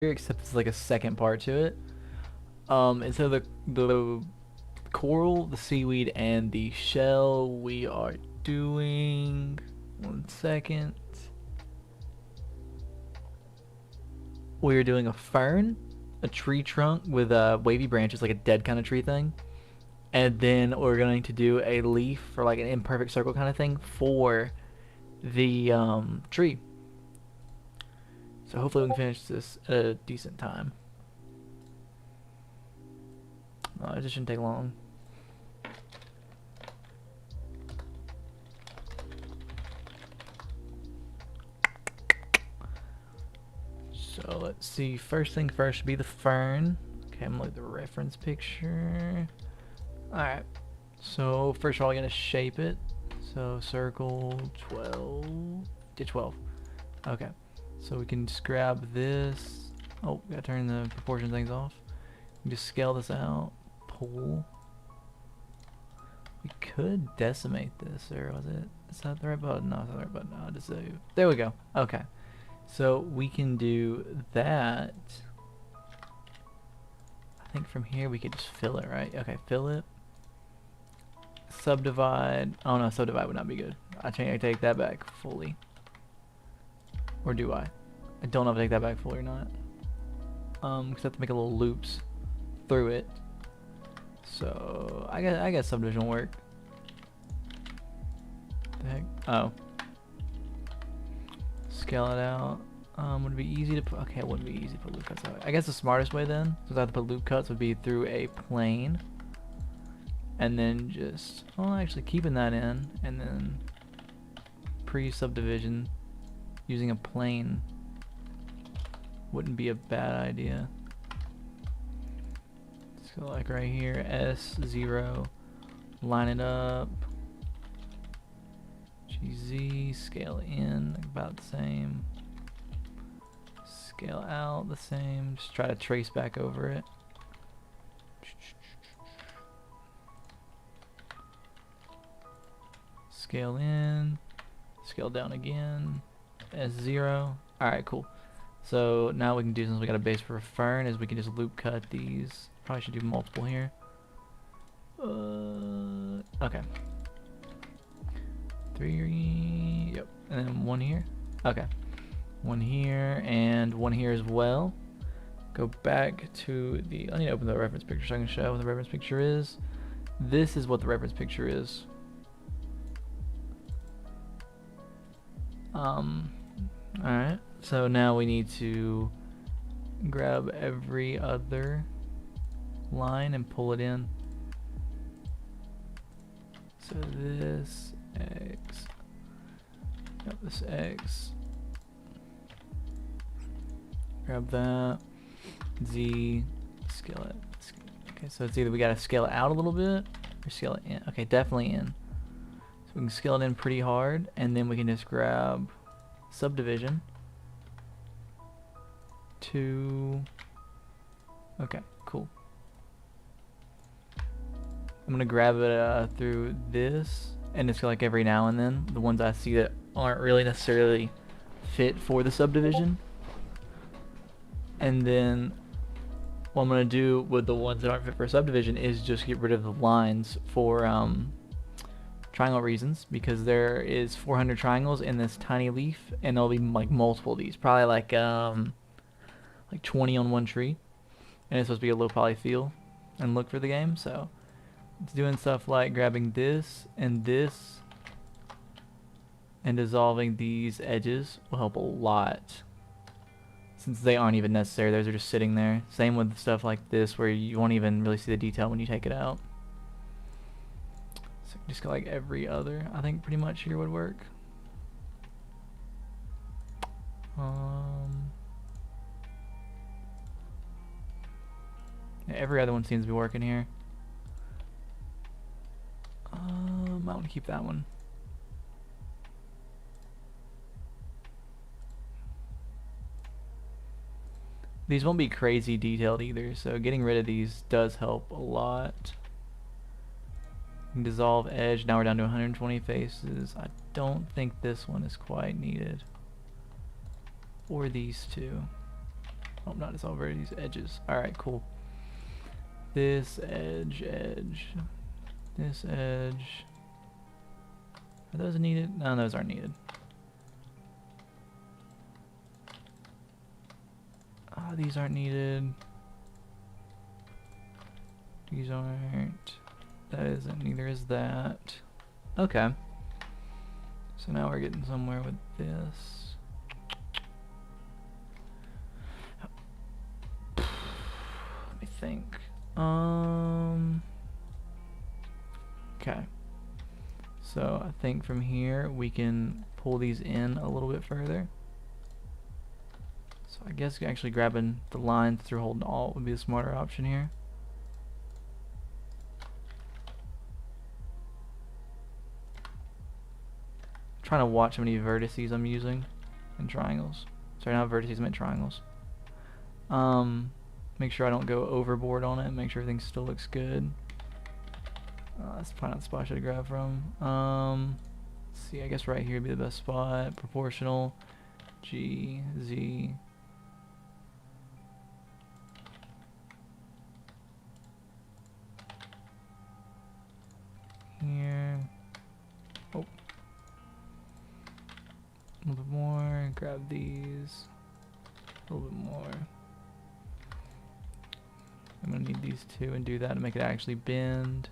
except it's like a second part to it. Instead of the coral, the seaweed, and the shell, we are doing 1 second. We are doing a fern, a tree trunk with wavy branches, like a dead kind of tree thing. And then we're going to do a leaf or like an imperfect circle kind of thing for the tree. So hopefully we can finish this at a decent time. It just shouldn't take long. So let's see. First thing first should be the fern. Okay, I'm gonna look at the reference picture. Alright. So first of all, I'm gonna shape it. So circle 12. Did 12. Okay. So we can just grab this. Oh, gotta turn the proportion things off. We just scale this out. Pull. We could decimate this, or was it? Is that the right button? No, it's not the right button. No, just there we go. Okay. So we can do that. I think from here we could just fill it, right? Okay, fill it. Subdivide. Oh no, subdivide would not be good. I take that back fully. Or do I? I don't know if I take that back fully or not. Because I have to make a little loops through it. So I guess subdivision will work. The heck? Oh. Scale it out. Would it be easy to put? Okay, it wouldn't be easy to put loop cuts out. I guess the smartest way then, since I have to put loop cuts, would be through a plane. And then just, well, actually keeping that in, and then pre-subdivision using a plane wouldn't be a bad idea. So like right here, S0, line it up. GZ, scale in, about the same. Scale out the same. Just try to trace back over it. Scale in, scale down again. S0. Alright, cool. So now we can do, since we got a base for a fern, is we can just loop cut these. Probably should do multiple here. Okay. 3, yep, and then 1 here. Okay, 1 here and 1 here as well. Go back to the, I need to open the reference picture so I can show what the reference picture is. This is what the reference picture is. Alright, so now we need to grab every other line and pull it in. So this X, yep, this X, grab that, Z, scale it. Okay, so it's either we gotta scale it out a little bit or scale it in. Okay, definitely in. So we can scale it in pretty hard, and then we can just grab subdivision to, okay, cool. I'm gonna grab it through this, and it's like every now and then the ones I see that aren't really necessarily fit for the subdivision. And then what I'm gonna do with the ones that aren't fit for subdivision is just get rid of the lines for triangle reasons, because there is 400 triangles in this tiny leaf, and there'll be like multiple of these, probably like 20 on one tree, and it's supposed to be a low poly feel and look for the game. So it's doing stuff like grabbing this and dissolving these edges will help a lot, since they aren't even necessary. Those are just sitting there. Same with stuff like this, where you won't even really see the detail when you take it out. So just go like every other, I think pretty much here would work. Yeah, every other one seems to be working here. I want to keep that one. These won't be crazy detailed either, so getting rid of these does help a lot. Dissolve edge, now we're down to 120 faces. I don't think this one is quite needed. Or these two. Oh, not it's already these edges. Alright, cool. This edge, this edge. Are those needed? No, those aren't needed. Oh, these aren't needed. These aren't. That isn't. Neither is that. Okay. So now we're getting somewhere with this. Let me think. Okay. So I think from here we can pull these in a little bit further. So I guess actually grabbing the lines through holding Alt would be the smarter option here. Trying to watch how many vertices I'm using in triangles. Sorry, not vertices, I meant triangles. Make sure I don't go overboard on it. Make sure everything still looks good. That's probably not the spot I should grab from. Let's see, I guess right here would be the best spot. Proportional, G, Z. Here. Oh. A little bit more. Grab these. A little bit more. I'm gonna need these two and do that to make it actually bend.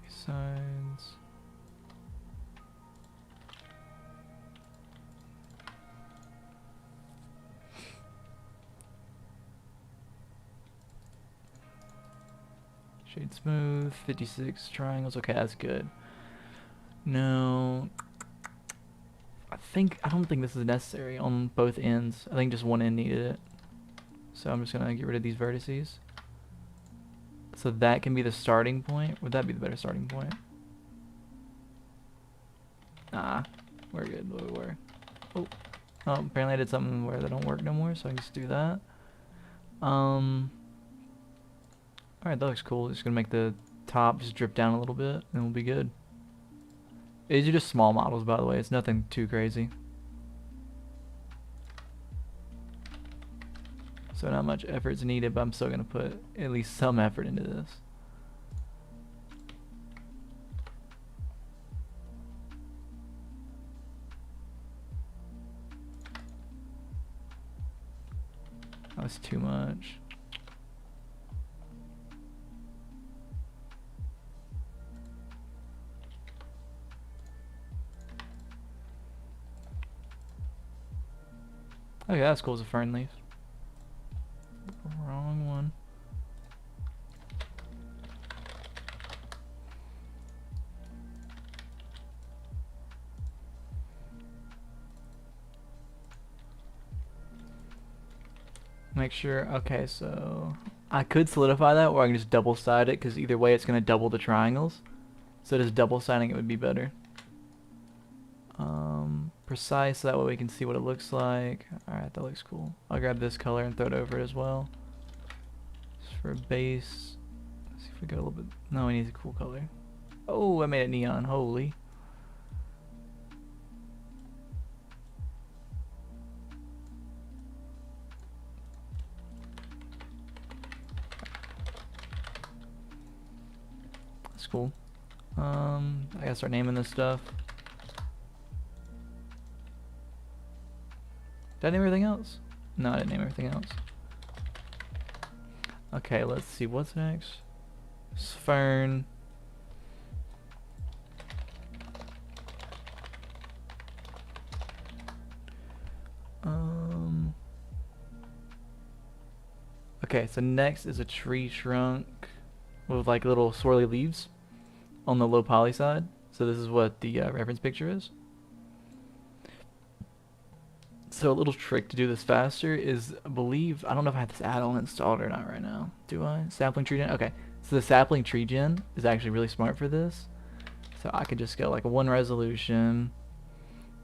These sides. Shade smooth, 56 triangles. Okay, that's good. No, I don't think this is necessary on both ends. I think just one end needed it. So I'm just gonna get rid of these vertices. So that can be the starting point. Would that be the better starting point? Nah, we're good where we were. Oh, apparently I did something where they don't work no more, so I can just do that. Alright, that looks cool. Just gonna make the top just drip down a little bit, and we'll be good. These are just small models, by the way. It's nothing too crazy. So not much effort's needed, but I'm still gonna put at least some effort into this. That was too much. Okay, that's cool as a fern leaf. Wrong one. Make sure, okay, so I could solidify that, or I can just double side it, because either way it's going to double the triangles. So just double siding it would be better. Precise, so that way we can see what it looks like. Alright, that looks cool. I'll grab this color and throw it over it as well. Just for a base. Let's see if we got a little bit. No, we need a cool color. Oh, I made it neon. Holy. That's cool. I gotta start naming this stuff. Did I name everything else? No, I didn't name everything else. Okay, let's see. What's next? Fern. Okay, so next is a tree trunk with like little swirly leaves on the low poly side. So this is what the reference picture is. So a little trick to do this faster is, I believe, I don't know if I have this add-on installed or not right now. Do I? Sapling tree gen? Okay. So the sapling tree gen is actually really smart for this. So I could just go like a 1 resolution.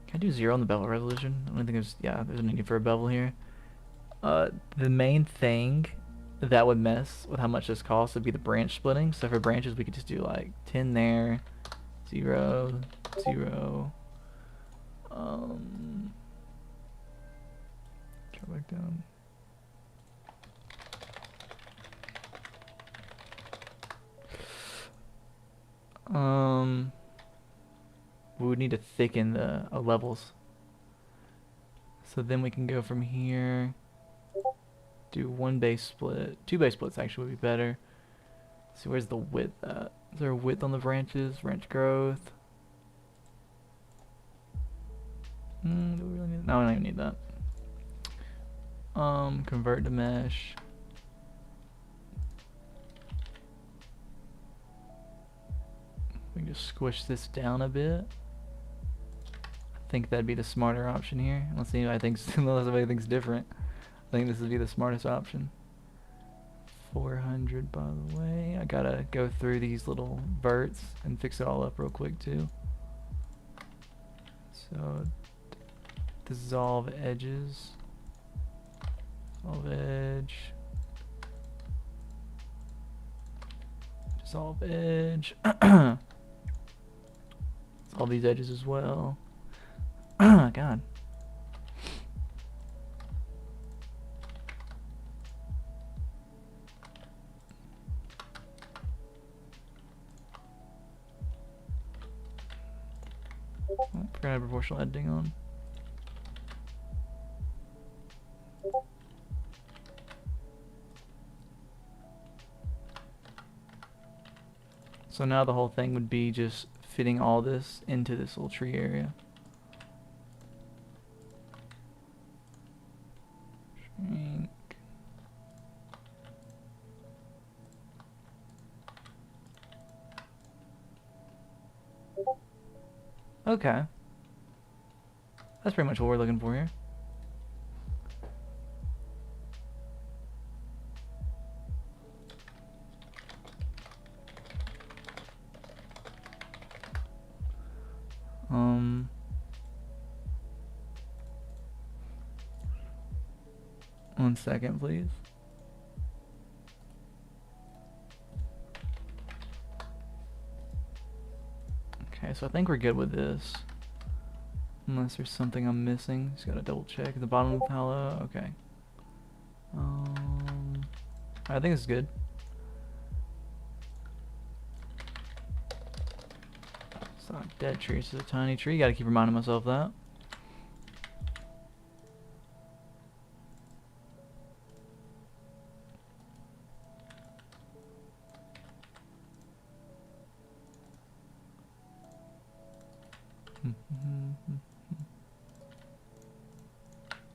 Can I do 0 on the bevel resolution? I don't think there's, yeah, there's no need for a bevel here. The main thing that would mess with how much this costs would be the branch splitting. So for branches, we could just do like 10 there, 0, 0. Drop back down. We would need to thicken the levels. So then we can go from here, do one base split. Two base splits actually would be better. Let's see, where's the width at? Is there a width on the branches? Branch growth? Do we really need that? No, we don't even need that. Convert to mesh. We can just squish this down a bit. I think that'd be the smarter option here. Unless anybody thinks different. I think this would be the smartest option. 400, by the way. I gotta go through these little verts and fix it all up real quick too. So dissolve edges. Dissolve edge. Dissolve edge. All these edges as well. God. Oh, forgot I have proportional editing on. So now the whole thing would be just fitting all this into this little tree area. Shrink. Okay. That's pretty much what we're looking for here. One second, please. Okay, so I think we're good with this. Unless there's something I'm missing. Just gotta double check. At the bottom of the palette. Okay. I think this is good. It's not a dead tree, it's just a tiny tree. Gotta keep reminding myself that.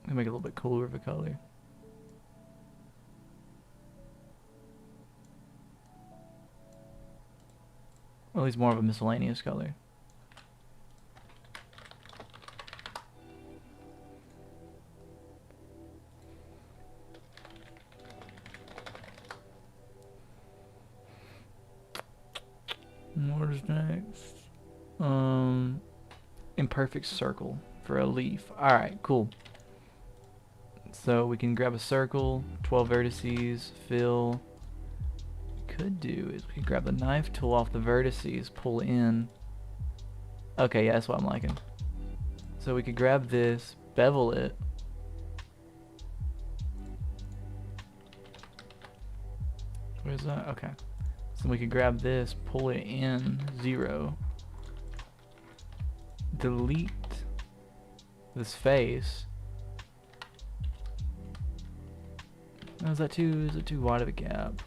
Make it a little bit cooler of a color. Or at least more of a miscellaneous color. What is next? Imperfect circle for a leaf. Alright, cool. So we can grab a circle, 12 vertices, fill. What we could do is we could grab the knife tool off the vertices, pull in. Okay, yeah, that's what I'm liking. So we could grab this, bevel it. Where's that? Okay. So we could grab this, pull it in, 0. Delete this face. Oh, is it too wide of a gap?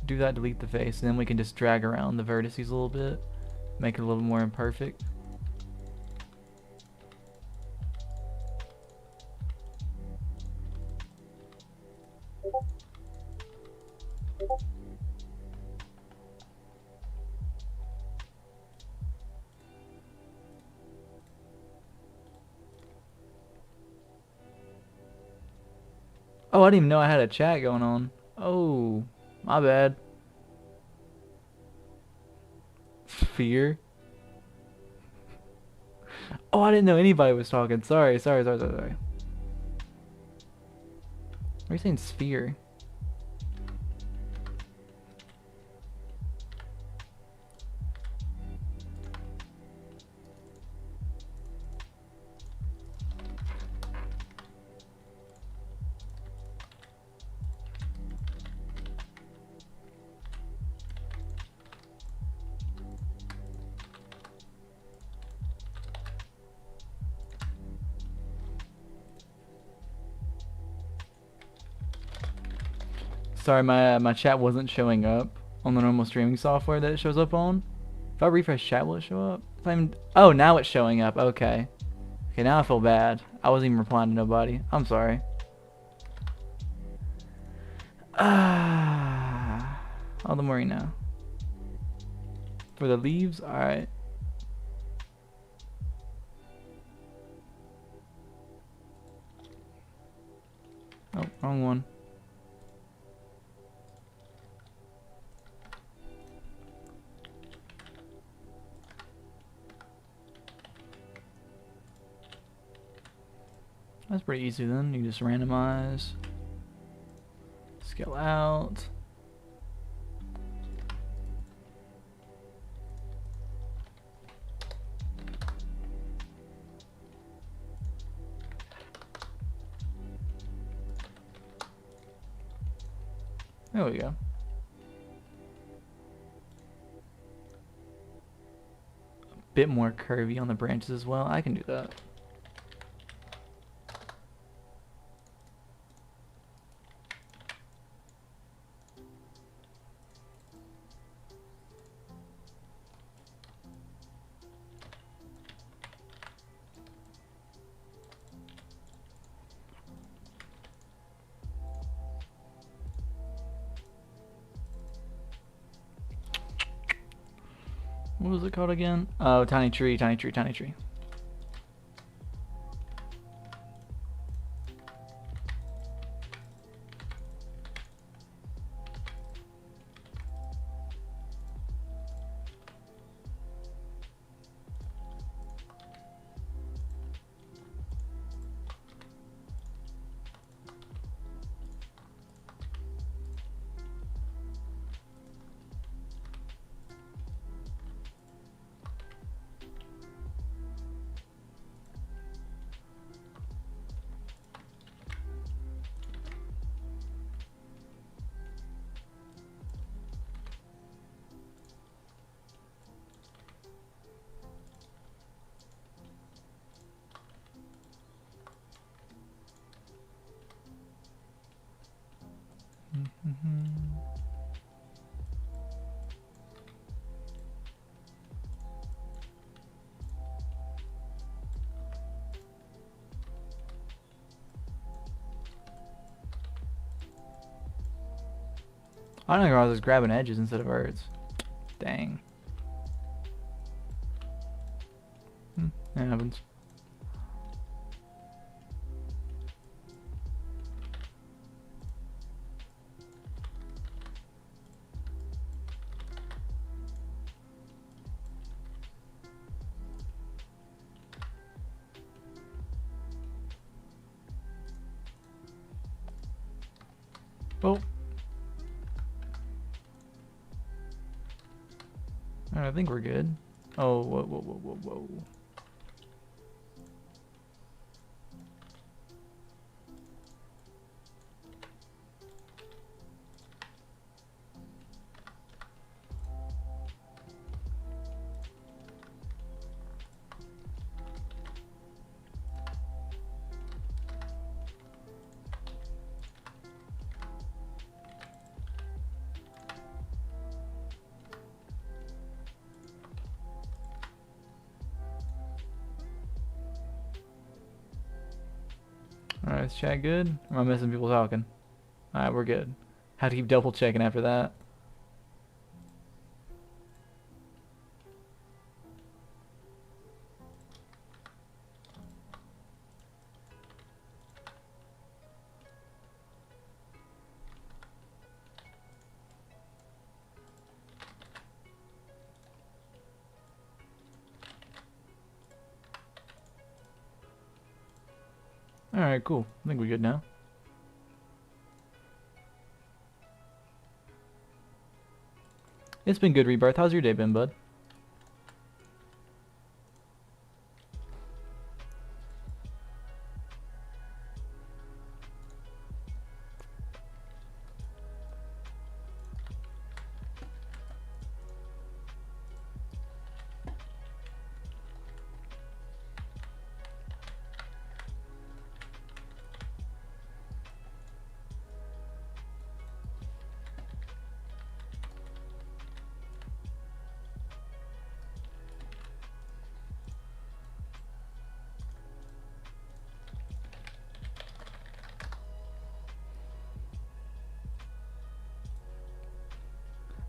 Do that, delete the face, and then we can just drag around the vertices a little bit, make it a little more imperfect. Oh, I didn't even know I had a chat going on. Oh, my bad. Fear. Oh, I didn't know anybody was talking. Sorry. Are you saying sphere? Sorry, my chat wasn't showing up on the normal streaming software that it shows up on. If I refresh chat, will it show up? If I'm, oh, now it's showing up. Okay. Okay, now I feel bad. I wasn't even replying to nobody. I'm sorry. All the more you know. For the leaves, alright. Oh, wrong one. That's pretty easy then. You just randomize. Scale out. There we go. A bit more curvy on the branches as well. I can do that. What was it called again? Oh, tiny tree, tiny tree, tiny tree. I don't know, I was just grabbing edges instead of birds. Dang. That happens. Oh. Alright, I think we're good. Oh, whoa, whoa, whoa, whoa, whoa. Alright, is chat good? Or am I missing people talking? Alright, we're good. Had to keep double checking after that. Alright, cool. I think we're good now. It's been good, Rebirth. How's your day been, bud?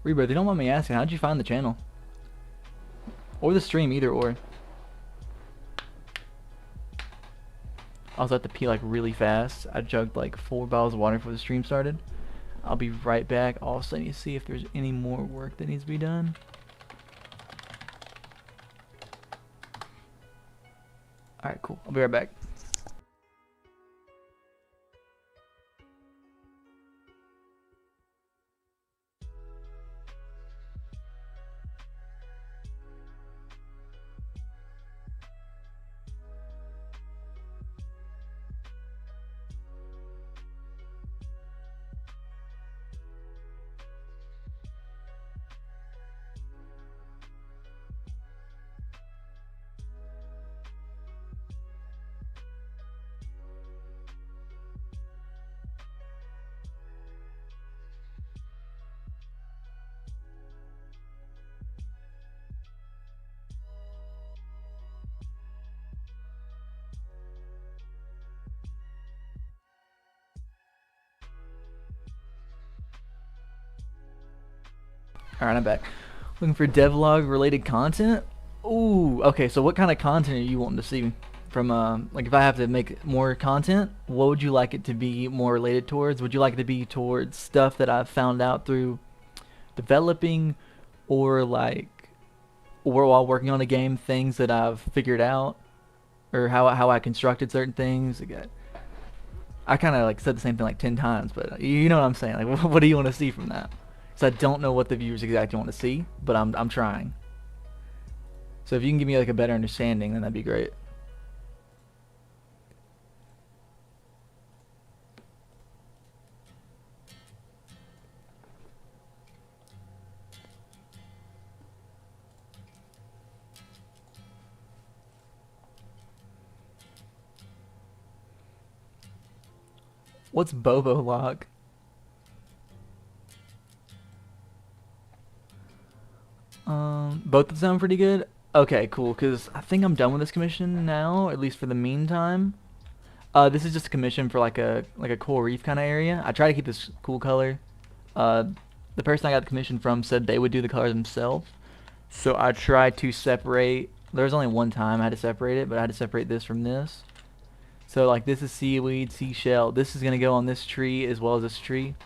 Rebirth, you don't mind me asking, how'd you find the channel? Or the stream, either or. I also have to pee like really fast. I jugged like 4 bottles of water before the stream started. I'll be right back. Also, I need to see if there's any more work that needs to be done. Alright, cool. I'll be right back. Alright, I'm back. Looking for devlog related content? Ooh, okay, so what kind of content are you wanting to see from, like if I have to make more content, what would you like it to be more related towards? Would you like it to be towards stuff that I've found out through developing, or like, or while working on a game, things that I've figured out, or how I constructed certain things? I kind of like said the same thing like 10 times, but you know what I'm saying. Like, what do you want to see from that? So I don't know what the viewers exactly want to see, but I'm trying. So if you can give me like a better understanding, then that'd be great. What's Bobo Log? Both of them sound pretty good. Okay, cool, because I think I'm done with this commission now, at least for the meantime. This is just a commission for like a coral reef kind of area. I try to keep this cool color. The person I got the commission from said they would do the colors themselves. So I tried to separate. There was only one time I had to separate it, but I had to separate this from this. So like this is seaweed, seashell. This is gonna go on this tree as well as this tree.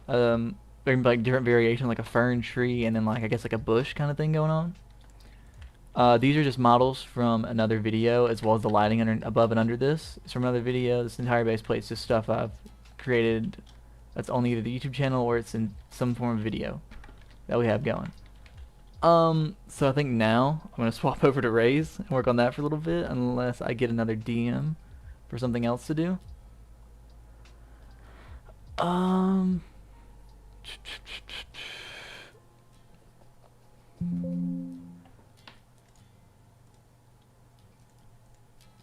There can be like different variations, like a fern tree, and then like I guess like a bush kind of thing going on. These are just models from another video, as well as the lighting above and under this. It's from another video. This entire base plate is just stuff I've created that's on either the YouTube channel or it's in some form of video that we have going. So I think now I'm gonna swap over to Raise and work on that for a little bit, unless I get another DM for something else to do.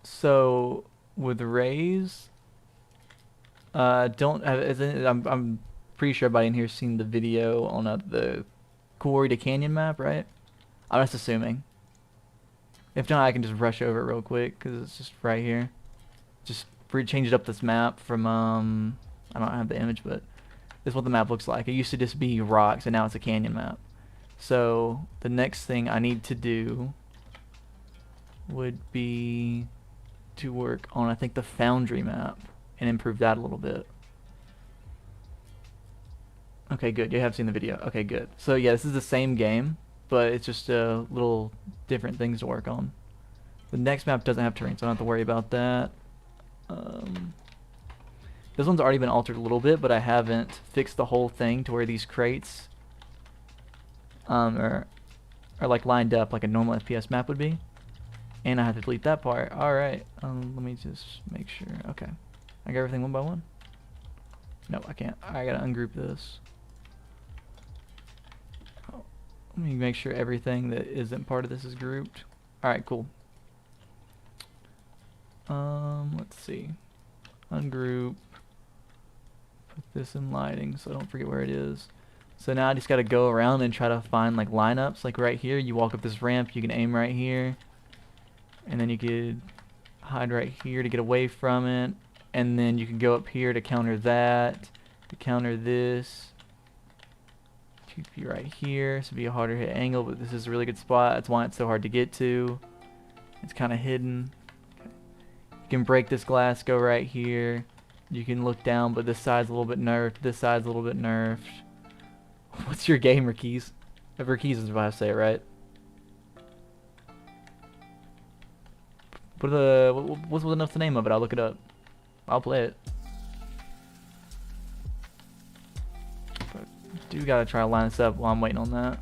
So with Raise, don't have. I'm pretty sure everybody in here has seen the video on the quarry to canyon map, right? I'm just assuming. If not, I can just rush over it real quick because it's just right here. Just changed up this map from I don't have the image, but this is what the map looks like. It used to just be rocks, and now it's a canyon map. So the next thing I need to do would be to work on, I think, the Foundry map and improve that a little bit. Okay, good. You have seen the video. Okay, good. So yeah, this is the same game, but it's just little different things to work on. The next map doesn't have terrain, so I don't have to worry about that. This one's already been altered a little bit, but I haven't fixed the whole thing to where these crates are like lined up like a normal FPS map would be. And I have to delete that part. Alright, let me just make sure. Okay. I got everything one by one? No, I can't. I gotta ungroup this. Oh, let me make sure everything that isn't part of this is grouped. Alright, cool. Let's see. Ungroup. Put this in lighting so I don't forget where it is. So now I just gotta go around and try to find like lineups. Like right here, you walk up this ramp, you can aim right here. And then you could hide right here to get away from it. And then you can go up here to counter that, to counter this, Could be right here. This would be a harder hit angle, but this is a really good spot. That's why it's so hard to get to. It's kind of hidden. Okay. You can break this glass, go right here. You can look down, but this side's a little bit nerfed. This side's a little bit nerfed. What's your game, Rakeez? Rakeez is what I say, right? What's enough the name of it? I'll look it up. I'll play it. But do gotta try to line this up while I'm waiting on that.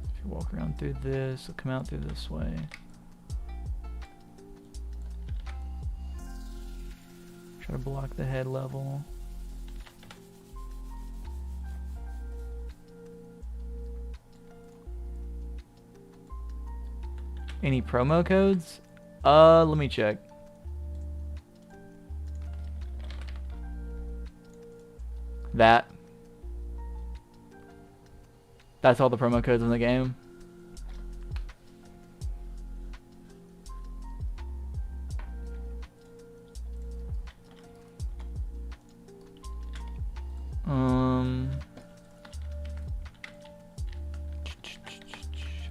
If you walk around through this, it'll come out through this way. Try to block the head level. Any promo codes? Let me check. That's all the promo codes in the game.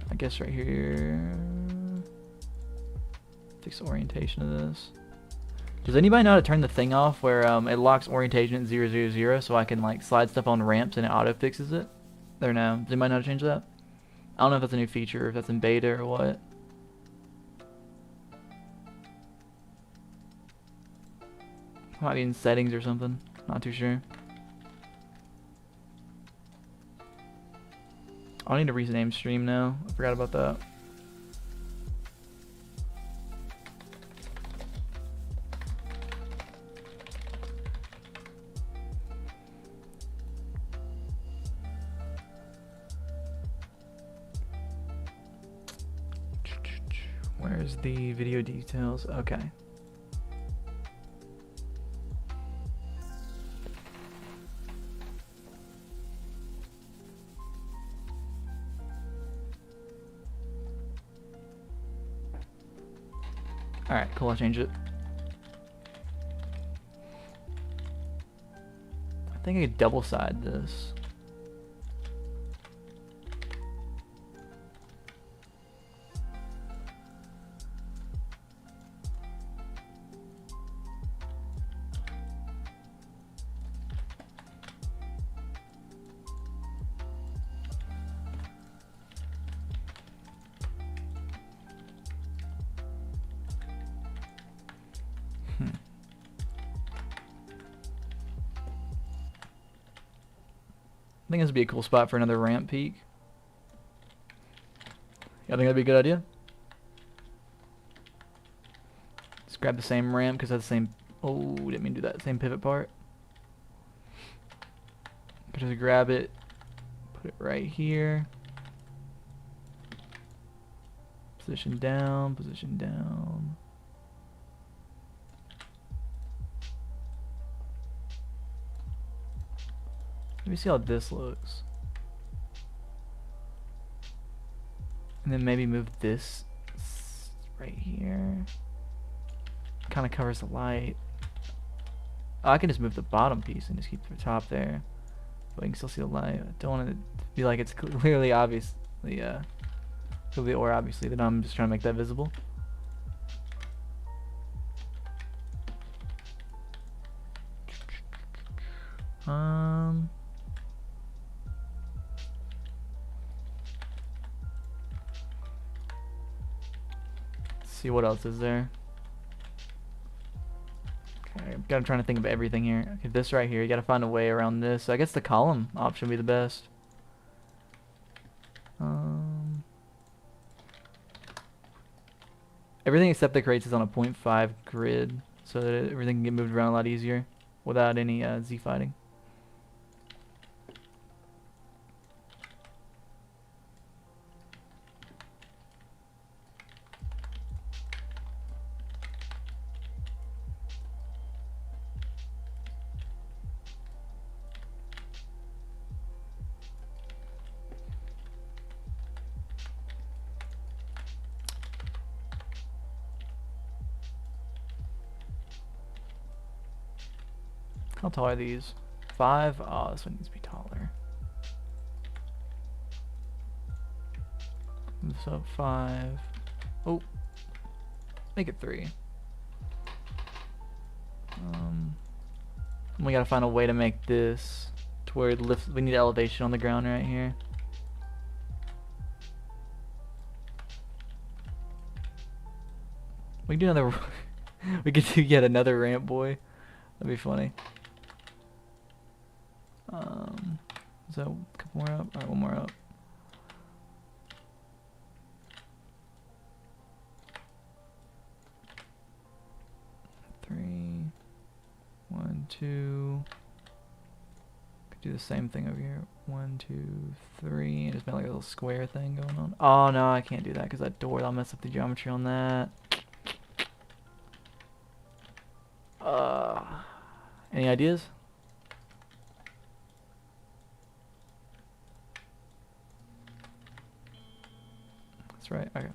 I guess right here. Fix the orientation of this. Does anybody know how to turn the thing off where it locks orientation at 0, 0, 0 so I can like slide stuff on ramps and it auto fixes it? There now. Does anybody know how to change that? I don't know if that's a new feature, if that's in beta or what. Might be in settings or something. Not too sure. I'll need to rename stream now. I forgot about that. Where's the video details? Okay. Alright, cool, I'll change it. I think I could double side this. I think this would be a cool spot for another ramp peak. I think that'd be a good idea. Just grab the same ramp because that's the same. Oh, didn't mean to do that. Same pivot part. Just grab it, put it right here. Position down, position down. Let me see how this looks. And then maybe move this right here. Kind of covers the light. Oh, I can just move the bottom piece and just keep the top there. But you can still see the light. I don't want it to be like it's clearly obviously, clearly or obviously that I'm just trying to make that visible. See what else is there. Okay, I'm trying to think of everything here. Okay, this right here, you gotta find a way around this. I guess the column option would be the best. Everything except the crates is on a 0.5 grid, so that everything can get moved around a lot easier without any Z fighting. How tall are these? 5? Oh, this one needs to be taller. Move this up 5. Oh, make it 3. We gotta find a way to make this to where it lifts. We need elevation on the ground right here. We can do another. We could do yet another ramp, boy. That'd be funny. So a couple more up. All right, one more up. Three. 1, 2. Could do the same thing over here. 1, 2, 3. And just make like a little square thing going on. Oh no, I can't do that because that door. I'll mess up the geometry on that. Any ideas? That's right. Okay.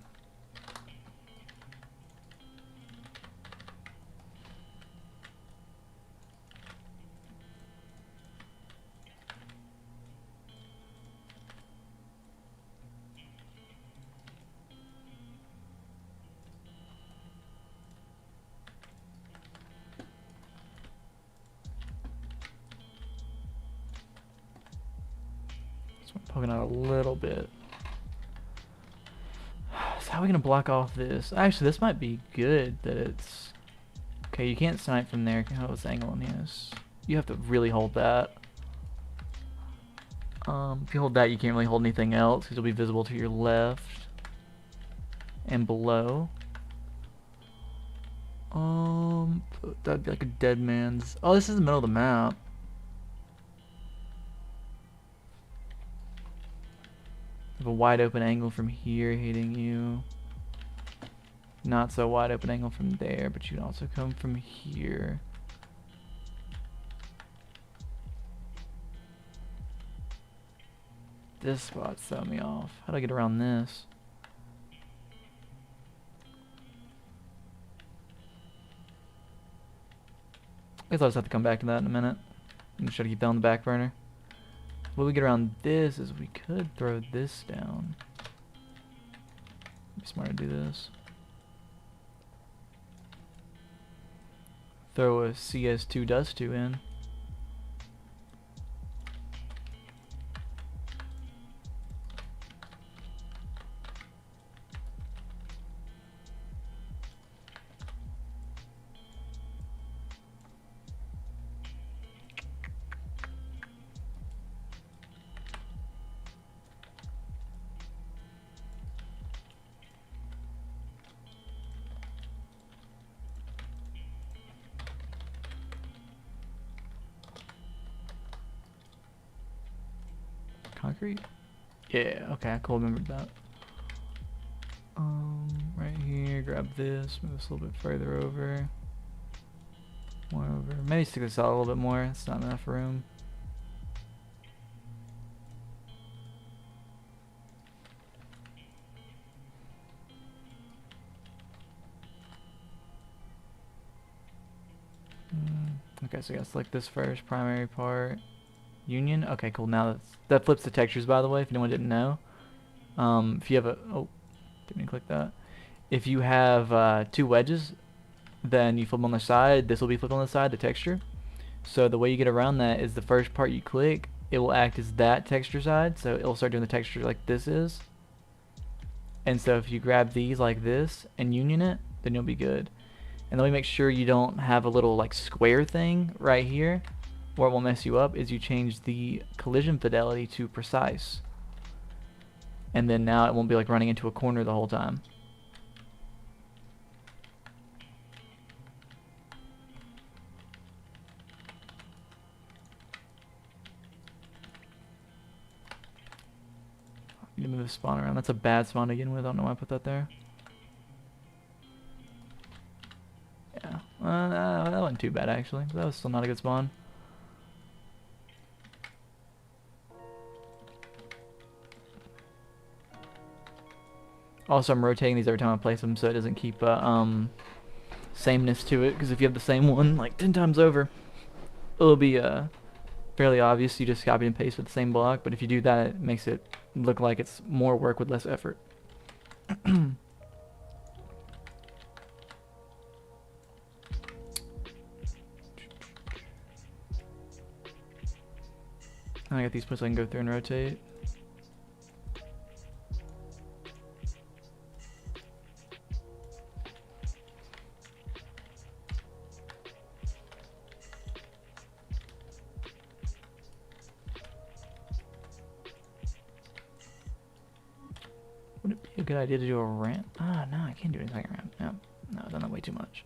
Poking out a little bit. So how are we gonna block off this? Actually, this might be good that it's okay. You can't snipe from there. What's the angle on this? You have to really hold that. If you hold that, you can't really hold anything else because it'll be visible to your left and below. That'd be like a dead man's. Oh, this is the middle of the map. Have a wide open angle from here hitting you. Not so wide open angle from there, but you can also come from here. This spot's throwing me off. How do I get around this? I guess I'll just have to come back to that in a minute. I'm just try to keep that on the back burner. What we get around this is we could throw this down. It'd be smart to do this. Throw a CS2 dust 2 in. Concrete? Yeah, okay, cool, remembered that. Right here, grab this, move this a little bit further over. More over. Maybe stick this out a little bit more, it's not enough room. Okay, so I gotta select this first, primary part. Union? Okay, cool. Now that flips the textures, by the way, if anyone didn't know. If you have a... Oh, didn't click that. If you have 2 wedges, then you flip them on the side. This will be flipped on the side, the texture. So the way you get around that is the first part you click, it will act as that texture side. So it'll start doing the texture like this is. And so if you grab these like this and union it, then you'll be good. And then we make sure you don't have a little like square thing right here. What will mess you up is you change the collision fidelity to precise. And then now it won't be like running into a corner the whole time. You need to move the spawn around. That's a bad spawn to begin with. I don't know why I put that there. Yeah, that wasn't too bad actually. That was still not a good spawn. Also, I'm rotating these every time I place them so it doesn't keep sameness to it, because if you have the same one like 10 times over, it'll be fairly obvious. You just copy and paste with the same block, but if you do that, it makes it look like it's more work with less effort. I got these puts I can go through and rotate. Would it be a good idea to do a ramp? Ah, no, I can't do anything ramp. No, no, I've done that way too much.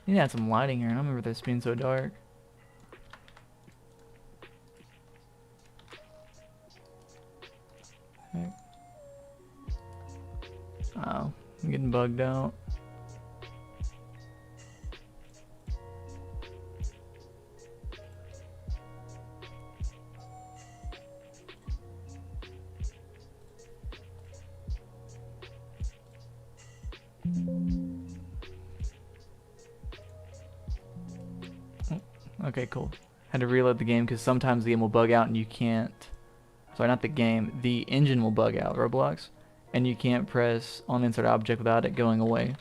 You need to add some lighting here. I don't remember this being so dark. Okay. Oh, I'm getting bugged out. Okay, cool. Had to reload the game because sometimes the game will bug out and you can't. Sorry, not the game. The engine will bug out, Roblox, and you can't press on insert object without it going away.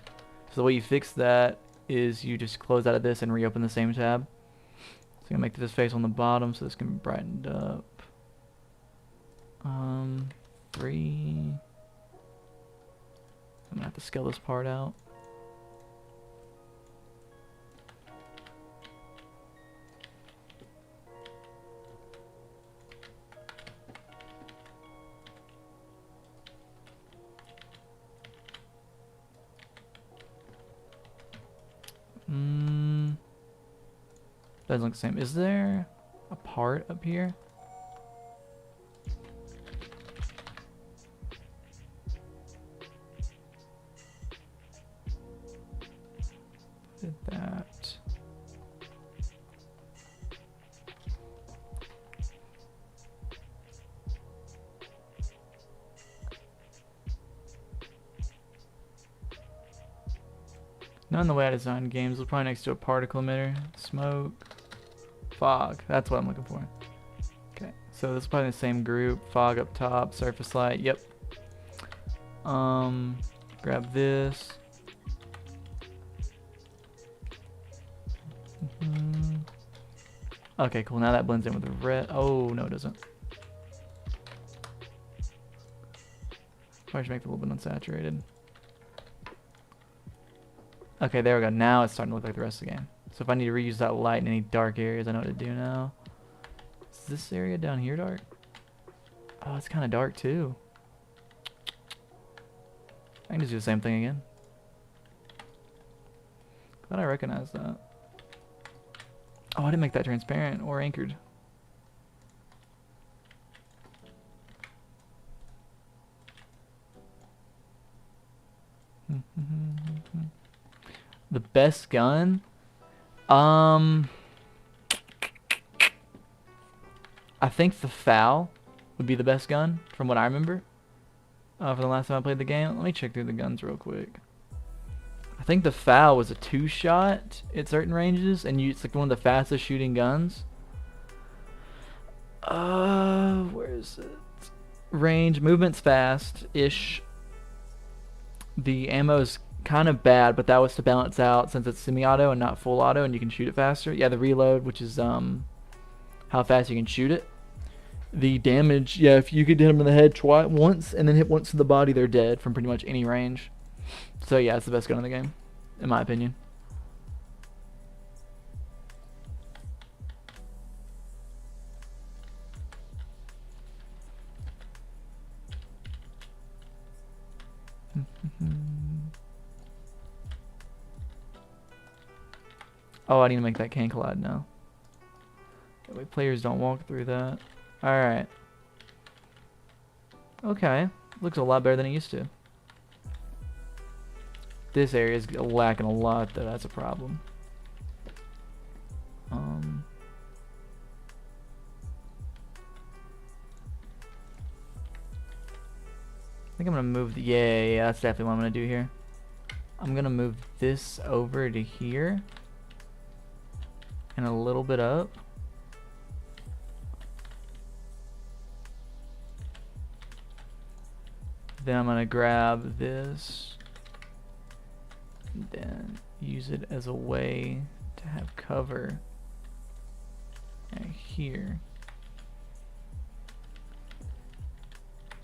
So the way you fix that is you just close out of this and reopen the same tab. So I'm gonna make this face on the bottom so this can be brightened up. 3. I'm gonna have to scale this part out. Doesn't look the same. Is there a part up here? Did that. Not in the way I designed games. We're probably next to a particle emitter. Smoke. Fog. That's what I'm looking for. Okay. So this is probably the same group. Fog up top. Surface light. Yep. Grab this. Okay, cool. Now that blends in with the red. Oh, no, it doesn't. Probably should make it a little bit unsaturated. Okay, there we go. Now it's starting to look like the rest of the game. So if I need to reuse that light in any dark areas, I know what to do now. Is this area down here dark? Oh, it's kind of dark too. I can just do the same thing again. Glad I recognize that. Oh, I didn't make that transparent or anchored. The best gun? I think the FAL would be the best gun from what I remember. For the last time I played the game. Let me check through the guns real quick. I think the FAL was a 2-shot at certain ranges, and it's like one of the fastest shooting guns. Where is it? Range, movement's fast-ish. The ammo's kind of bad, but that was to balance out since it's semi-auto and not full auto, and you can shoot it faster. Yeah, the reload, which is how fast you can shoot it. The damage, yeah, if you could hit them in the head once and then hit once to the body, they're dead from pretty much any range. So yeah, it's the best gun in the game, in my opinion. Oh, I need to make that can collide now. That way players don't walk through that. Alright. Okay. Looks a lot better than it used to. This area is lacking a lot, though. That's a problem. think I'm gonna move the, yeah, that's definitely what I'm gonna do here. I'm gonna move this over to here and a little bit up. Then I'm gonna grab this and then use it as a way to have cover right here.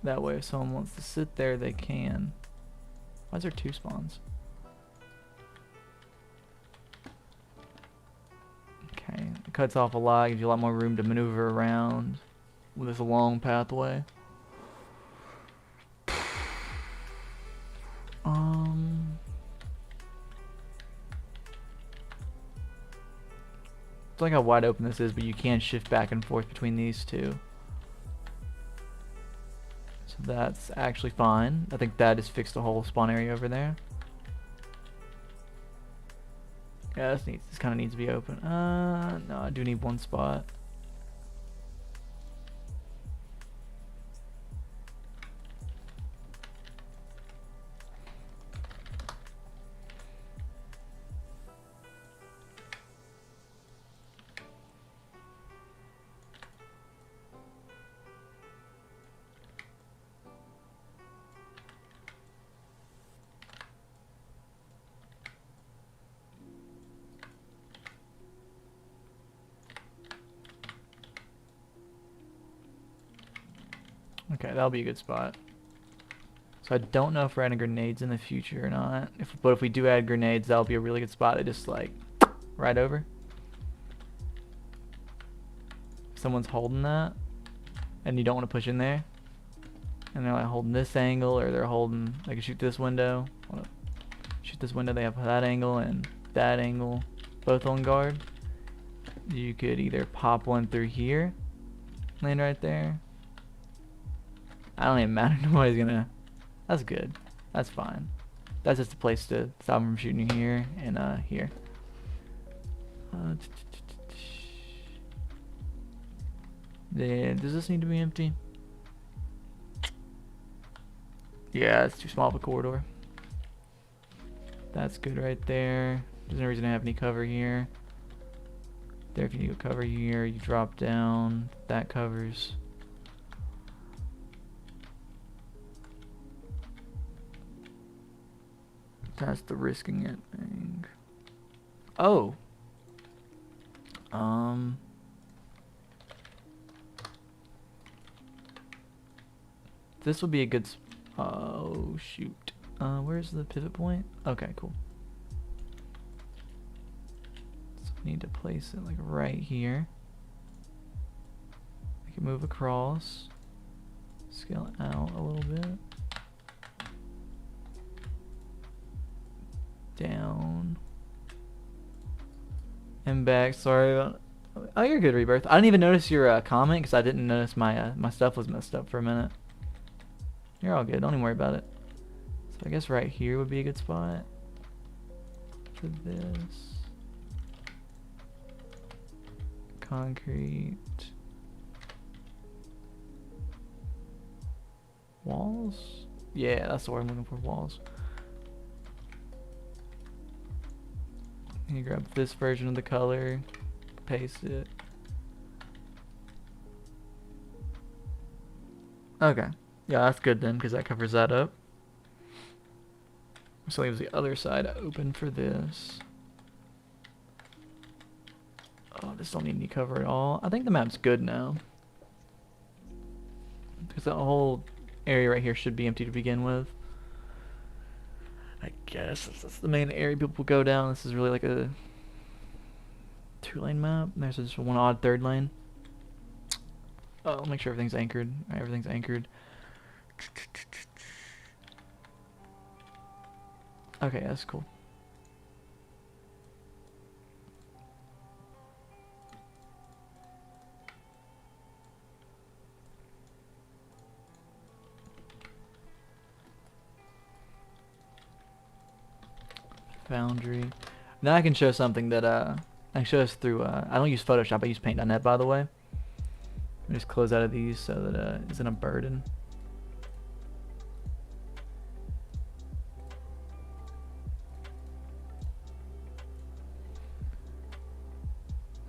That way if someone wants to sit there, they can. Why is there 2 spawns? Okay, it cuts off a lot, gives you a lot more room to maneuver around with this long pathway. It's like how wide open this is, but you can shift back and forth between these two. So that's actually fine. I think that has fixed the whole spawn area over there. Yeah, this kind of needs to be open. No, I do need 1 spot. Okay, that'll be a good spot. So I don't know if we're adding grenades in the future or not. But if we do add grenades, that'll be a really good spot to just like right over. If someone's holding that and you don't want to push in there, and they're like holding this angle, or they're holding, they can shoot this window. Shoot this window, they have that angle and that angle, both on guard. You could either pop one through here, land right there. I don't even matter. Nobody's gonna. That's good. That's fine. That's just a place to stop them from shooting you here and here. Then does this need to be empty? Yeah, it's too small of a corridor. That's good right there. There's no reason to have any cover here. There, if you need a cover here, you drop down. That covers. That's the risking it thing. Oh. This would be a good. Oh shoot. Where's the pivot point? Okay, cool. So we need to place it like right here. I can move across. Scale it out a little bit. Down. And back. Sorry about. Oh, you're good, Rebirth. I didn't even notice your comment because I didn't notice my my stuff was messed up for a minute. You're all good. Don't even worry about it. So I guess right here would be a good spot for this. Concrete. Walls? Yeah, that's the word I'm looking for. Walls. You grab this version of the color, paste it. Okay. Yeah, that's good then, because that covers that up. So leaves the other side open for this. Oh, this don't need any cover at all. I think the map's good now. Because the whole area right here should be empty to begin with. I guess that's the main area people go down. This is really like a 2-lane map. There's just one odd 3rd lane. Oh, I'll make sure everything's anchored. Right, everything's anchored. Okay, that's cool. Foundry. Now I can show something that I can show us through. I don't use Photoshop. I use Paint.net, by the way. Just close out of these so that it isn't a burden.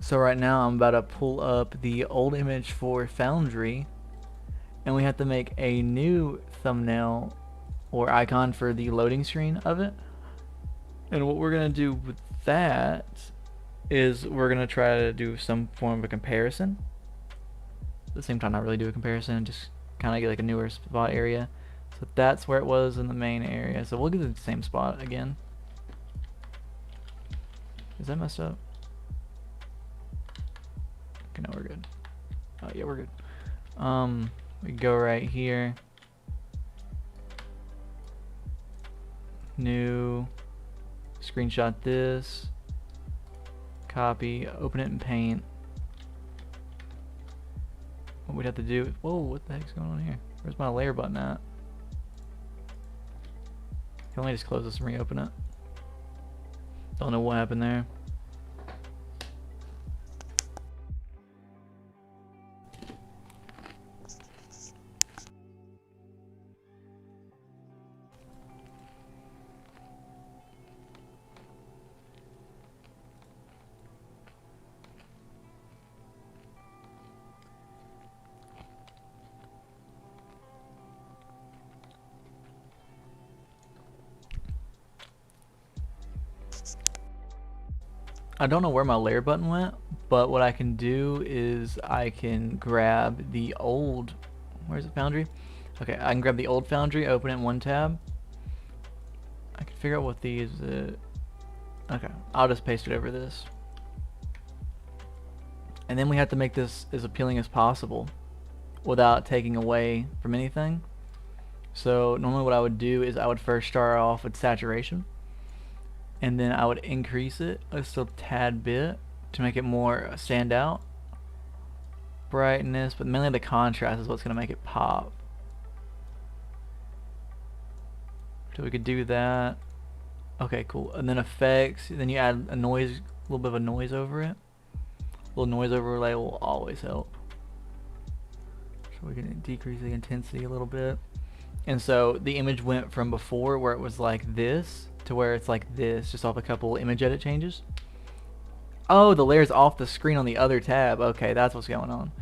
So right now I'm about to pull up the old image for Foundry, and we have to make a new thumbnail or icon for the loading screen of it. And what we're gonna do with that is we're gonna try to do some form of a comparison. At the same time, not really do a comparison, just kind of get like a newer spot area. So that's where it was in the main area. So we'll get the same spot again. Is that messed up? Okay, no, we're good. Oh yeah, we're good. We go right here. New. Screenshot this. Copy. Open it in Paint. What we'd have to do. Whoa, what the heck's going on here? Where's my layer button at? Can only just close this and reopen it. Don't know what happened there. I don't know where my layer button went, but what I can do is I can grab the old, where's it, Foundry? Okay, I can grab the old Foundry, open it in one tab. I can figure out what these, okay, I'll just paste it over this. And then we have to make this as appealing as possible without taking away from anything. So normally what I would do is I would first start off with saturation, and then I would increase it just a tad bit to make it more stand out. Brightness, but mainly the contrast is what's going to make it pop. So we could do that. Okay, cool. And then effects, then you add a noise, a little bit of a noise over it. A little noise overlay will always help. So we can decrease the intensity a little bit. And so the image went from before where it was like this to where it's like this, just off a couple image edit changes. Oh, the layer's off the screen on the other tab. Okay, that's what's going on.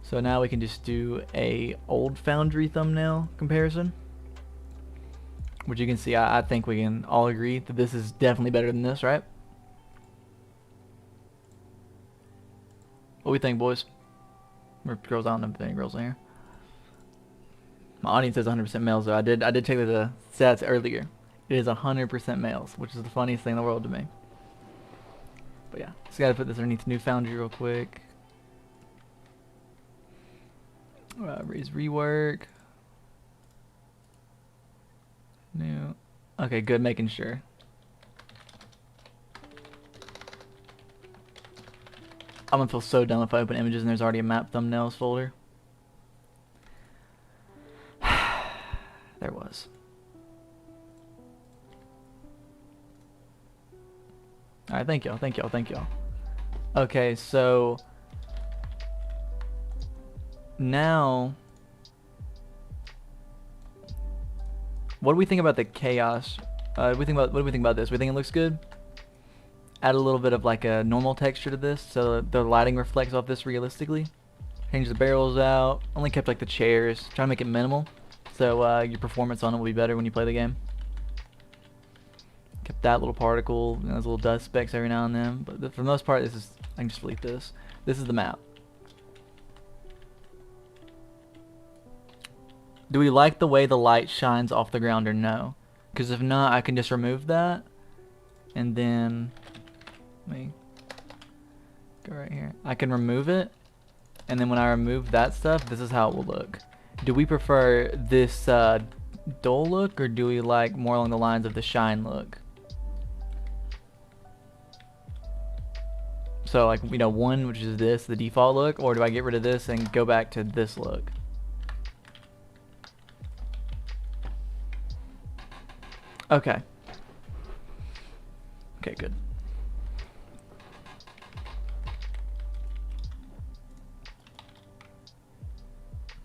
So now we can just do a old Foundry thumbnail comparison. Which you can see, I think we can all agree that this is definitely better than this, right? What do we think, boys? Or girls, I don't know if any girls in here. My audience says 100% males, though. I did check the stats earlier. It is 100% males, which is the funniest thing in the world to me. But yeah, just gotta put this underneath New Foundry real quick. Raise rework. New. Okay, good, making sure. I'm gonna feel so dumb if I open images and there's already a map thumbnails folder. There was. Alright, thank y'all, thank y'all, thank y'all. Okay, so now what do we think about the chaos? What do we think about this? We think it looks good? Add a little bit of like a normal texture to this so the lighting reflects off this realistically. Change the barrels out. Only kept like the chairs. Try to make it minimal so your performance on it will be better when you play the game. Kept that little particle, those little dust specks every now and then, but for the most part, this is, I can just delete this. This is the map. Do we like the way the light shines off the ground or no? Because if not, I can just remove that, and then let me go right here. I can remove it, and then when I remove that stuff, this is how it will look. Do we prefer this dull look, or do we like more along the lines of the shine look? So like, you know, one, which is this, the default look, or do I get rid of this and go back to this look? Okay. Okay, good.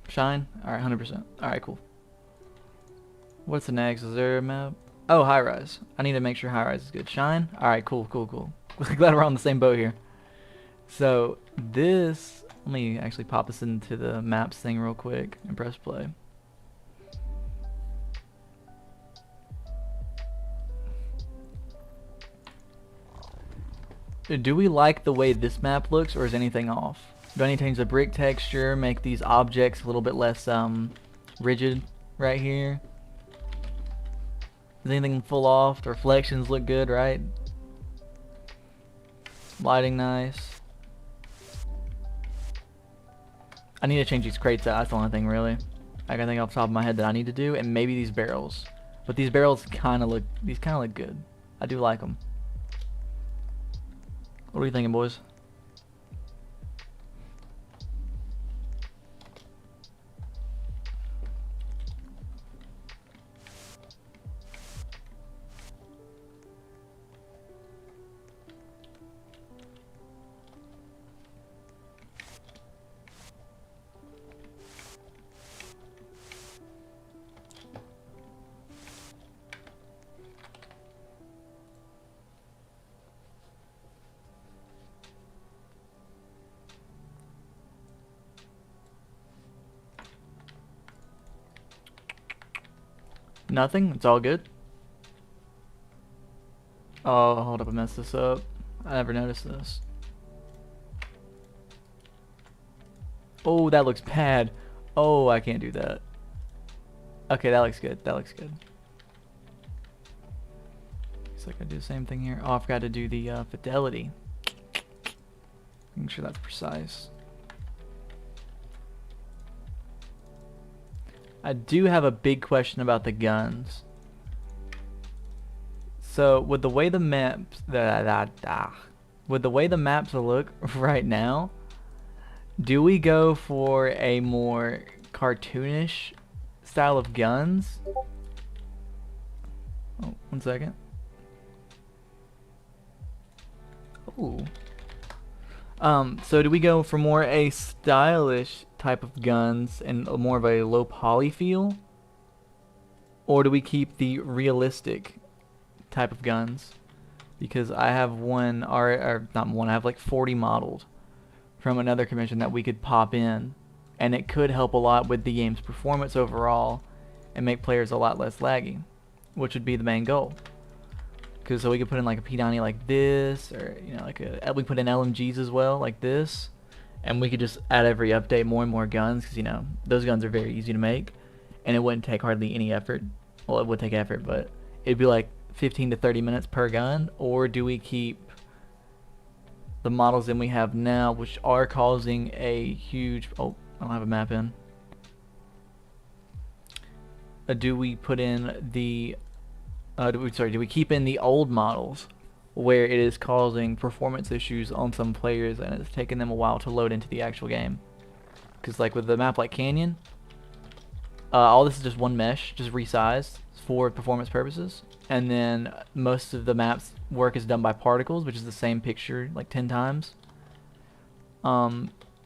Shine? Alright, 100%. Alright, cool. What's the next? Is there a map? Oh, high rise. I need to make sure high rise is good. Shine? Alright, cool, cool, cool. Glad we're on the same boat here. So this, let me actually pop this into the maps thing real quick and press play. Do we like the way this map looks, or is anything off? Do I need to change the brick texture, make these objects a little bit less rigid right here? Is anything full off? The reflections look good, right? Lighting nice. I need to change these crates out. That's the only thing really I can think off the top of my head that I need to do, and maybe these barrels. But these barrels kind of look good. I do like them. What are you thinking, boys? Nothing? It's all good? Oh, hold up, I messed this up. I never noticed this. Oh, that looks bad. Oh, I can't do that. Okay, that looks good. That looks good. Looks like I do the same thing here. Oh, I forgot to do the fidelity. Making sure that's precise. I do have a big question about the guns. So with the way the maps with the way the maps look right now, do we go for a more cartoonish style of guns? Oh, 1 second. Ooh. So do we go for more a stylish type of guns and more of a low poly feel? Or do we keep the realistic type of guns? Because I have one, or not one, I have like 40 modeled from another convention that we could pop in, and it could help a lot with the game's performance overall and make players a lot less laggy, which would be the main goal. Because so we could put in like a P90 like this, or you know, like we put in LMGs as well like this, and we could just add every update more and more guns, because you know those guns are very easy to make, and it wouldn't take hardly any effort. Well, it would take effort, but it'd be like 15 to 30 minutes per gun. Or do we keep the models that we have now, which are causing a huge... Oh, I don't have a map in. Do we put in the... do we keep in the old models where it is causing performance issues on some players and it's taking them a while to load into the actual game? Because like with the map like Canyon, all this is just one mesh, just resized for performance purposes. And then most of the maps work is done by particles, which is the same picture like 10 times. Try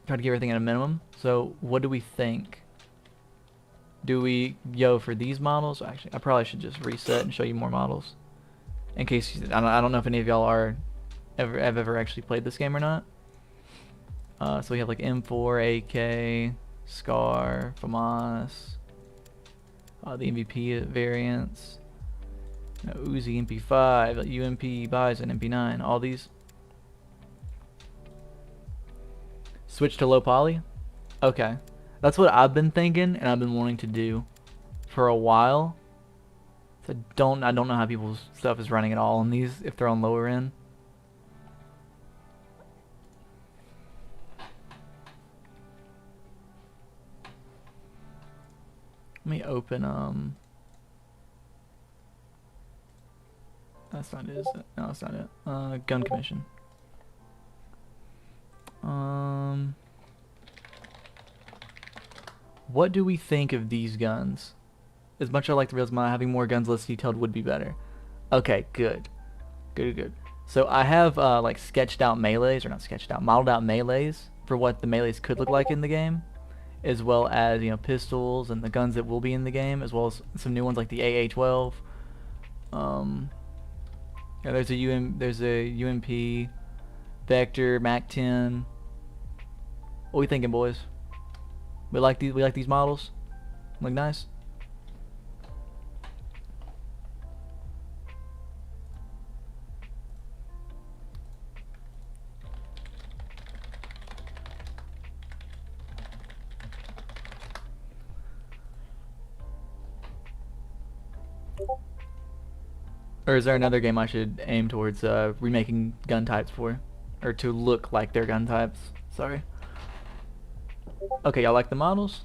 to get everything at a minimum. So what do we think? Do we go for these models? Actually, I probably should just reset and show you more models, in case I don't know if any of y'all have ever actually played this game or not. So we have like M4, AK, Scar, FAMAS, the MVP variants, Uzi MP5, UMP Bison, MP9, all these. Switch to low poly? Okay. That's what I've been thinking and I've been wanting to do for a while. So I don't know how people's stuff is running at all on these if they're on lower end. Let me open that's not it, is it? No, that's not it. Gun commission. What do we think of these guns? As much as I like the realism, having more guns less detailed would be better. Okay, good. Good. So I have like sketched out melees, or not sketched out, modeled out melees for what the melees could look like in the game, as well as, you know, pistols and the guns that will be in the game, as well as some new ones like the AA-12. Yeah, there's a UMP, Vector, Mac 10. What we thinking, boys? We like these models? Look nice? Or is there another game I should aim towards remaking gun types for? Or to look like their gun types? Sorry. Okay, y'all like the models?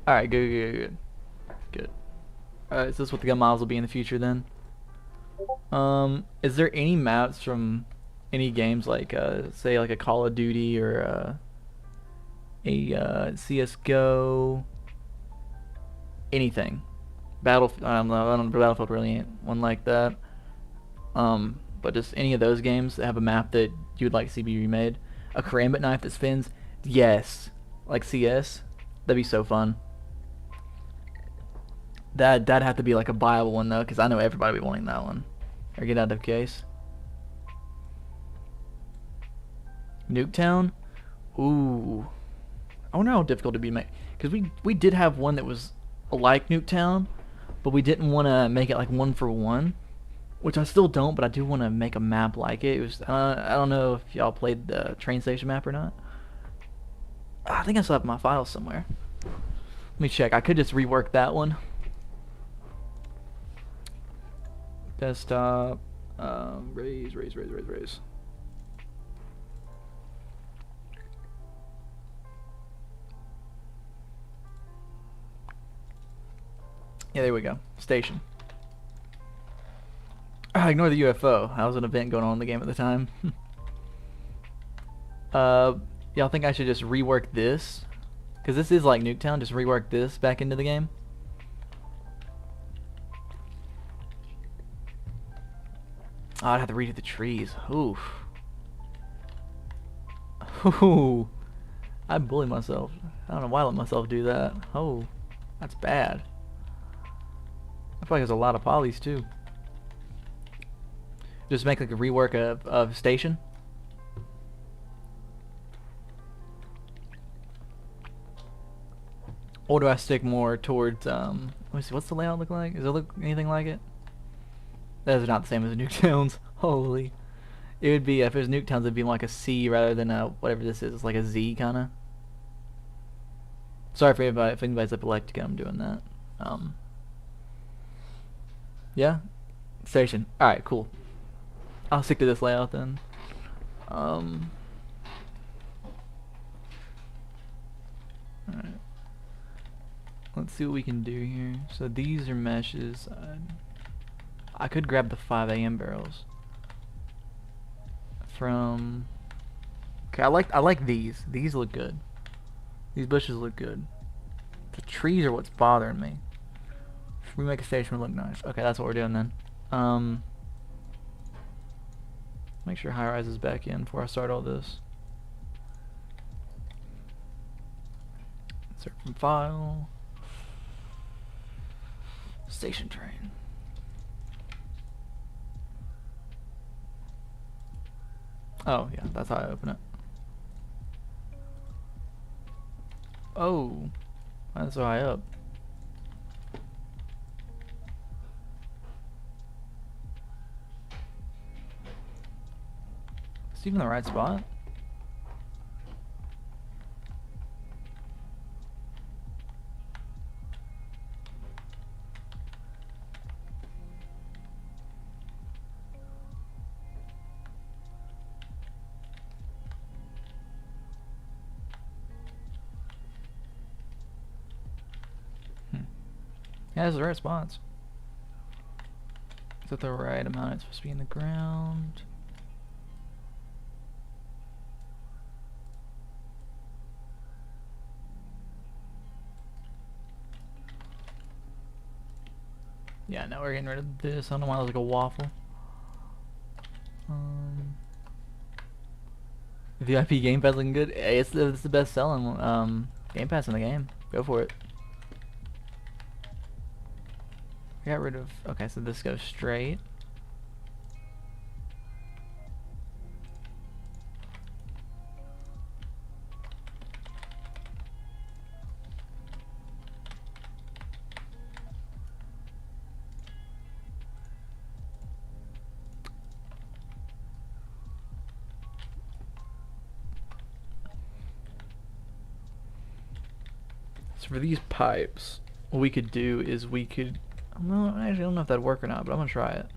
Alright, good. Alright, so this is what the gun models will be in the future then. Is there any maps from any games like, say like a Call of Duty or a CSGO? Anything? I don't know, Battlefield really ain't one like that. But just any of those games that have a map that you would like to see be remade. A karambit knife that spins? Yes. Like CS? That'd be so fun. That'd have to be like a viable one though, because I know everybody would be wanting that one. Or get out of case. Nuketown? Ooh. I wonder how difficult it'd be to make. Because we did have one that was like Nuketown, but we didn't want to make it like 1-for-1, which I still don't, but I do want to make a map like it. It was I don't know if y'all played the train station map or not. I think I still have my files somewhere. Let me check. I could just rework that one. Desktop, raise. Yeah, there we go. Station. Ignore the UFO. That was an event going on in the game at the time. Y'all think I should just rework this? Because this is like Nuketown. Just rework this back into the game. Oh, I'd have to redo the trees. Oof. Ooh. I bully myself. I don't know why I let myself do that. Oh, that's bad. I feel like there's a lot of polys too. Just make like a rework of station. Or do I stick more towards let me see, what's the layout look like? Does it look anything like it? That is not the same as Nuketowns. Holy. It would be, if it was Nuketowns, it'd be like a C rather than a, whatever this is. It's like a Z kinda. Sorry for anybody, if anybody's epileptic, I'm doing that. Yeah? Station. Alright, cool. I'll stick to this layout then. Alright. Let's see what we can do here. So these are meshes. I could grab the 5 AM barrels from. Okay, I like these. These look good. These bushes look good. The trees are what's bothering me. If we make a station would look nice. Okay, that's what we're doing then. Make sure high rise is back in before I start all this. Insert from file. Station train. Oh, yeah, that's how I open it. Oh, that's so high up. Is it even the right spot? Yeah, it's the right spots. Is that the right amount? It's supposed to be in the ground. Yeah, now we're getting rid of this. I don't know why it looks like a waffle. VIP Game Pass looking good. Hey, it's the best selling Game Pass in the game. Go for it. Got rid of. Okay, so this goes straight. So for these pipes, what we could do is we could, no, actually I don't know if that'd work or not, but I'm gonna try it.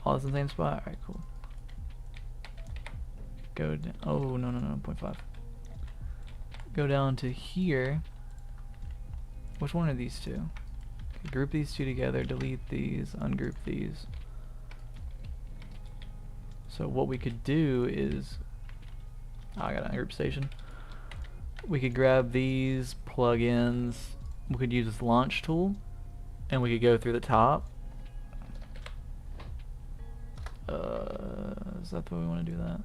All is in the same spot. Alright, cool. Go down, oh no 0.5. Go down to here. Which one are these two? Okay, group these two together, delete these, ungroup these. So what we could do is, oh, I got an ungroup station. We could grab these plugins. We could use this launch tool, and we could go through the top. Is that the way we want to do that?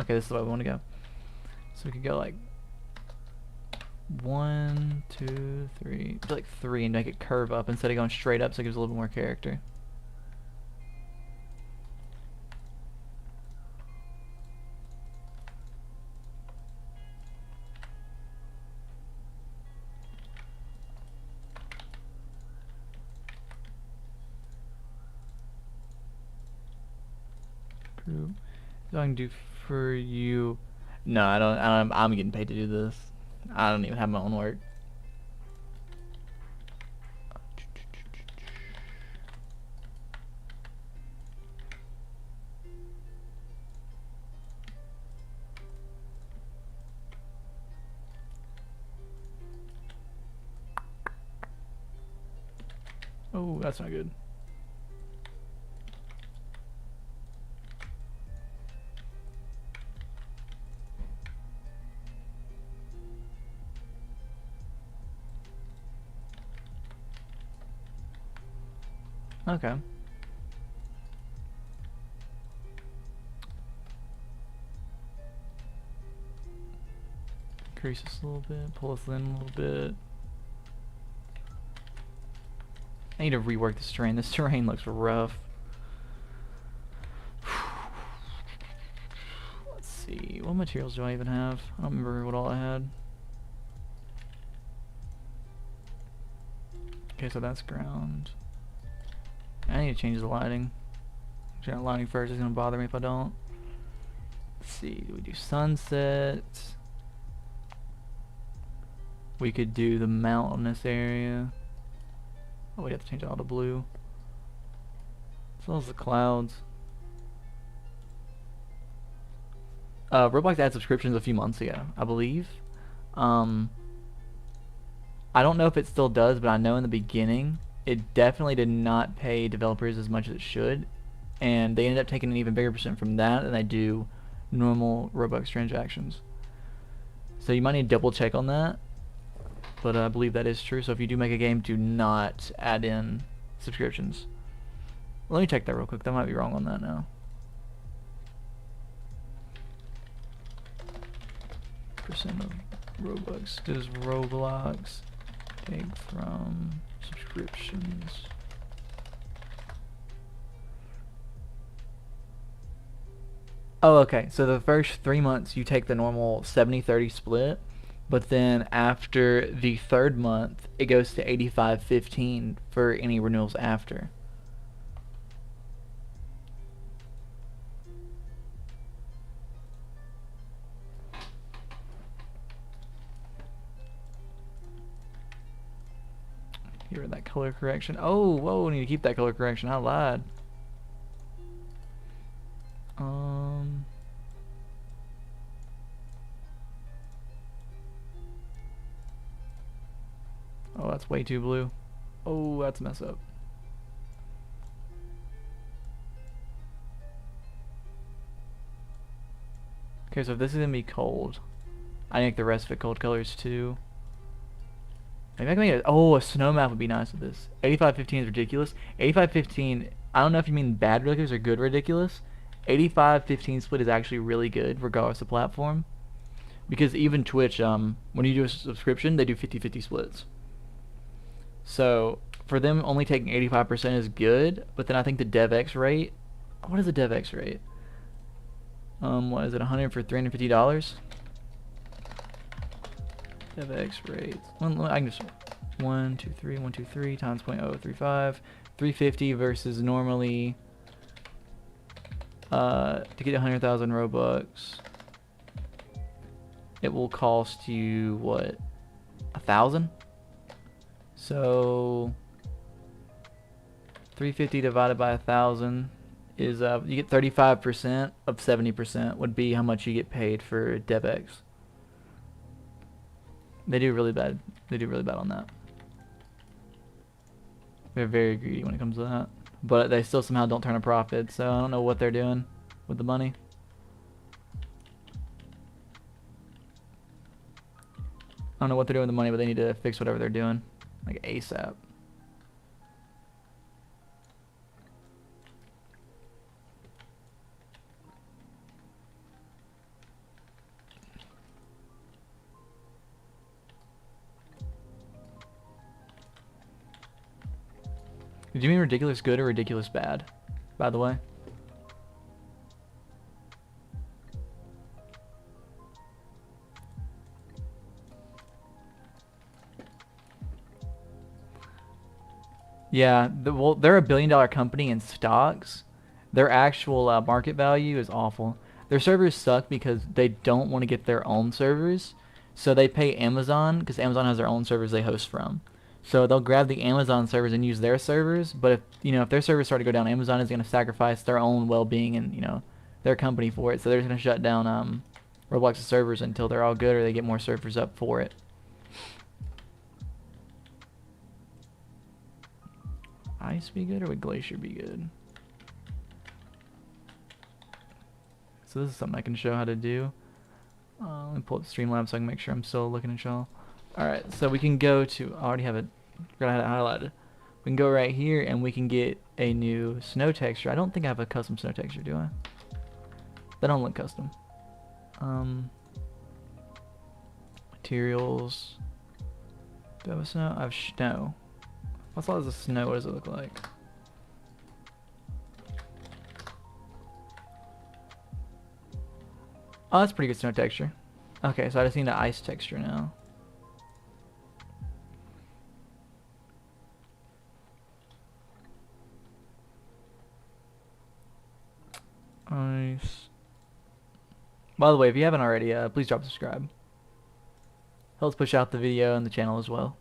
Okay, this is the way we want to go. So we could go like 1, 2, 3, like 3, and make it curve up instead of going straight up, so it gives a little bit more character. So I can do for you. No, I don't. I'm getting paid to do this. I don't even have my own work. Oh, that's not good. Okay. Increase this a little bit, pull this in a little bit. I need to rework this terrain. This terrain looks rough. Let's see, what materials do I even have? I don't remember what all I had. Okay, so that's ground. I need to change the lighting. Change the lighting first. It's gonna bother me if I don't. Let's see. Do we do sunset? We could do the mountainous area. Oh, we have to change it all to blue. As well as the clouds. Roblox added subscriptions a few months ago, I believe. I don't know if it still does, but I know in the beginning it definitely did not pay developers as much as it should, and they ended up taking an even bigger percent from that than they do normal Robux transactions. So you might need to double check on that, but I believe that is true. So if you do make a game, do not add in subscriptions. Let me check that real quick. That might be wrong on that now. Percent of Robux. Does Roblox take from subscriptions? Oh, okay. So the first 3 months you take the normal 70-30 split, but then after the third month it goes to 85-15 for any renewals after. Here, that color correction. Oh, whoa, I need to keep that color correction. I lied. Oh, that's way too blue. Oh, that's a mess up. Okay, so if this is gonna be cold, I think the rest of it cold colors too. Maybe I can make it. Oh, a snow map would be nice with this. 85-15 is ridiculous. 85-15. I don't know if you mean bad ridiculous or good ridiculous. 85-15 split is actually really good, regardless of platform. Because even Twitch, when you do a subscription, they do 50-50 splits. So for them only taking 85% is good, but then I think the DevX rate. What is the DevX rate? What is it? 100 for $350. DevX rates. I can just 123 times 0.035, 350 versus normally to get 100,000 Robux. it will cost you what, 1,000? So 350 divided by 1,000 is you get 35% of 70% would be how much you get paid for DevX. They do really bad. They do really bad on that. They're very greedy when it comes to that, but they still somehow don't turn a profit. So I don't know what they're doing with the money. I don't know what they're doing with the money, but they need to fix whatever they're doing, like ASAP. Did you mean ridiculous good or ridiculous bad, by the way? Yeah, well, they're a billion-dollar company in stocks. Their actual market value is awful. Their servers suck because they don't want to get their own servers. So they pay Amazon because Amazon has their own servers they host from. So they'll grab the Amazon servers and use their servers. But if their servers start to go down, Amazon is going to sacrifice their own well-being and their company for it. So they're just going to shut down Roblox's servers until they're all good or they get more servers up for it. Ice be good or would Glacier be good? So this is something I can show how to do. Let me pull up Streamlabs so I can make sure I'm still looking at y'all. Alright, so we can go to, I already have it, forgot how to highlight it. We can go right here and we can get a new snow texture. I don't think I have a custom snow texture, do I? They don't look custom. Materials. Do I have a snow? I have snow. What's all this snow? What does it look like? Oh, that's pretty good snow texture. Okay, so I just need the ice texture now. Ice. By the way, if you haven't already, please drop a subscribe. Helps push out the video and the channel as well.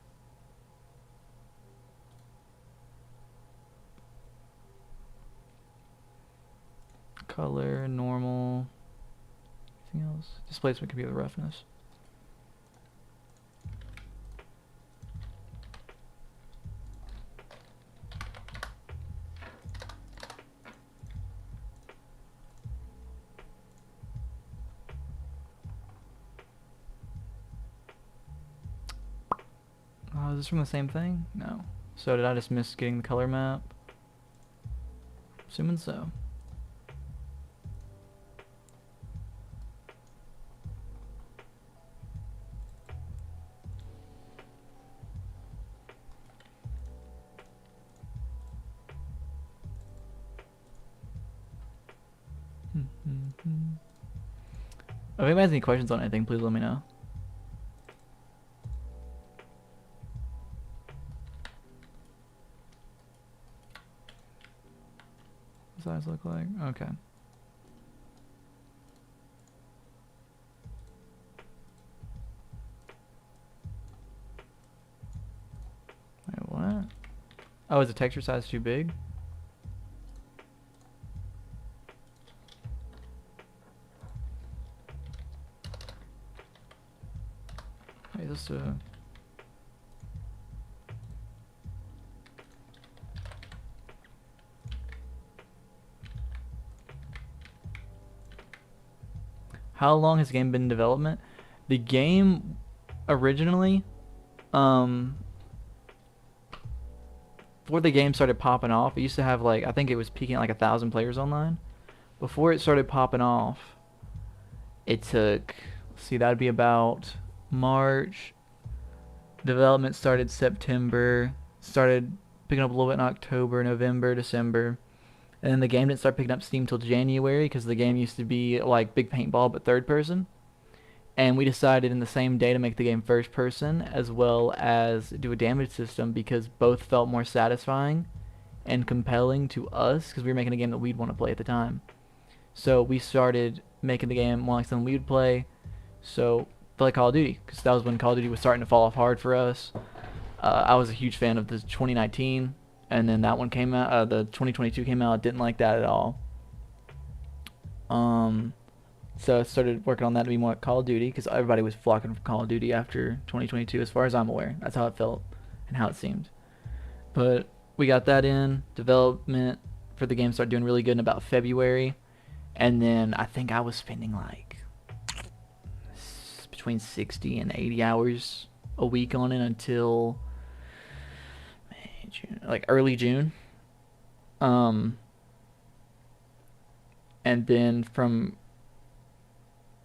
Color, normal. Anything else? Displacement could be the roughness. Is this from the same thing? No. So did I just miss getting the color map? Assuming so. If anybody has any questions on anything, please let me know. What does eyes look like? Okay. Wait, what? Oh, is the texture size too big? Hey, this How long has the game been in development? The game originally, before the game started popping off, it used to have like, I think it was peaking at like 1,000 players online. Before it started popping off, it took, let's see, that'd be about March. Development started September, started picking up a little bit in October, November, December. And then the game didn't start picking up steam till January because the game used to be like Big Paintball but third person. And we decided in the same day to make the game first person as well as do a damage system because both felt more satisfying and compelling to us because we were making a game that we'd want to play at the time. So we started making the game more like something we would play. So felt like Call of Duty, because that was when Call of Duty was starting to fall off hard for us. I was a huge fan of the 2019, and then that one came out. The 2022 came out. Didn't like that at all. So I started working on that to be more like Call of Duty, because everybody was flocking from Call of Duty after 2022, as far as I'm aware. That's how it felt and how it seemed. But we got that in. Development for the game started doing really good in about February. And then I think I was spending like between 60 and 80 hours a week on it until May, June, like early June. And then from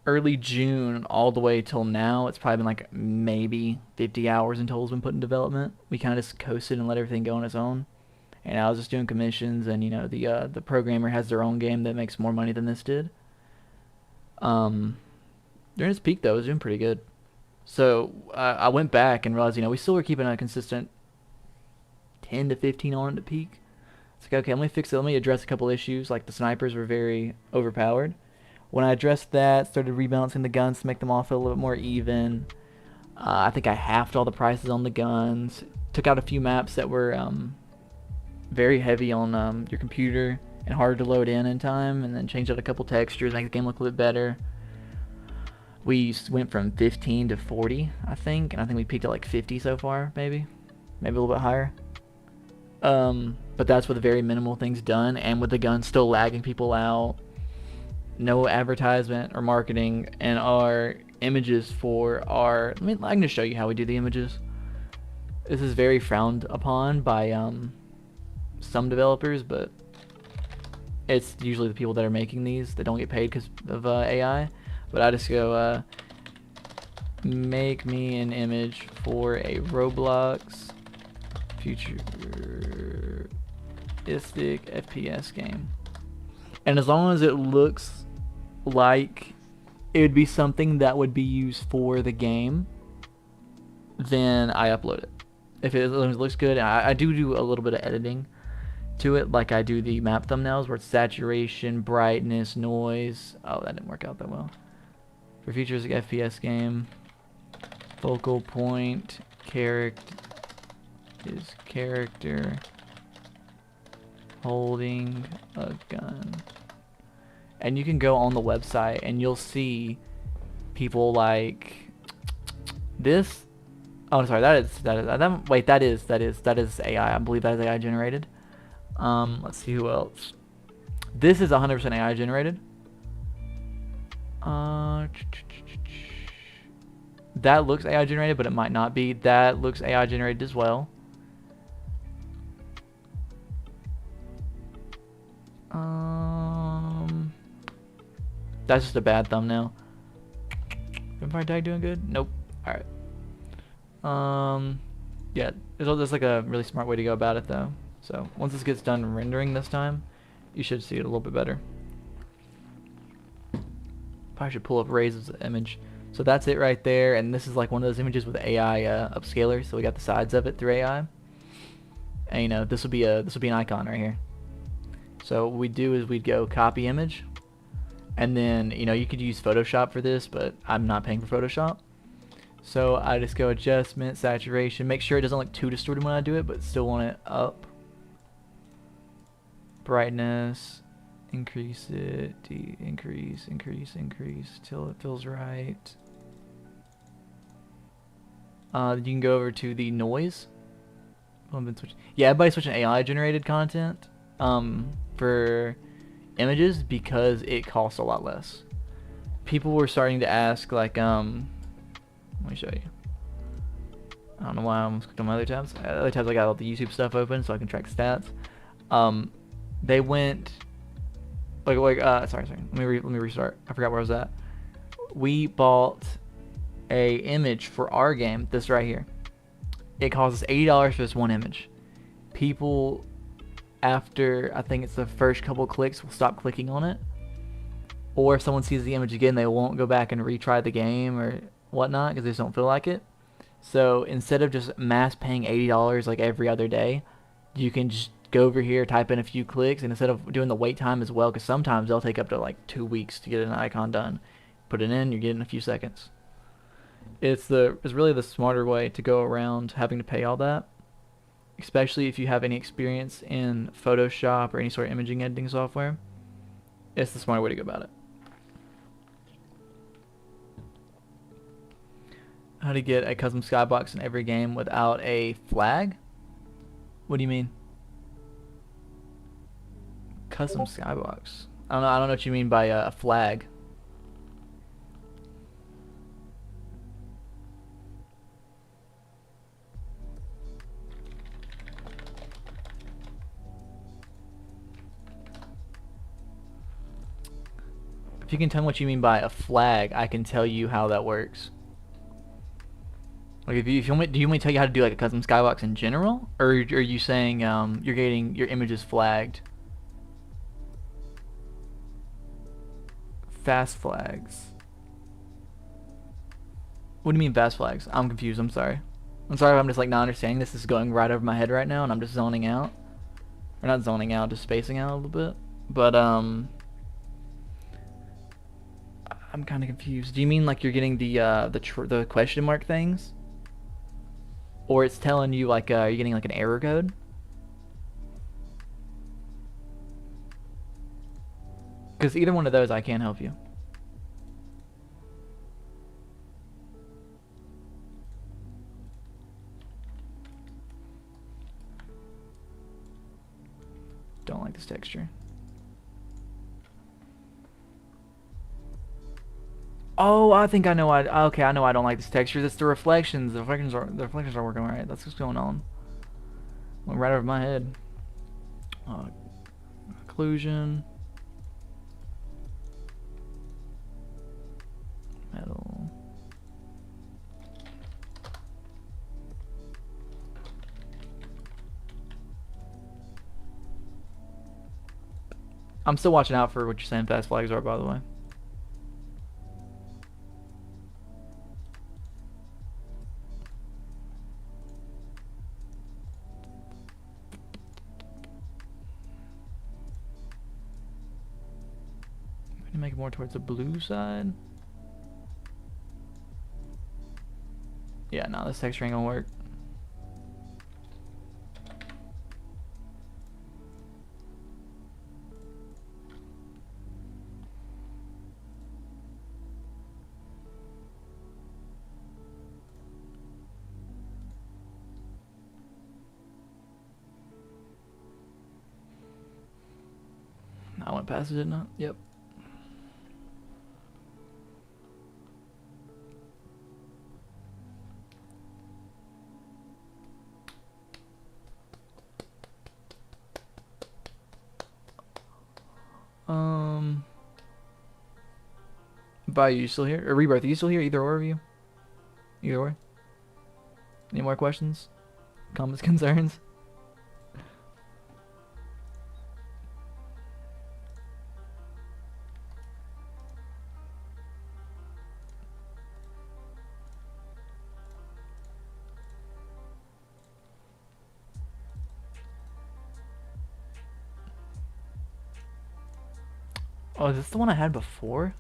early June all the way till now, it's probably been like maybe 50 hours in total has been put in development. We kind of just coasted and let everything go on its own. And I was just doing commissions, and the programmer has their own game that makes more money than this did. During its peak though, it was doing pretty good. So I went back and realized, we still were keeping a consistent 10 to 15 on it at peak. It's like, okay, let me fix it. Let me address a couple issues. Like the snipers were very overpowered. When I addressed that, started rebalancing the guns to make them all feel a little bit more even. I think I halved all the prices on the guns. Took out a few maps that were very heavy on your computer and harder to load in time, and then changed out a couple textures, make the game look a little bit better. We went from 15 to 40, I think, and I think we peaked at like 50 so far, maybe a little bit higher. But that's with very minimal things done, and with the gun still lagging people out. No advertisement or marketing, and our images for our... I'm going to show you how we do the images. This is very frowned upon by some developers, but it's usually the people that are making these that don't get paid because of AI. But I just go, make me an image for a Roblox futuristic FPS game. And as long as it looks like it would be something that would be used for the game, then I upload it. If it looks good, I do a little bit of editing to it, like I do the map thumbnails where it's saturation, brightness, noise. Oh, that didn't work out that well. For futuristic FPS game, focal point, character holding a gun. And you can go on the website and you'll see people like this. Oh, sorry, that is AI. I believe that is AI generated. Let's see who else. This is 100% AI generated. That looks AI generated, but it might not be. That looks AI generated as well. That's just a bad thumbnail. Vampire tag doing good? Nope. Alright. Yeah, there's like a really smart way to go about it though. So once this gets done rendering this time, you should see it a little bit better. Probably should pull up Ray's image. So that's it right there, and this is like one of those images with AI upscaler. So we got the sides of it through AI, and this would be an icon right here. So what we'd do is we'd go copy image, and then you could use Photoshop for this, but I'm not paying for Photoshop. So I just go adjustment, saturation, make sure it doesn't look too distorted when I do it, but still want it up. Brightness, increase it, increase till it feels right. You can go over to the noise. Yeah, everybody's switching AI generated content for images because it costs a lot less. People were starting to ask, like, let me show you. I don't know why I almost clicked on my other tabs. Other tabs I got all the YouTube stuff open so I can track stats. They went sorry. Let me restart. I forgot where I was at. We bought a image for our game, this right here. It costs us $80 for this one image. People, after I think it's the first couple clicks, will stop clicking on it. Or if someone sees the image again, they won't go back and retry the game or whatnot because they just don't feel like it. So instead of just mass paying $80 like every other day, you can just go over here, type in a few clicks, and instead of doing the wait time as well, because sometimes they'll take up to like 2 weeks to get an icon done, put it in, you get it in a few seconds. It's really the smarter way to go around having to pay all that, especially if you have any experience in Photoshop or any sort of imaging editing software. It's the smarter way to go about it. How to get a custom skybox in every game without a flag? What do you mean? Custom skybox. I don't know what you mean by a flag. If you can tell me what you mean by a flag, I can tell you how that works. Like if you want me, do you want me to tell you how to do like a custom skybox in general, or are you saying you're getting your images flagged? Fast flags. What do you mean fast flags? I'm confused. I'm sorry. I'm sorry if I'm just like not understanding this. This is going right over my head right now, and I'm just zoning out. Or not zoning out, just spacing out a little bit. But I'm kind of confused. Do you mean like you're getting the question mark things? Or it's telling you like you're getting like an error code? Because either one of those I can't help you. Don't like this texture. Oh, I think I know why. Okay, I know I don't like this texture. It's the reflections. The reflections are working right. That's what's going on. Went right over my head. Occlusion. Metal. I'm still watching out for what you're saying fast flags are, by the way. Make it more towards the blue side. Yeah, no, this texture ain't gonna work. I went past it, didn't I? Yep. Bye, you still here? Or Rebirth, are you still here? Either or of you? Either or? Any more questions? Comments, concerns? Oh, is this the one I had before?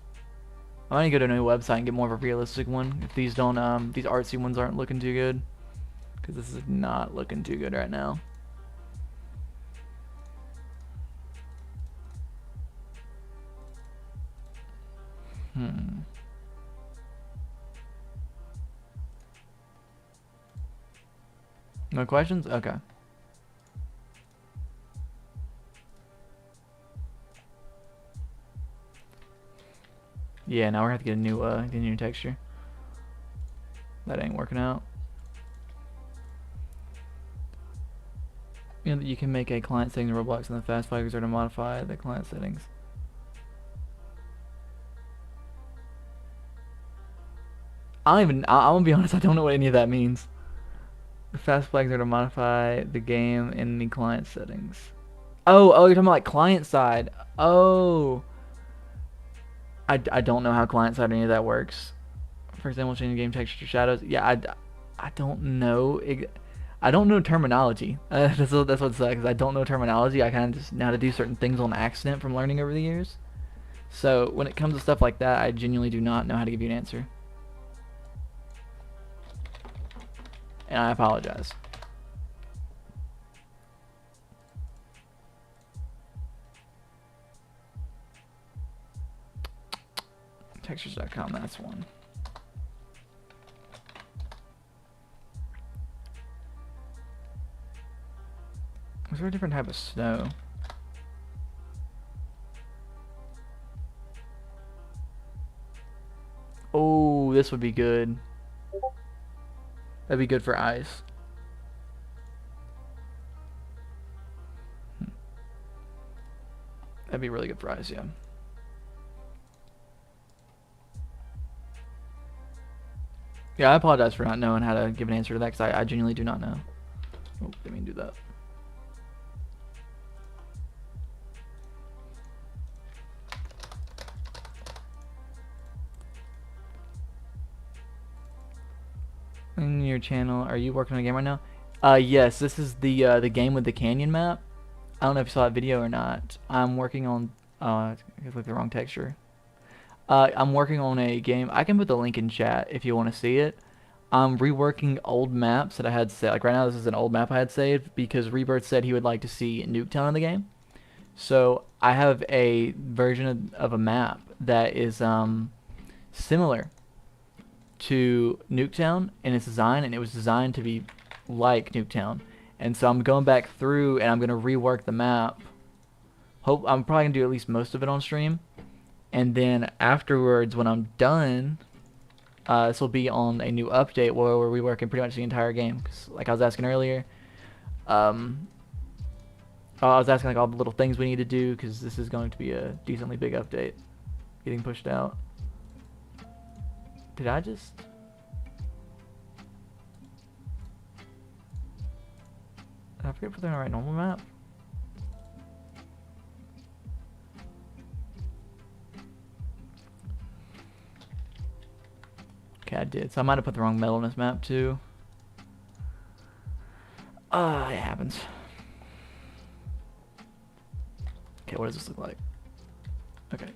I need to go to a new website and get more of a realistic one. If these don't, these artsy ones aren't looking too good. Because this is not looking too good right now. No questions? Okay. Yeah, now we're gonna have to get a new texture. That ain't working out. You know that you can make a client setting in Roblox and the fast flaggers are to modify the client settings. I'm gonna be honest, I don't know what any of that means. The fast flags are to modify the game in the client settings. Oh, you're talking about like client side. Oh. I don't know how client side any of that works. For example, changing game texture to shadows. Yeah, I don't know. I don't know terminology. That's what sucks. I don't know terminology. I kind of just know how to do certain things on accident from learning over the years. So when it comes to stuff like that, I genuinely do not know how to give you an answer. and I apologize. Textures.com, that's one. Is there a different type of snow? Oh, this would be good. That'd be good for ice. That'd be really good for ice, yeah. Yeah, I apologize for not knowing how to give an answer to that, because I genuinely do not know. Oh, didn't mean to do that. In your channel, are you working on a game right now? Yes, this is the game with the canyon map. I don't know if you saw that video or not. I'm working on I clicked the wrong texture. I'm working on a game. I can put the link in chat if you want to see it. I'm reworking old maps that I had saved. Like right now, this is an old map I had saved because Rebirth said he would like to see Nuketown in the game. So I have a version of a map that is similar to Nuketown in its design, and it was designed to be like Nuketown. And so I'm going back through and I'm gonna rework the map. I'm probably gonna do at least most of it on stream, and then afterwards, when I'm done, this will be on a new update where we're reworking pretty much the entire game. 'Cause like I was asking earlier, I was asking like all the little things we need to do because this is going to be a decently big update getting pushed out. Did I just... Did I forget to put that on the right normal map? Okay, I did. So I might have put the wrong metal in this map too. It happens. Okay, what does this look like? Okay.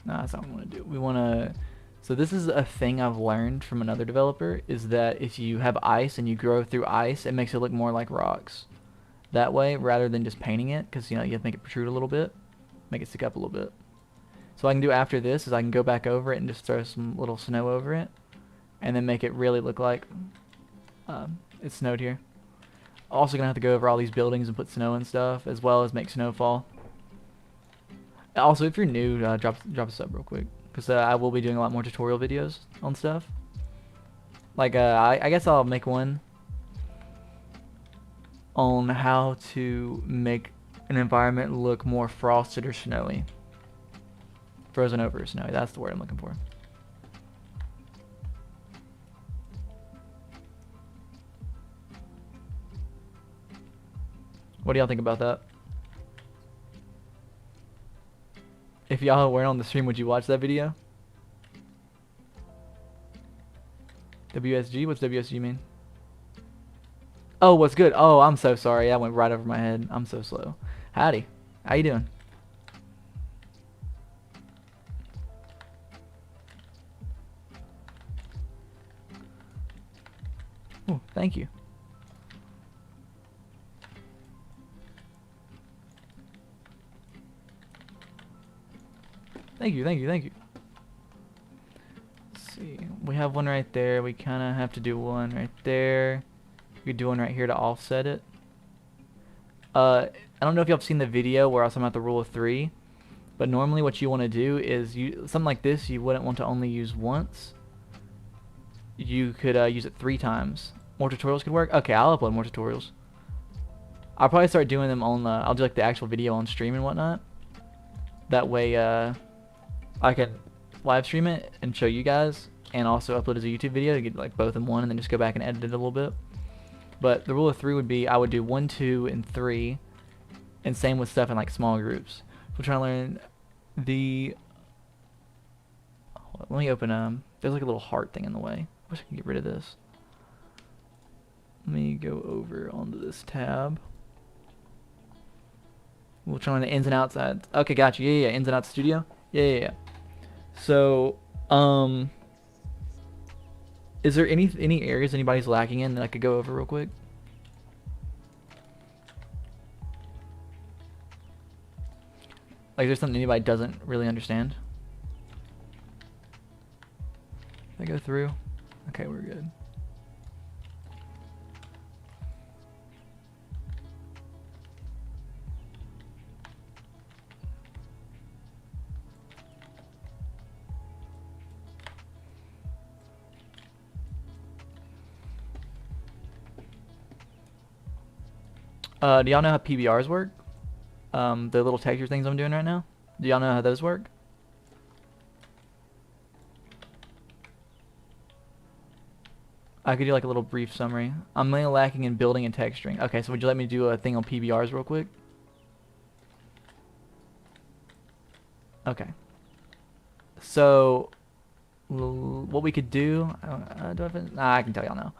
No, that's not what we want to do. We want to... So this is a thing I've learned from another developer, is that if you have ice and you grow through ice, it makes it look more like rocks. That way, rather than just painting it, because you know you have to make it protrude a little bit, make it stick up a little bit. So what I can do after this is I can go back over it and just throw some little snow over it, and then make it really look like it snowed here. Also gonna have to go over all these buildings and put snow and stuff, as well as make snowfall. Also, if you're new, drop a sub real quick, because I will be doing a lot more tutorial videos on stuff. Like I guess I'll make one on how to make an environment look more frosted or snowy. Frozen over or snowy, that's the word I'm looking for. What do y'all think about that? If y'all weren't on the stream, would you watch that video? WSG? What's WSG mean? Oh, what's good? Oh, I'm so sorry. I went right over my head. I'm so slow. Howdy. How you doing? Oh, thank you. Thank you, thank you, thank you. Let's see. We have one right there. We kind of have to do one right there. We could do one right here to offset it. I don't know if y'all have seen the video where I was talking about the rule of 3, but normally what you want to do is something like this you wouldn't want to only use once. You could use it 3 times. More tutorials could work? Okay, I'll upload more tutorials. I'll probably start doing them on I'll do like the actual video on stream and whatnot. That way I can live stream it and show you guys, and also upload as a YouTube video to get like both in one, and then just go back and edit it a little bit. But the rule of 3 would be I would do 1, 2, and 3, and same with stuff in like small groups. We're trying to learn the... Hold on, let me open there's like a little heart thing in the way. I wish I could get rid of this. Let me go over onto this tab. Which one? The ins and outs. Okay, got you. Yeah, ins and outs studio. Yeah. So, is there any areas anybody's lacking in that I could go over real quick? Like, there's something anybody doesn't really understand? Did I go through? Okay, we're good. Do y'all know how PBRs work? The little texture things I'm doing right now? Do y'all know how those work? I could do like a little brief summary. I'm mainly lacking in building and texturing. Okay, so would you let me do a thing on PBRs real quick? Okay. So, what we could do... I can tell y'all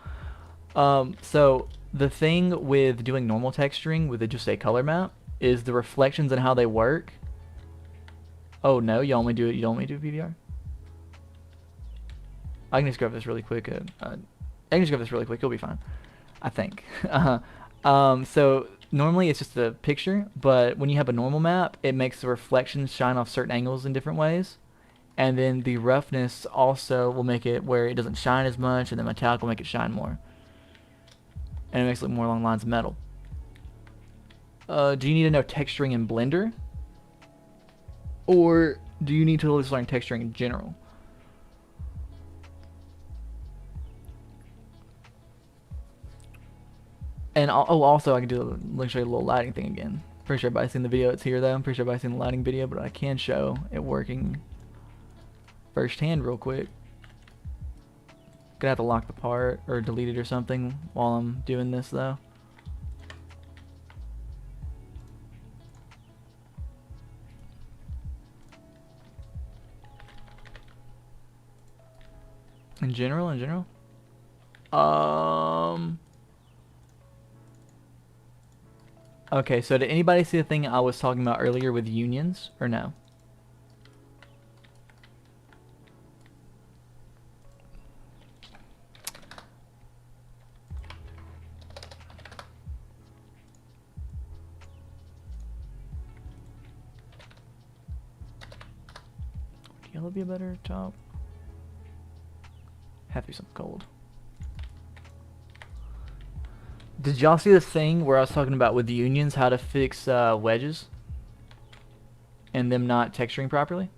now. So, the thing with doing normal texturing with just a color map is the reflections and how they work. Oh no, you don't want me to do PBR? I can just grab this really quick. It'll be fine. I think. So normally it's just a picture, but when you have a normal map, it makes the reflections shine off certain angles in different ways. And then the roughness also will make it where it doesn't shine as much, and the metallic will make it shine more. And it makes it look more along the lines of metal. Do you need to know texturing in Blender? Or do you need to just learn texturing in general? And also I can do let me show you a little lighting thing again. Pretty sure everybody's seen the video. It's here though. I'm pretty sure everybody's seen the lighting video, but I can show it working firsthand real quick. Gonna have to lock the part or delete it or something while I'm doing this though. In general. Okay, so did anybody see the thing I was talking about earlier with unions, or no? Would yellow be a better top? Have to be something cold. Did y'all see this thing where I was talking about with the unions how to fix wedges and them not texturing properly?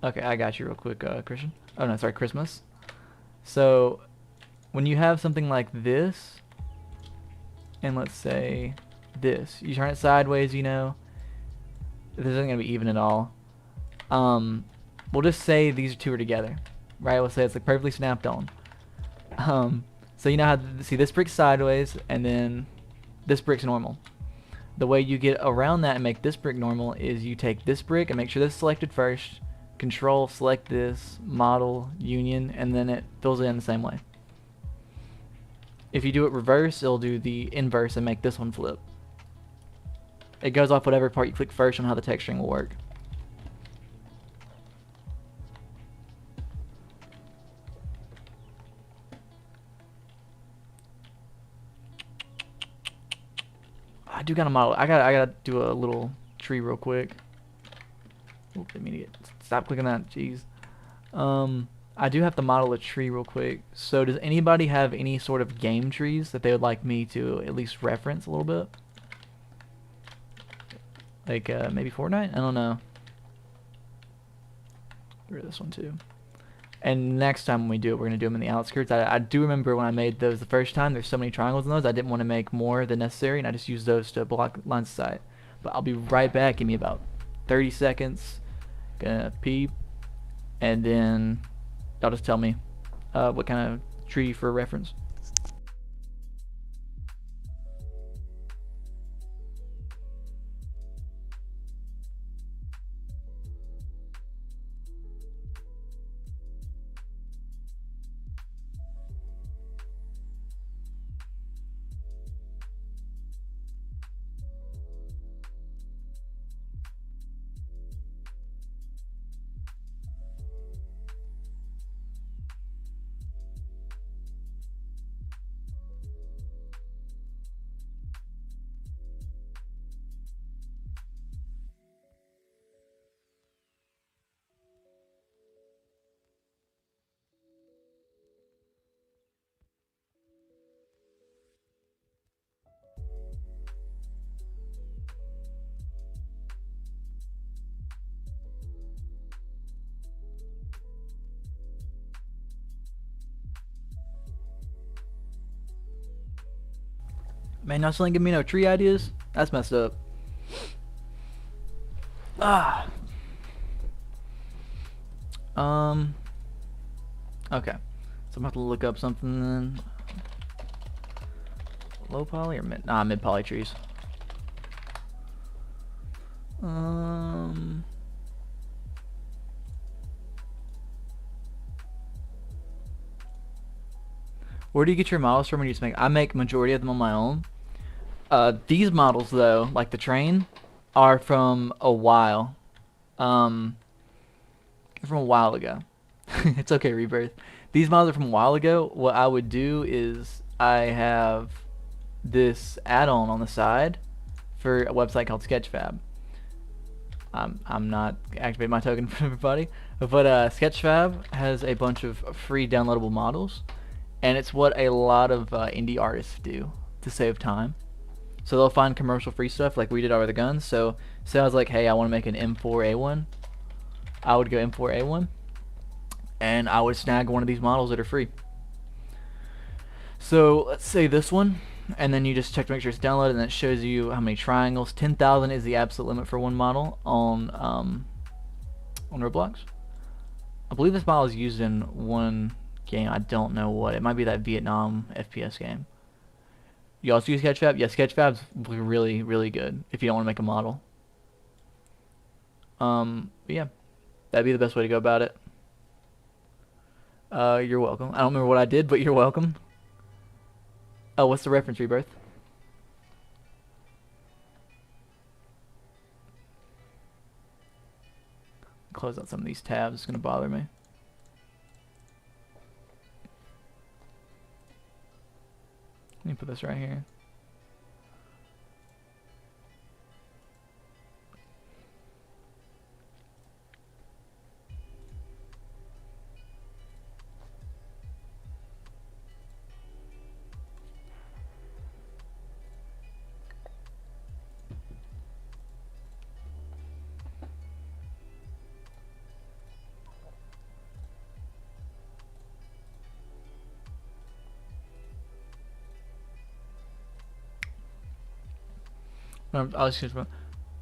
Okay, I got you real quick, Christian. Oh no, sorry, Christmas. So when you have something like this, and let's say this, you turn it sideways, you know, this isn't gonna be even at all. We'll just say these two are together, right? We'll say it's like perfectly snapped on. So you know how to see this brick's sideways and then this brick's normal. The way you get around that and make this brick normal is you take this brick and make sure this is selected first, control, select this, model, union, and then it fills it in the same way. If you do it reverse, it'll do the inverse and make this one flip. It goes off whatever part you click first on how the texturing will work. I do got a model. I gotta do a little tree real quick. Oop, didn't mean to stop clicking that. Jeez. I do have to model a tree real quick. So does anybody have any sort of game trees that they would like me to at least reference a little bit? Like maybe Fortnite? I don't know. Get rid of this one too. And next time when we do it, we're going to do them in the outskirts. I do remember when I made those the first time, there's so many triangles in those, I didn't want to make more than necessary, and I just used those to block lines of sight. But I'll be right back. Give me about 30 seconds. Gonna peep. And then y'all just tell me what kind of tree for reference. Man, y'all still ain't giving me no tree ideas? That's messed up. Ah. Okay. So I'm about to look up something then. Low poly or mid? Nah, mid poly trees. Where do you get your models from when you just make? I make majority of them on my own. These models though, like the train, are from a while. From a while ago. It's okay, Rebirth. These models are from a while ago. What I would do is I have this add-on on the side for a website called Sketchfab. I'm not activating my token for everybody, but Sketchfab has a bunch of free downloadable models, and it's what a lot of indie artists do to save time. So they'll find commercial free stuff like we did over the guns. So say I was like, hey, I want to make an M4A1. I would go M4A1, and I would snag one of these models that are free. So let's say this one, and then you just check to make sure it's downloaded, and it shows you how many triangles. 10,000 is the absolute limit for one model on Roblox. I believe this model is used in one game. I don't know what. It might be that Vietnam FPS game. You also use Sketchfab? Yeah, Sketchfab's really, really good if you don't want to make a model. But yeah, that'd be the best way to go about it. You're welcome. I don't remember what I did, but you're welcome. Oh, what's the reference, Rebirth? Close out some of these tabs. It's going to bother me. Let me put this right here.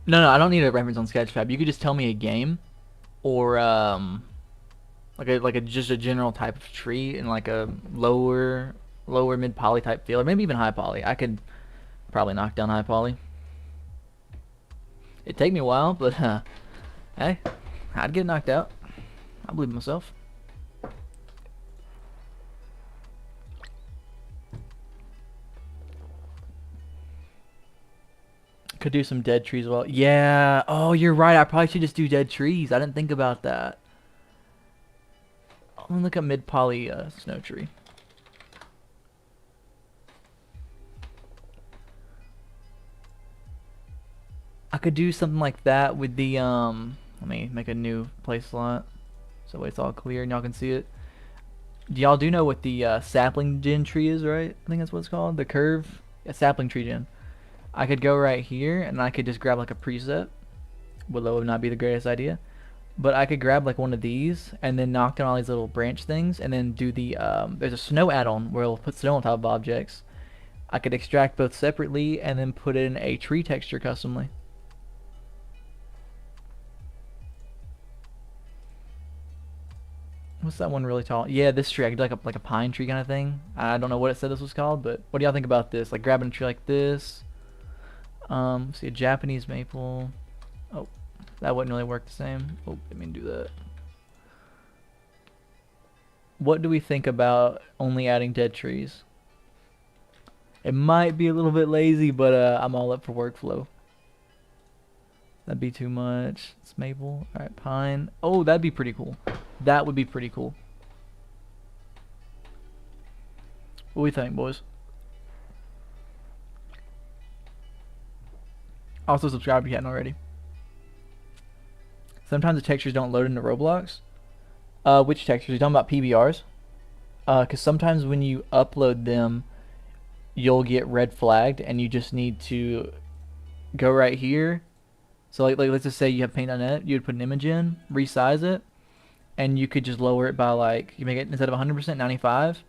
No, I don't need a reference on Sketchfab. You could just tell me a game, or like a just a general type of tree in like a lower mid poly type field, or maybe even high poly. I could probably knock down high poly. It'd take me a while, but hey, I'd get knocked out. I believe in myself. Could do some dead trees as well. Yeah. Oh, you're right. I probably should just do dead trees. I didn't think about that. Let me look at mid poly snow tree. I could do something like that with the let me make a new play slot so it's all clear and y'all can see it. Y'all do know what the sapling gen tree is, right? I think that's what it's called. The curve, sapling tree gen. I could go right here and I could just grab like a preset. Well, that would not be the greatest idea, but I could grab like one of these and then knock down all these little branch things and then do the there's a snow add-on where it'll put snow on top of objects. I could extract both separately and then put in a tree texture customly. What's that one really tall? Yeah, this tree. I could do like a pine tree kind of thing. I don't know what it said this was called, but what do y'all think about this? Like grabbing a tree like this. See a Japanese maple. Oh, that wouldn't really work the same. Oh, didn't mean to do that. What do we think about only adding dead trees? It might be a little bit lazy, but I'm all up for workflow. That'd be too much. It's maple. All right, pine. Oh, that'd be pretty cool. That would be pretty cool. What do we think, boys? Also subscribe if you hadn't already. Sometimes the textures don't load into Roblox. Which textures? Are you talking about PBRs? Because sometimes when you upload them, you'll get red flagged, and you just need to go right here. So like let's just say you have paint.net, you would put an image in, resize it, and you could just lower it by like, you make it instead of 100%, 95,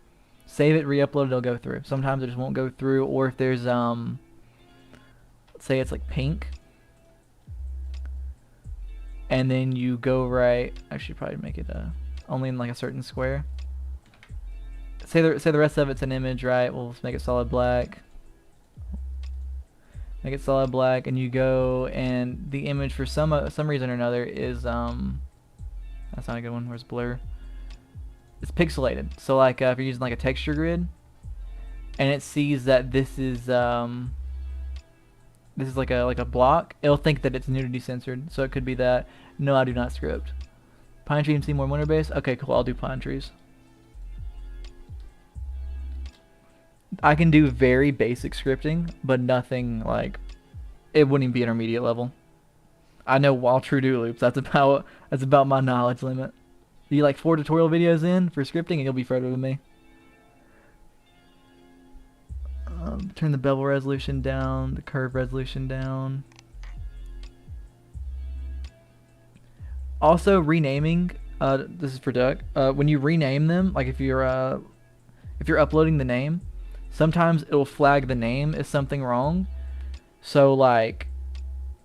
Save it, re-upload it, it'll go through. Sometimes it just won't go through, or if there's let's say it's like pink, and then you go right. I should probably make it only in like a certain square. Say the rest of it's an image, right? We'll just make it solid black. Make it solid black, and you go, and the image for some reason or another is that's not a good one. Where's blur? It's pixelated. So like if you're using like a texture grid, and it sees that this is like a block, it'll think that it's nudity censored. So it could be that. No, I do not script. Pine tree and Seymour winter base. Okay, cool. I'll do pine trees. I can do very basic scripting, but nothing like, it wouldn't even be intermediate level. I know while true do loops. That's about my knowledge limit. You like 4 tutorial videos in for scripting, and you'll be further than me. Turn the bevel resolution down, the curve resolution down. Also renaming. This is for Duck. When you rename them, like if you're uploading the name, sometimes it'll flag the name as something wrong. So like,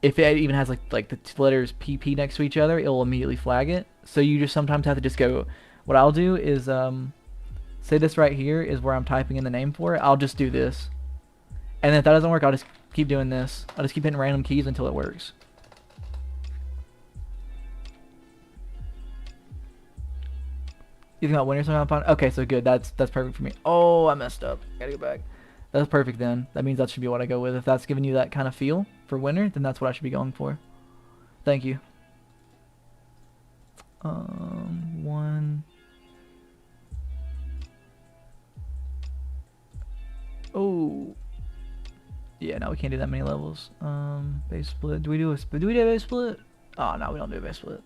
if it even has like the letters PP next to each other, it'll immediately flag it. So you just sometimes have to just go. What I'll do is say this right here is where I'm typing in the name for it. I'll just do this, and then if that doesn't work, I'll just keep doing this. I'll just keep hitting random keys until it works. You think about winter sometime upon? Okay, so good. That's perfect for me. Oh, I messed up. Gotta go back. That's perfect then. That means that should be what I go with. If that's giving you that kind of feel for winter, then that's what I should be going for. Thank you. One. Oh. Yeah, no, we can't do that many levels. Base split. Do we do a base split? Oh no, we don't do a base split.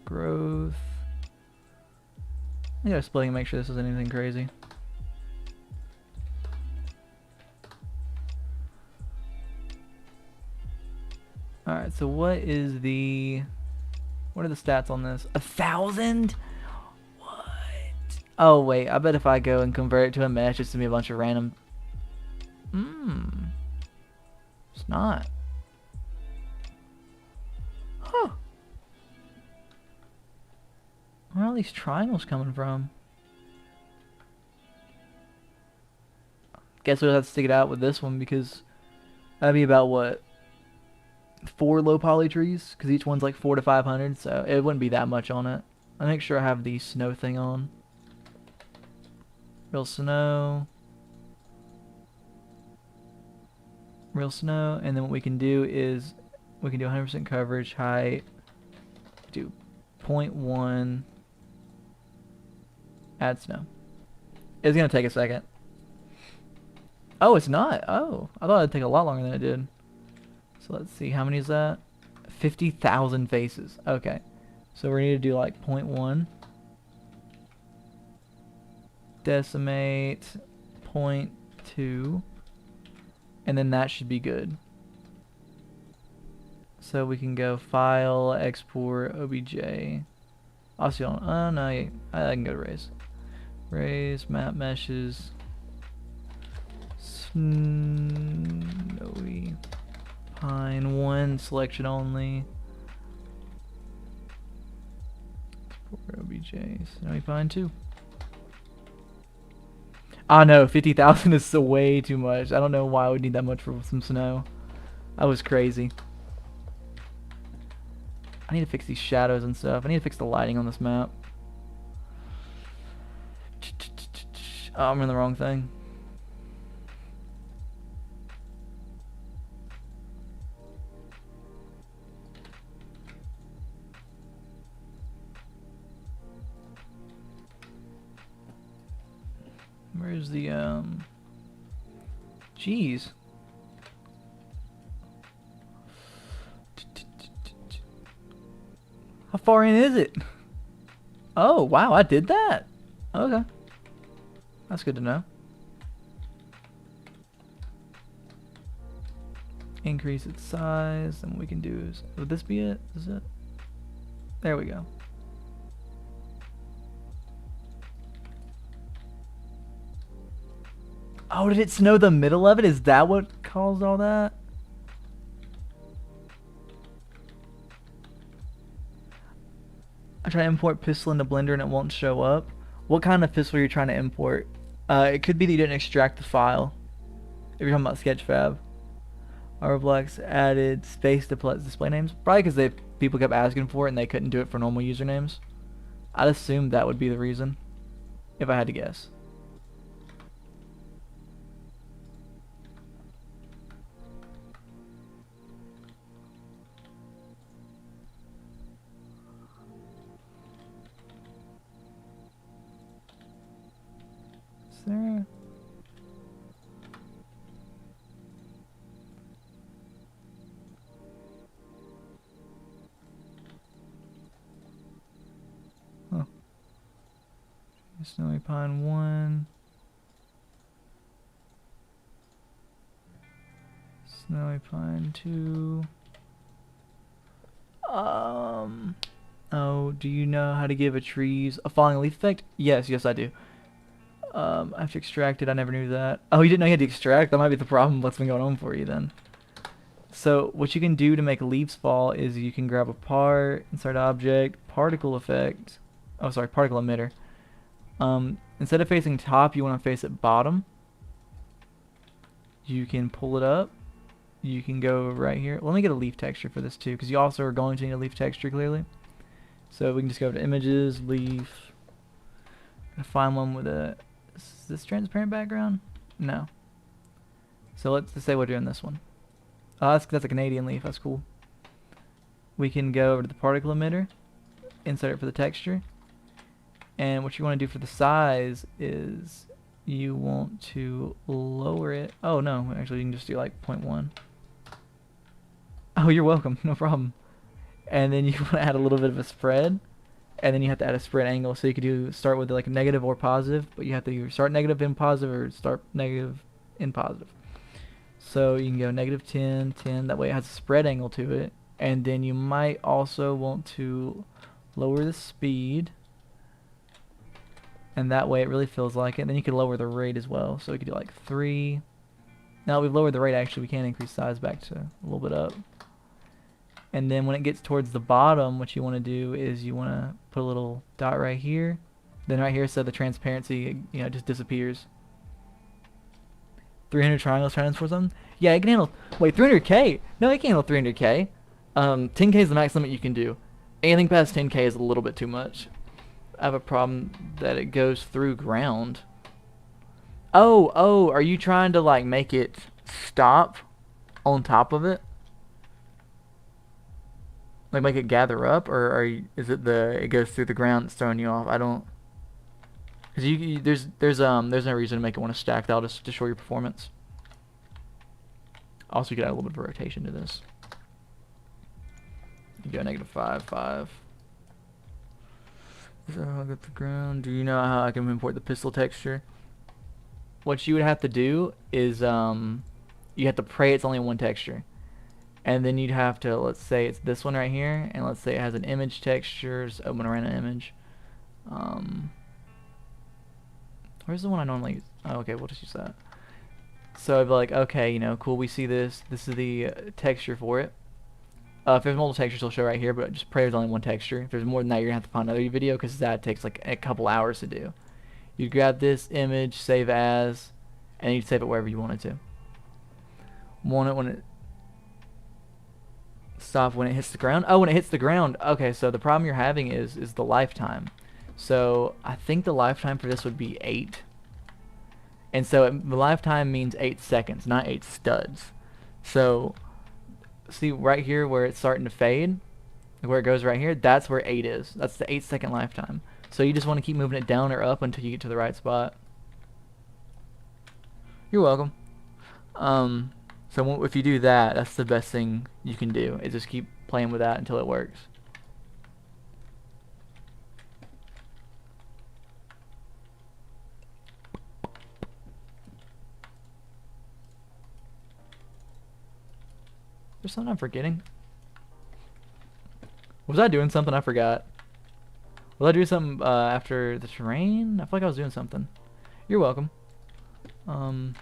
Growth. I gotta splitting and make sure this isn't anything crazy. Alright, so what are the stats on this? 1,000? What? Oh wait, I bet if I go and convert it to a mesh, it's gonna be a bunch of random. It's not. Huh. Where are all these triangles coming from? Guess we'll have to stick it out with this one, because that'd be about what? 4 low poly trees, because each one's like 400 to 500, so it wouldn't be that much on it. I'll make sure I have the snow thing on. Real snow, and then what we can do is we can do 100% coverage, height, do 0.1, add snow. It's gonna take a second. Oh, it's not. Oh, I thought it'd take a lot longer than it did. So let's see, how many is that? 50,000 faces. Okay, so we need to do like 0.1, decimate 0.2, and then that should be good. So we can go file, export, obj. Also, oh no, I can go to raise, map meshes, snowy pine 1 selection only. Export obj, snowy pine 2. Ah no, 50,000 is so way too much. I don't know why I would need that much for some snow. That was crazy. I need to fix these shadows and stuff. I need to fix the lighting on this map. Oh, I'm in the wrong thing. Where's the Jeez. How far in is it? Oh wow, I did that. Okay, that's good to know. Increase its size, and what we can do is, would this be it? Is it? There we go. Oh, did it snow the middle of it? Is that what caused all that? I try to import pistol into Blender and it won't show up. What kind of pistol are you trying to import? It could be that you didn't extract the file. If you're talking about Sketchfab. Roblox added space to display names. Probably because people kept asking for it and they couldn't do it for normal usernames. I'd assume that would be the reason, if I had to guess. Is there? Huh. Snowy Pine 1. Snowy Pine 2. Oh, do you know how to give a trees a falling leaf effect? Yes, I do. I have to extract it. I never knew that. Oh, you didn't know you had to extract? That might be the problem. What's been going on for you then? So what you can do to make leaves fall is you can grab a part, insert object, particle effect. Oh, sorry, particle emitter. Instead of facing top, you want to face it bottom. You can pull it up. You can go right here. Let me get a leaf texture for this too, because you also are going to need a leaf texture clearly. So we can just go to images, leaf. Find one with a. Is this transparent background? No. So let's just say we're doing this one. Oh, that's a Canadian leaf. That's cool. We can go over to the particle emitter, insert it for the texture, and what you want to do for the size is you want to lower it. Oh no, actually you can just do like 0.1. Oh, you're welcome. No problem. And then you want to add a little bit of a spread, and then you have to add a spread angle. So you could start with like negative or positive, but you have to either start negative in positive or start negative in positive. So you can go negative 10, 10. That way it has a spread angle to it. And then you might also want to lower the speed, and that way it really feels like it. And then you could lower the rate as well. So we could do like 3. Now we've lowered the rate, actually we can increase size back to a little bit up. And then when it gets towards the bottom, what you want to do is you want to put a little dot right here. Then right here, so the transparency, just disappears. 300 triangles trying for something? Yeah, it can handle. Wait, 300k? No, it can handle 300k. 10k is the max limit you can do. Anything past 10k is a little bit too much. I have a problem that it goes through ground. Oh, are you trying to like make it stop on top of it? Like make it gather up, or is it it goes through the ground that's throwing you off? I don't. Cause there's no reason to make it want to stack. That'll just destroy your performance. Also, you could add a little bit of rotation to this. You go -5, 5. So I'll get the ground. Do you know how I can import the pistol texture? What you would have to do is you have to pray it's only one texture. And then you'd have to, let's say it's this one right here, and let's say it has an image texture. Just open a random image. Where's the one I normally use? Oh, okay, we'll just use that. So I'd be like, okay, cool, we see this. This is the texture for it. If there's multiple textures, it'll show right here, but just pray there's only one texture. If there's more than that, you're going to have to find another video, because that takes like a couple hours to do. You grab this image, save as, and you'd save it wherever you wanted to. Want it when it stop when it hits the ground. Oh, when it hits the ground. Okay, so the problem you're having is the lifetime. So I think the lifetime for this would be 8. And so the lifetime means 8 seconds, not 8 studs. So see right here where it's starting to fade, where it goes right here, that's where 8 is. That's the 8-second lifetime. So you just want to keep moving it down or up until you get to the right spot. You're welcome. So if you do that, that's the best thing you can do, is just keep playing with that until it works. There's something I'm forgetting. Was I doing something I forgot? Was I doing something after the terrain? I feel like I was doing something. You're welcome. Um,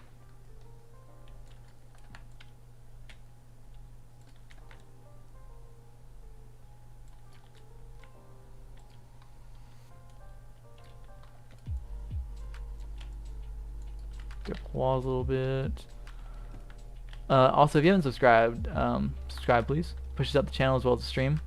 get walls a little bit. Also, if you haven't subscribed, subscribe please. Pushes up the channel as well as the stream.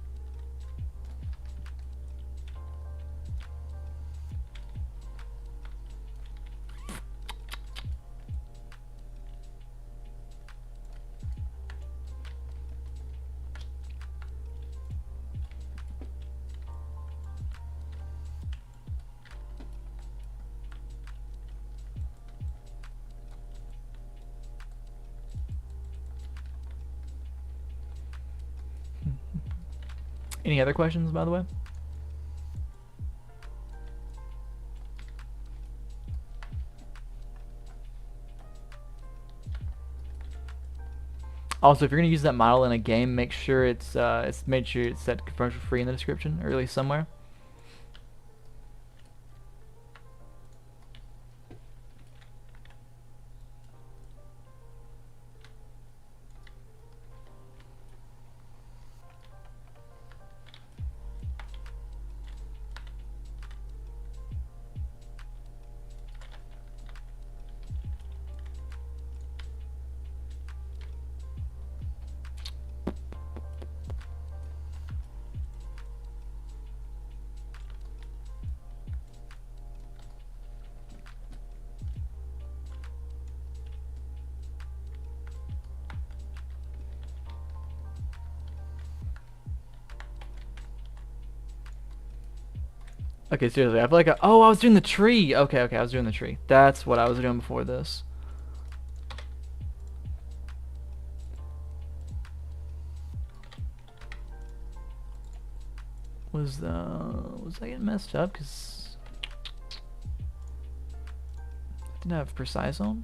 Any other questions, by the way? Also, if you're gonna use that model in a game, make sure it's made sure it's set commercial free in the description, or at least somewhere. Okay, seriously, I feel like oh, I was doing the tree. Okay, I was doing the tree. That's what I was doing before this. Was I getting messed up? Cause I didn't have precise on.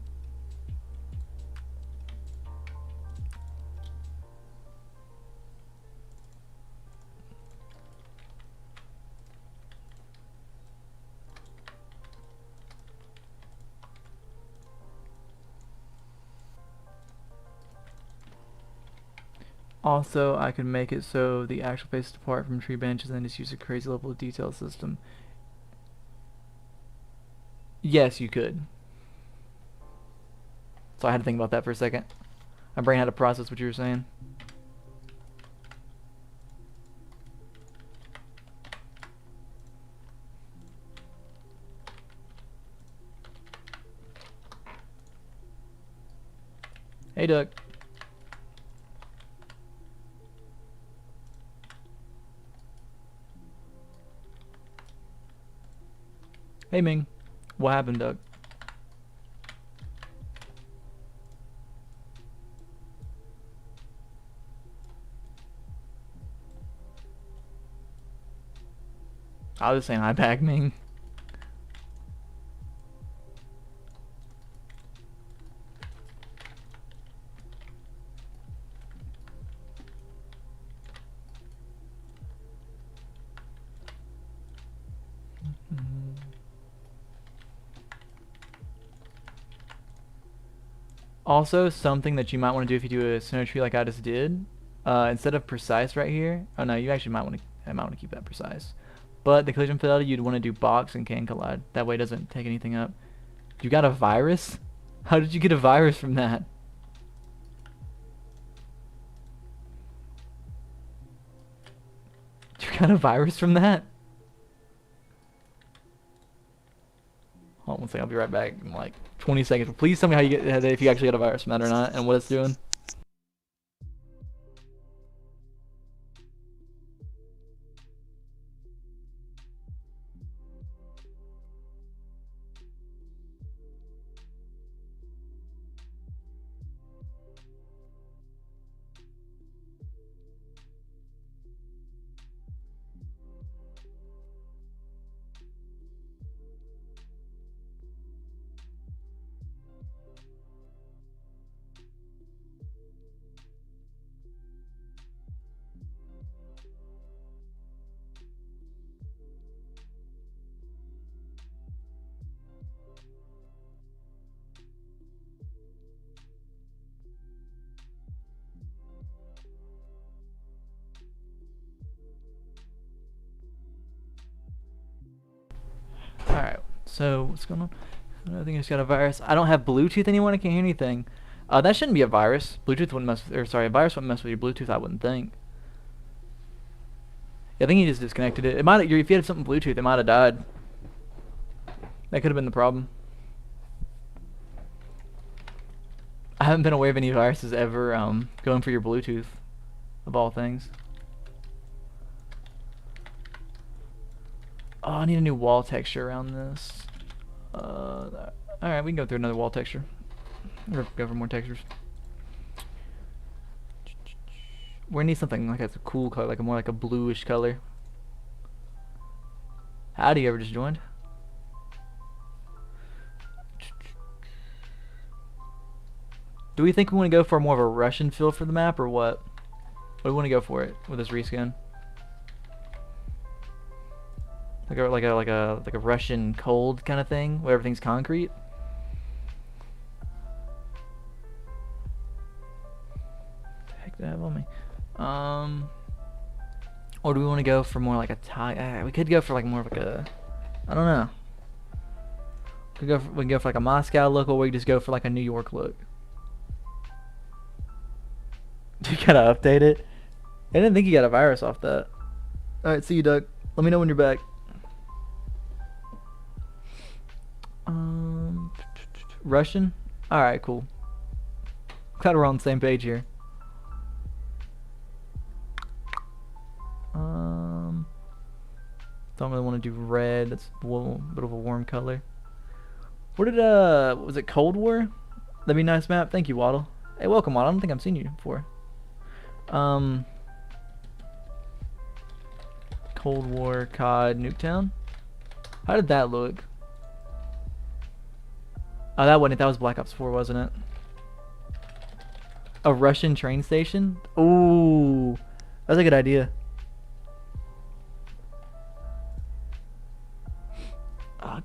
Also, I could make it so the actual face is apart from tree branches and then just use a crazy level of detail system. Yes, you could. So I had to think about that for a second. My brain had to process what you were saying. Hey, Duck. Hey, Ming. What happened, Duck? I was just saying hi back, Ming. Also, something that you might want to do if you do a symmetry like I just did, instead of precise right here. Oh no, you actually might want to. I might want to keep that precise. But the collision fidelity, you'd want to do box and can collide. That way, it doesn't take anything up. You got a virus? How did you get a virus from that? You got a virus from that? Hold on one second, I'll be right back in like 20 seconds. But please tell me how you get if you actually got a virus from that or not, and what it's doing. So what's going on? I think I just got a virus. I don't have Bluetooth anymore. I can't hear anything. That shouldn't be a virus. Bluetooth wouldn't mess. Or sorry, a virus wouldn't mess with your Bluetooth. I wouldn't think. Yeah, I think he just disconnected it. It might. If you had something Bluetooth, it might have died. That could have been the problem. I haven't been aware of any viruses ever going for your Bluetooth, of all things. Oh, I need a new wall texture around this. Alright, we can go through another wall texture. Go for more textures. We need something like that's a cool color, like a more like a bluish color. Howdy, you ever just joined? Do we think we want to go for more of a Russian feel for the map, or what? What do we want to go for it with this reskin? Like a Russian cold kind of thing, where everything's concrete. What the heck do I have on me? Or do we want to go for more like a Thai? We could go for like more of like a, I don't know. We can go for like a Moscow look, or we could just go for like a New York look. You gotta update it. I didn't think you got a virus off that. Alright, see you, Doug. Let me know when you're back. Russian? Alright, cool. Glad we're on the same page here. Don't really want to do red. That's a little bit of a warm color. What did was it Cold War? That'd be a nice map. Thank you, Waddle. Hey, welcome, Waddle. I don't think I've seen you before. Cold War COD Nuketown. How did that look? Oh, that wasn't it. That was Black Ops 4, wasn't it? A Russian train station? Ooh, that's a good idea.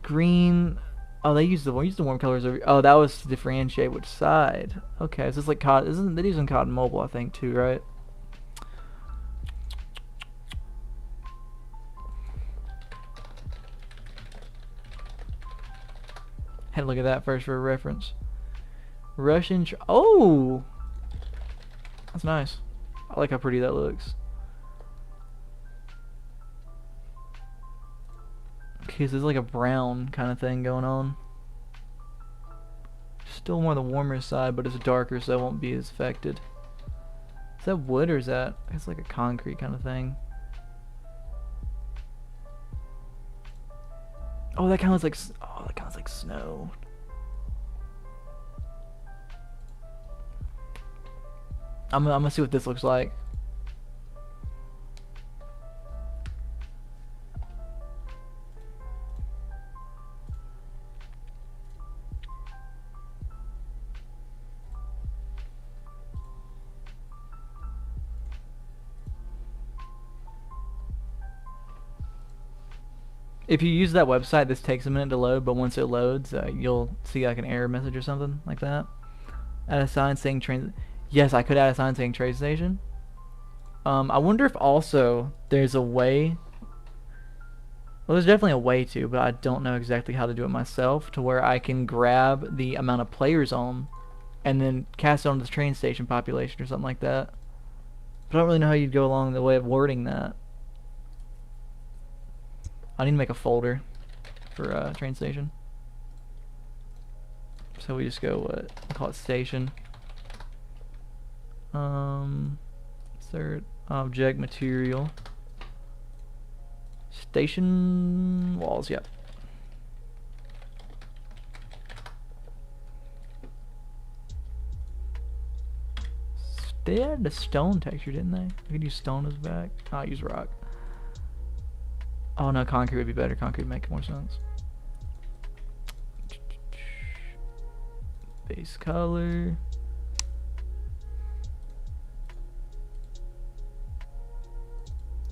Green. Oh, they use the warm colors over. Oh, that was to differentiate which side. Okay, so it's like COD. Isn't they using COD Mobile? I think too, right? Had to look at that first for a reference. Russian. Oh, that's nice. I like how pretty that looks. Okay, so there's like a brown kind of thing going on. Still more on the warmer side, but it's darker, so it won't be as affected. Is that wood or is that? It's like a concrete kind of thing. Oh, that kind of looks like. Oh, that kind of looks like snow. I'm gonna see what this looks like. If you use that website, this takes a minute to load, but once it loads, you'll see like an error message or something like that. Add a sign saying train. Yes, I could add a sign saying train station. I wonder if also there's a way. Well, there's definitely a way to, but I don't know exactly how to do it myself, to where I can grab the amount of players on and then cast it on the train station population or something like that. But I don't really know how you'd go along the way of wording that. I need to make a folder for train station. So we just go what? We'll call it station. Insert object material. Station walls, yep. They added the stone texture, didn't they? I could use stone as back. I'll use rock. Oh no, concrete would be better. Concrete would make more sense. Base color.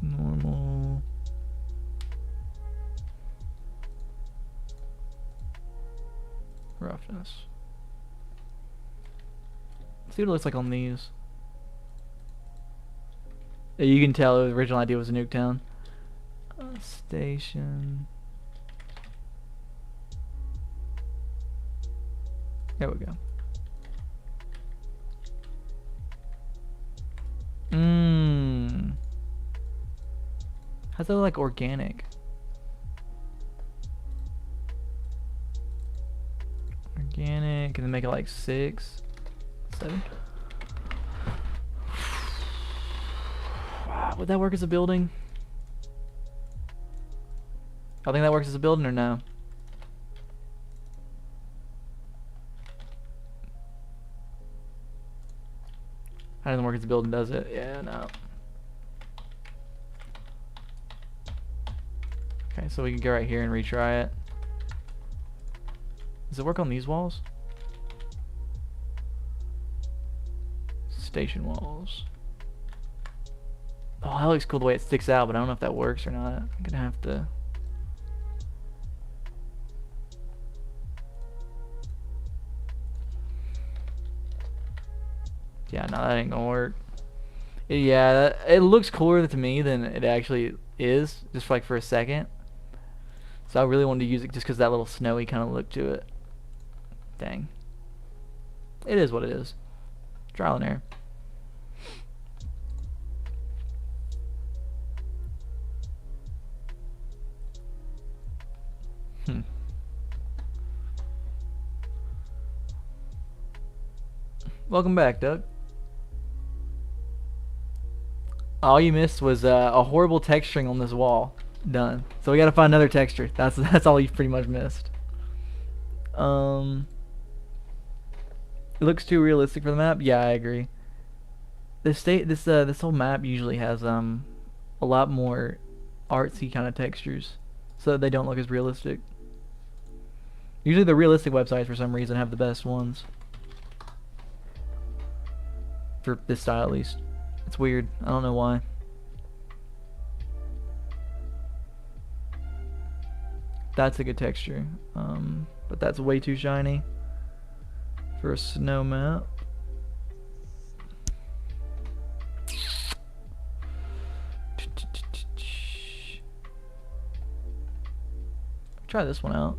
Normal. Roughness. Let's see what it looks like on these. Yeah, you can tell the original idea was a Nuketown. Station. There we go. How's that look like organic? Organic, and then make it like 6, 7. Wow, would that work as a building? I think that works as a building or no? That doesn't work as a building, does it? Yeah, no. Okay, so we can go right here and retry it. Does it work on these walls? Station walls. Oh, that looks cool the way it sticks out, but I don't know if that works or not. I'm gonna have to... Yeah, no, that ain't gonna work. Yeah, it looks cooler to me than it actually is, just for, like for a second. So I really wanted to use it just because that little snowy kind of look to it. Dang. It is what it is. Trial and error. Welcome back, Doug. All you missed was a horrible texturing on this wall. Done. So we gotta find another texture. That's all you've pretty much missed. It looks too realistic for the map. Yeah, I agree. This whole map usually has a lot more artsy kind of textures, so that they don't look as realistic. Usually the realistic websites for some reason have the best ones. For this style at least. It's weird. I don't know why. That's a good texture. But that's way too shiny for a snow map. Try this one out.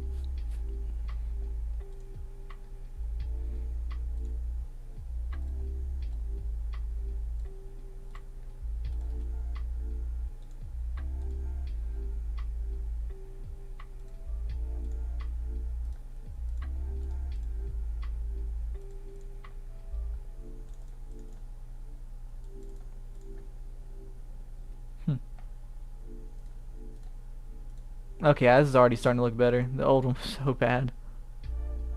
Okay, this is already starting to look better. The old one was so bad.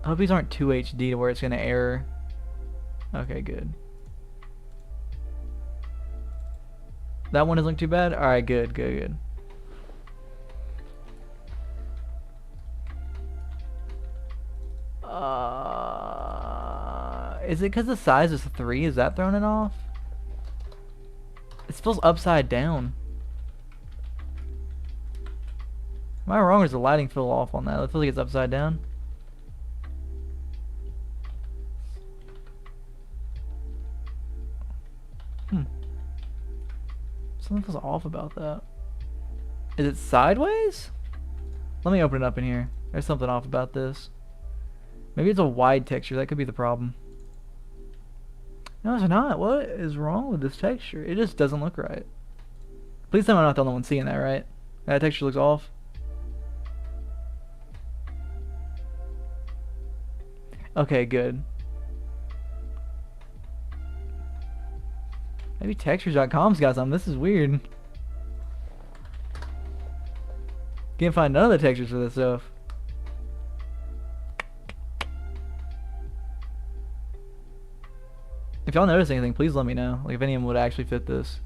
I hope these aren't too HD to where it's gonna error. Okay, good. That one doesn't look too bad? Alright, good, good, good. Is it because the size is 3? Is that throwing it off? It feels upside down. Am I wrong or does the lighting feel off on that? It feels like it's upside down. Something feels off about that. Is it sideways? Let me open it up in here. There's something off about this. Maybe it's a wide texture. That could be the problem. No, it's not. What is wrong with this texture? It just doesn't look right. Please tell me I'm not the only one seeing that, right? That texture looks off. Okay, good. Maybe textures.com's got something. This is weird. Can't find none of the textures for this stuff. If y'all notice anything, please let me know. Like if any of them would actually fit this.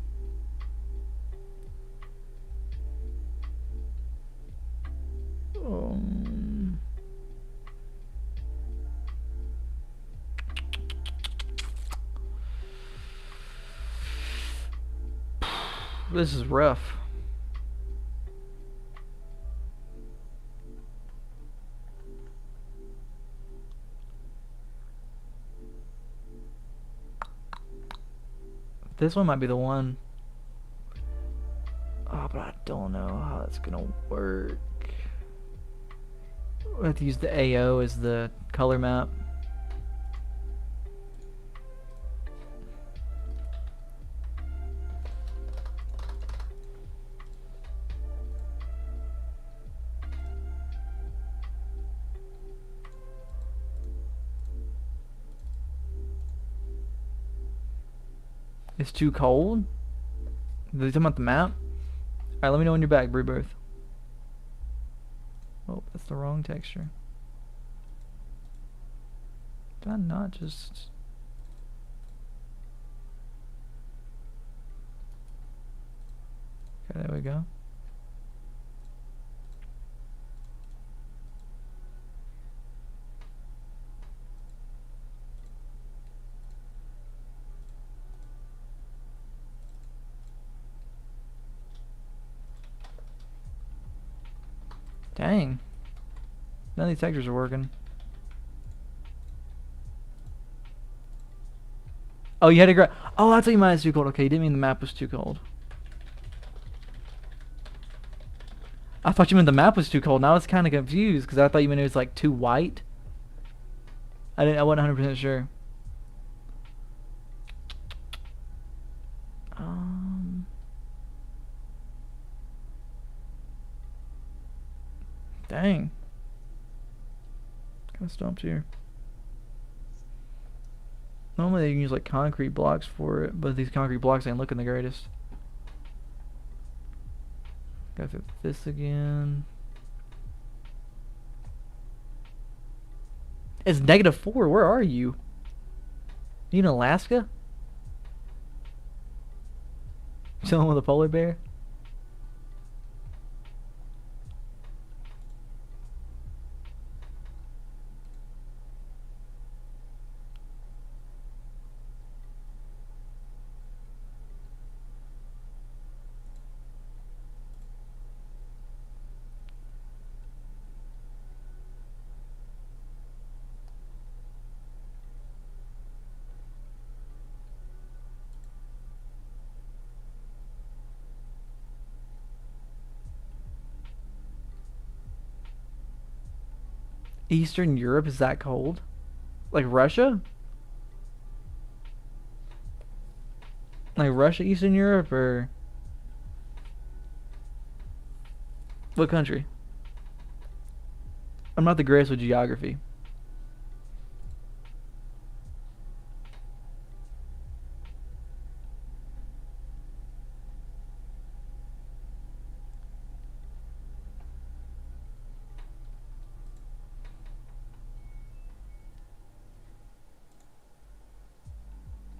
This is rough. This one might be the one. Oh, but I don't know how that's gonna work. We have to use the AO as the color map. It's too cold? Are you talking about the map? Alright, let me know when you're back, Rebirth. Oh, that's the wrong texture. Did I not just... Okay, there we go. Dang. None of these textures are working. Oh, you had to grab... Oh, I thought you meant it's too cold. Okay, you didn't mean the map was too cold. I thought you meant the map was too cold. Now I was kind of confused because I thought you meant it was like too white. I wasn't 100% sure. Dang. Kind of stumped here. Normally they can use like concrete blocks for it, but these concrete blocks ain't looking the greatest. Gotta fit this again. It's -4. Where are you? You in Alaska? Chilling with a polar bear? Eastern Europe is that cold? Like Russia? Like Russia, Eastern Europe, or what country? I'm not the greatest with geography.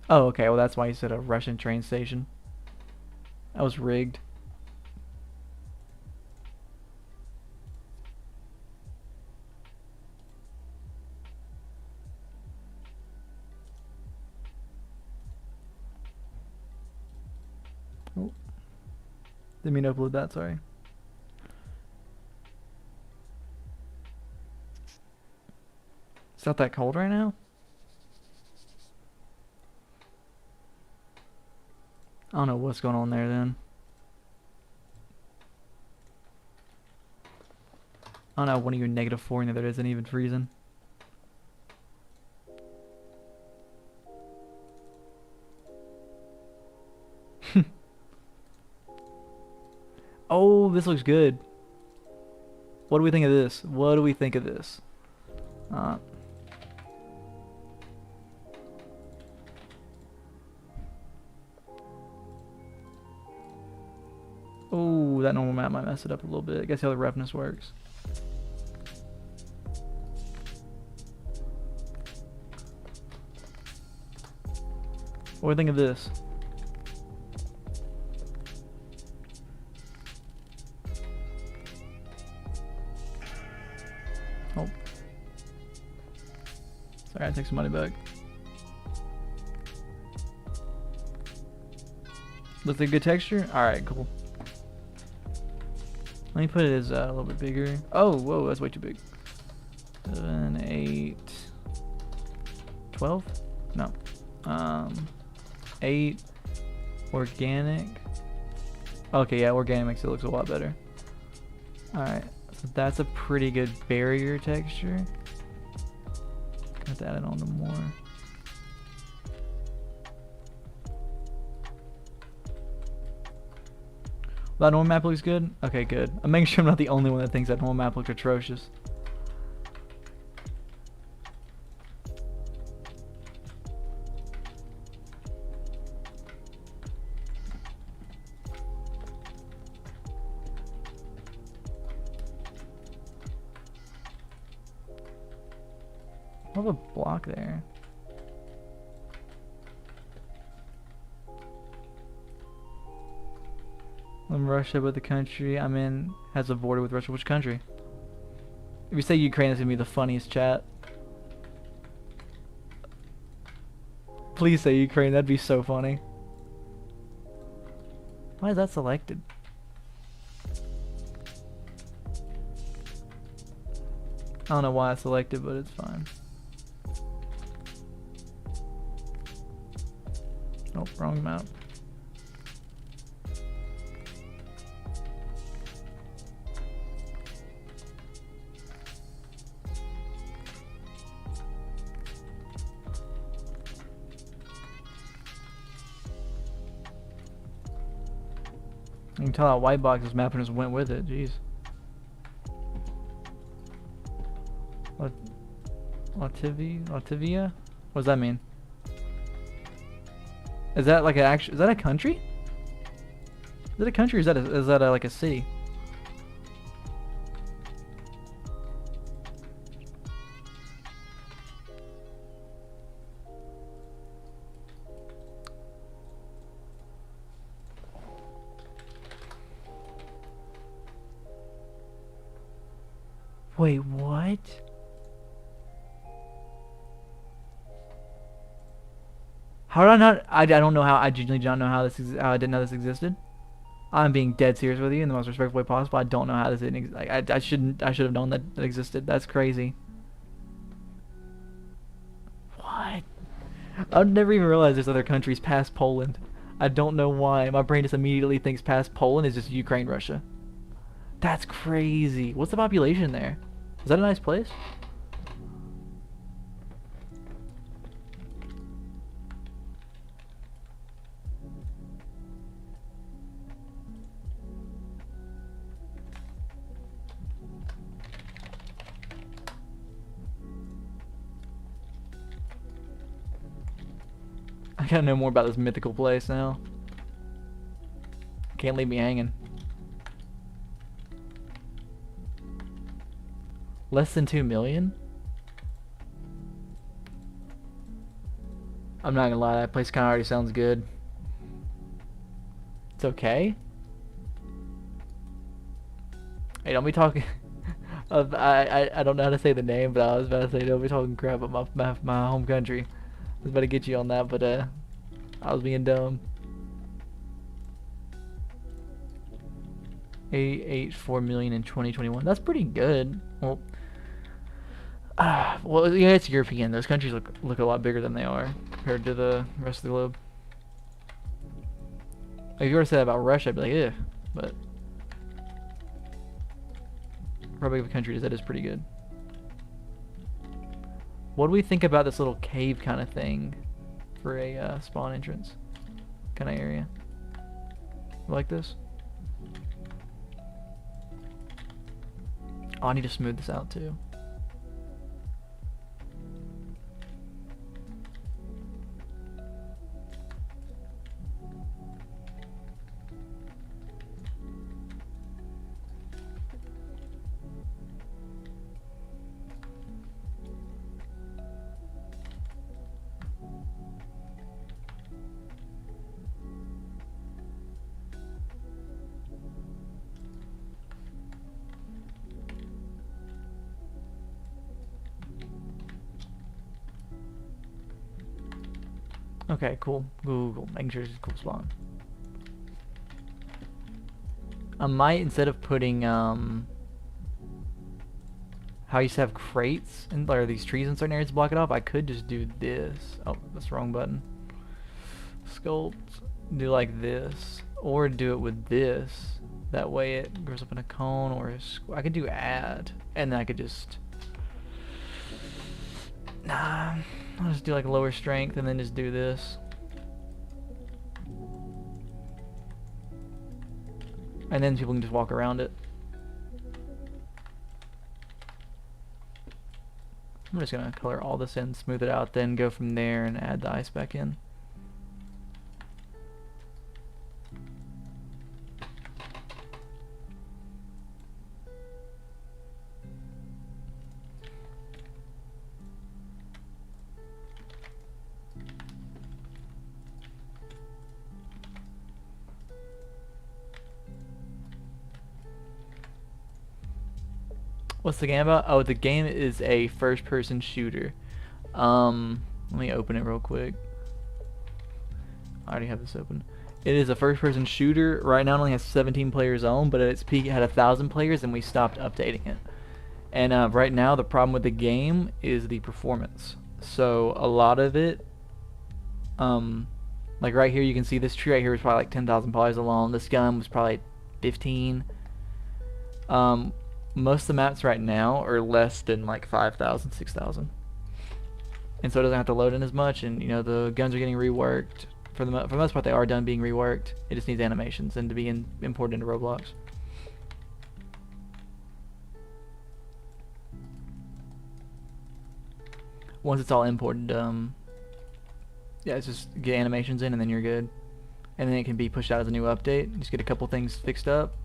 Oh, okay. Well, that's why you said a Russian train station. That was rigged. Oh. Didn't mean to upload that, sorry. It's not that cold right now? I don't know what's going on there then. I don't know, one of you -4 and the other isn't even freezing. Oh, this looks good. What do we think of this? What do we think of this? Oh, that normal map might mess it up a little bit. I guess how the roughness works. What do you think of this? Oh. Sorry, I take some money back. Looks like a good texture? Alright, cool. Let me put it as a little bit bigger. Oh, whoa, that's way too big. 7, 8, 12? No. 8. Organic. Okay, yeah, organic makes it look a lot better. Alright, so that's a pretty good barrier texture. Have to add it on to more. That normal map looks good? Okay, good. I'm making sure I'm not the only one that thinks that normal map looks atrocious. have a block there. I'm Russia, but the country I'm in has a border with Russia. Which country? If you say Ukraine, it's gonna be the funniest chat. Please say Ukraine, that'd be so funny. Why is that selected? I don't know why I selected, but it's fine. Nope, wrong map. You can tell how white box this map and just went with it. Jeez. Latvia? What does that mean? Is that like is that a country? Is it a country or is that like a city? Wait, what? How did I not? I don't know how. I genuinely don't know how how I didn't know this existed. I'm being dead serious with you in the most respectful way possible. I don't know how this didn't. I shouldn't. I should have known that it existed. That's crazy. What? I've never even realized there's other countries past Poland. I don't know why. My brain just immediately thinks past Poland is just Ukraine, Russia. That's crazy. What's the population there? Is that a nice place? I gotta know more about this mythical place now. Can't leave me hanging. Less than 2 million? I'm not gonna lie, that place kinda already sounds good. It's okay. Hey, don't be talking. I don't know how to say the name, but I was about to say don't be talking crap about my home country. I was about to get you on that, but I was being dumb. 884 million in 2021. That's pretty good. Well, well, yeah, it's European. Those countries look a lot bigger than they are compared to the rest of the globe. If you were to say that about Russia, I'd be like, eh. But for how big of a country is that is pretty good. What do we think about this little cave kind of thing for a spawn entrance kind of area? You like this? Oh, I need to smooth this out too. Okay, cool. Google, making sure it's a cool spawn. I might, instead of putting how I used to have crates and or these trees in certain areas to block it off, I could just do this. Oh, that's the wrong button. Sculpt, do like this, or do it with this. That way it grows up in a cone, or I could do add, and then I could just I'll just do like lower strength and then just do this. And then people can just walk around it. I'm just gonna color all this in, smooth it out, then go from there and add the ice back in. What's the game about? Oh, the game is a first-person shooter. Let me open it real quick. I already have this open. It is a first-person shooter. Right now it only has 17 players on, but at its peak it had 1,000 players, and we stopped updating it. And right now the problem with the game is the performance. So a lot of it, like right here you can see this tree right here was probably like 10,000 players along. This gun was probably 15. Most of the maps right now are less than like 5,000, 6,000. And so it doesn't have to load in as much, and you know the guns are getting reworked. For the most part, they are done being reworked. It just needs animations and to be imported into Roblox. Once it's all imported, yeah, it's just get animations in, and then you're good. And then it can be pushed out as a new update. Just get a couple things fixed up.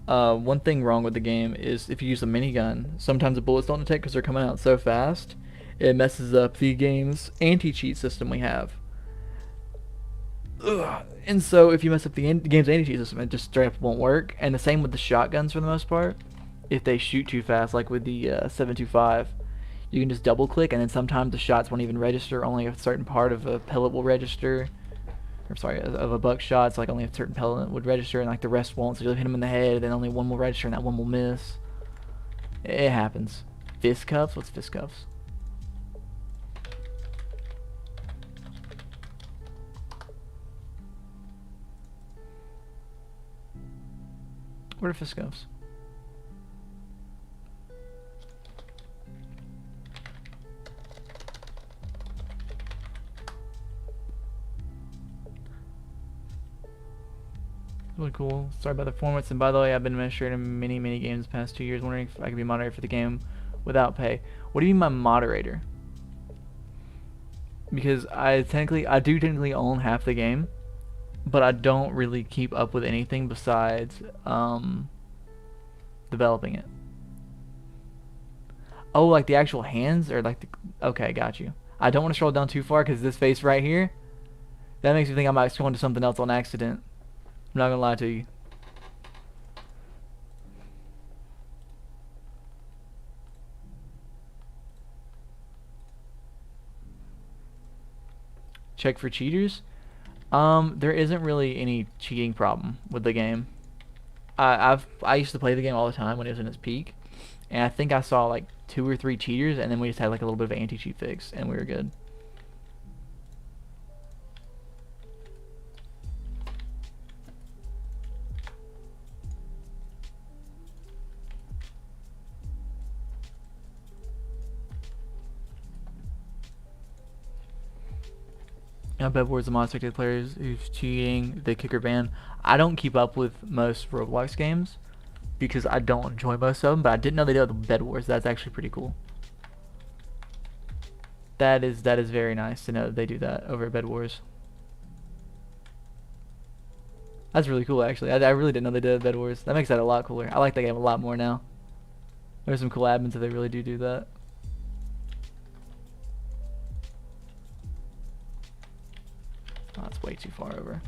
One thing wrong with the game is if you use a minigun, sometimes the bullets don't detect because they're coming out so fast. It messes up the game's anti-cheat system we have. Ugh. And so if you mess up the game's anti-cheat system, it just straight up won't work. And the same with the shotguns for the most part. If they shoot too fast, like with the 725, you can just double click, and then sometimes the shots won't even register. Only a certain part of a pellet will register. Or sorry, of a buckshot, so like only a certain pellet would register, and like the rest won't. So you'll hit them in the head, and then only one will register, and that one will miss. It happens. Fist cuffs? What's fist cuffs? What are fist cuffs? Really cool. Sorry about the performance. And by the way, I've been administrating many games the past 2 years, wondering if I could be moderator for the game without pay. What do you mean by moderator? Because I do technically own half the game, but I don't really keep up with anything besides developing it. Oh, like the actual hands, or like the... Okay, got you. I don't want to scroll down too far because this face right here, that makes me think I might scroll into something else on accident. I'm not gonna lie to you. Check for cheaters. There isn't really any cheating problem with the game. I used to play the game all the time when it was in its peak, and I think I saw like 2 or 3 cheaters, and then we just had like a little bit of anti-cheat fix, and we were good. Bed Wars the mod spectator players who's cheating, the kicker ban. I don't keep up with most Roblox games because I don't enjoy most of them, but I didn't know they did the Bed Wars. That's actually pretty cool. That is very nice to know that they do that over at Bed Wars. That's really cool, actually. I really didn't know they did Bed Wars. That makes that a lot cooler. I like that game a lot more now. There's some cool admins that they really do that. Oh, that's way too far over.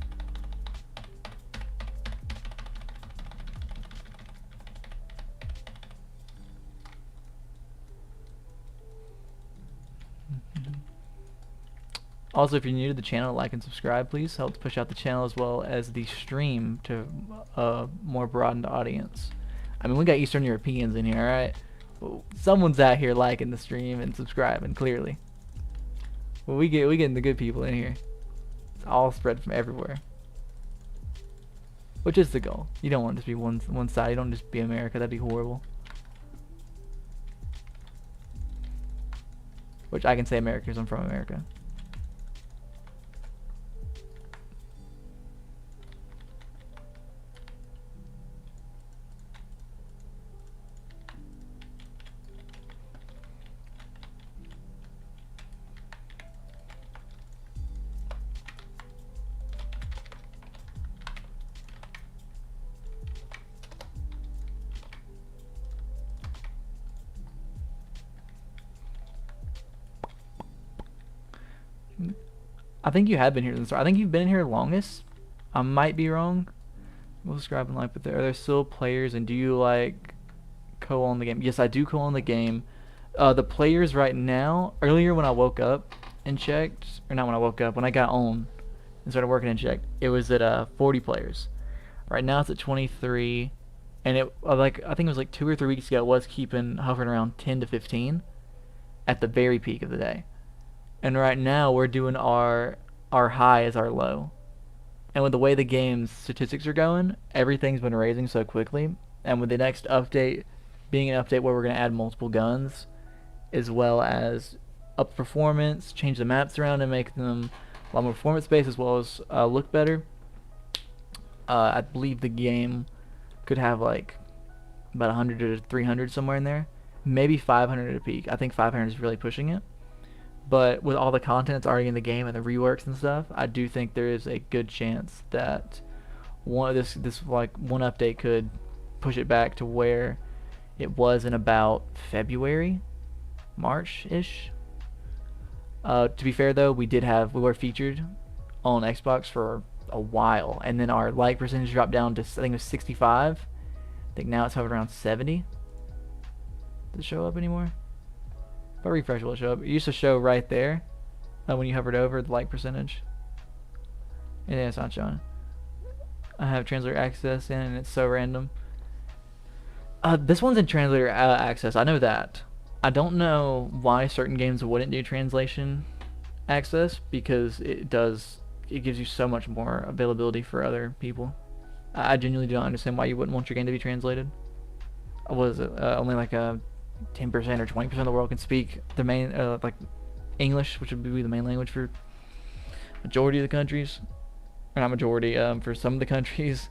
Also, if you're new to the channel, like and subscribe, please. Helps push out the channel as well as the stream to a more broadened audience. I mean, we got Eastern Europeans in here, alright? Well, someone's out here liking the stream and subscribing, clearly. Well, we getting the good people in here. It's all spread from everywhere. Which is the goal. You don't want to just be one side. You don't just be America. That'd be horrible. Which I can say America because I'm from America. I think you have been here since the start. I think you've been here longest. I might be wrong. We'll subscribe and like, but are there still players, and do you like co-own the game. Yes, I do co-own the game. The players right now, earlier when I woke up and checked, or not when I woke up, when I got on and started working and checked, it was at 40 players. Right now it's at 23, and it like I think it was like 2 or 3 weeks ago it was hovering around 10 to 15 at the very peak of the day. And right now we're doing our high as our low. And with the way the game's statistics are going, everything's been raising so quickly. And with the next update being an update where we're going to add multiple guns, as well as up performance, change the maps around and make them a lot more performance based, as well as look better. I believe the game could have like about 100 to 300 somewhere in there, maybe 500 at a peak. I think 500 is really pushing it. But with all the content that's already in the game and the reworks and stuff, I do think there is a good chance that this like one update could push it back to where it was in about February, March-ish. To be fair though, we were featured on Xbox for a while, and then our like percentage dropped down to I think it was 65. I think now it's hovering around 70. Does it show up anymore? If I refresh, will it show up? It used to show right there when you hovered over the like percentage. And it's not showing. I have translator access in, and it's so random. This one's in translator access. I know that. I don't know why certain games wouldn't do translation access, because it gives you so much more availability for other people. I genuinely don't understand why you wouldn't want your game to be translated. What is it? Only like a 10% or 20% of the world can speak the main like English, which would be the main language for majority of the countries, or not majority, for some of the countries,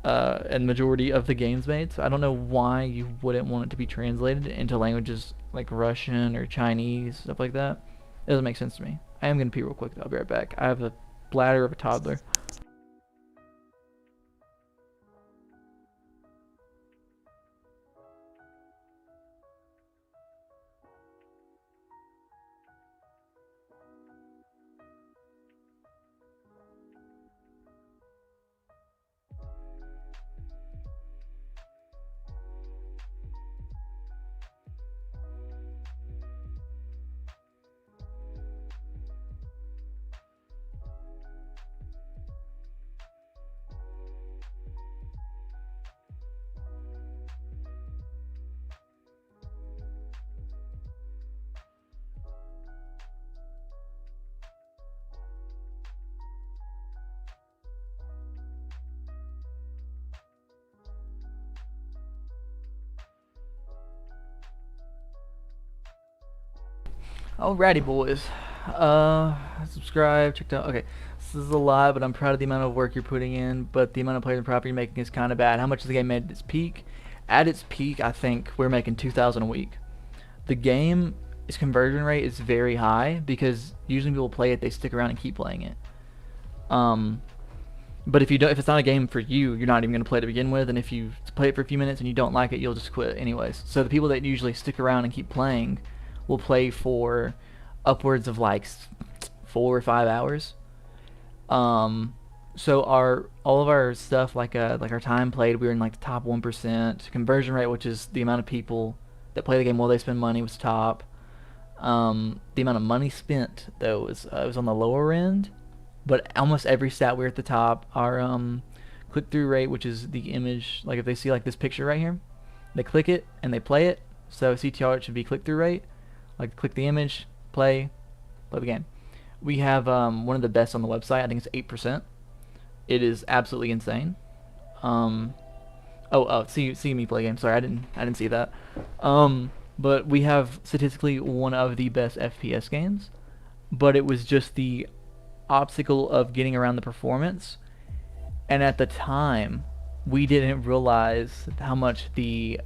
and majority of the games made. So I don't know why you wouldn't want it to be translated into languages like Russian or Chinese, stuff like that. It doesn't make sense to me. I am gonna pee real quick though. I'll be right back. I have a bladder of a toddler. Alrighty, boys. Subscribe, checked out. Okay, this is a lot, but I'm proud of the amount of work you're putting in. But the amount of players and profit you're making is kind of bad. How much has the game made at its peak? At its peak, I think we're making 2,000 a week. The game, its conversion rate is very high because usually people play it, they stick around and keep playing it. But if it's not a game for you, you're not even going to play it to begin with. And if you play it for a few minutes and you don't like it, you'll just quit anyways. So the people that usually stick around and keep playing will play for upwards of like 4 or 5 hours. So all of our stuff, like our time played, we were in like the top 1%. Conversion rate, which is the amount of people that play the game while they spend money, was top. The amount of money spent though was on the lower end, but almost every stat we were at the top. Our click-through rate, which is the image, like if they see like this picture right here, they click it and they play it. So CTR, it should be click-through rate. Like click the image, play the game. We have one of the best on the website. I think it's 8%. It is absolutely insane. See me play game. Sorry, I didn't see that. But we have statistically one of the best FPS games. But it was just the obstacle of getting around the performance. And at the time, we didn't realize how much the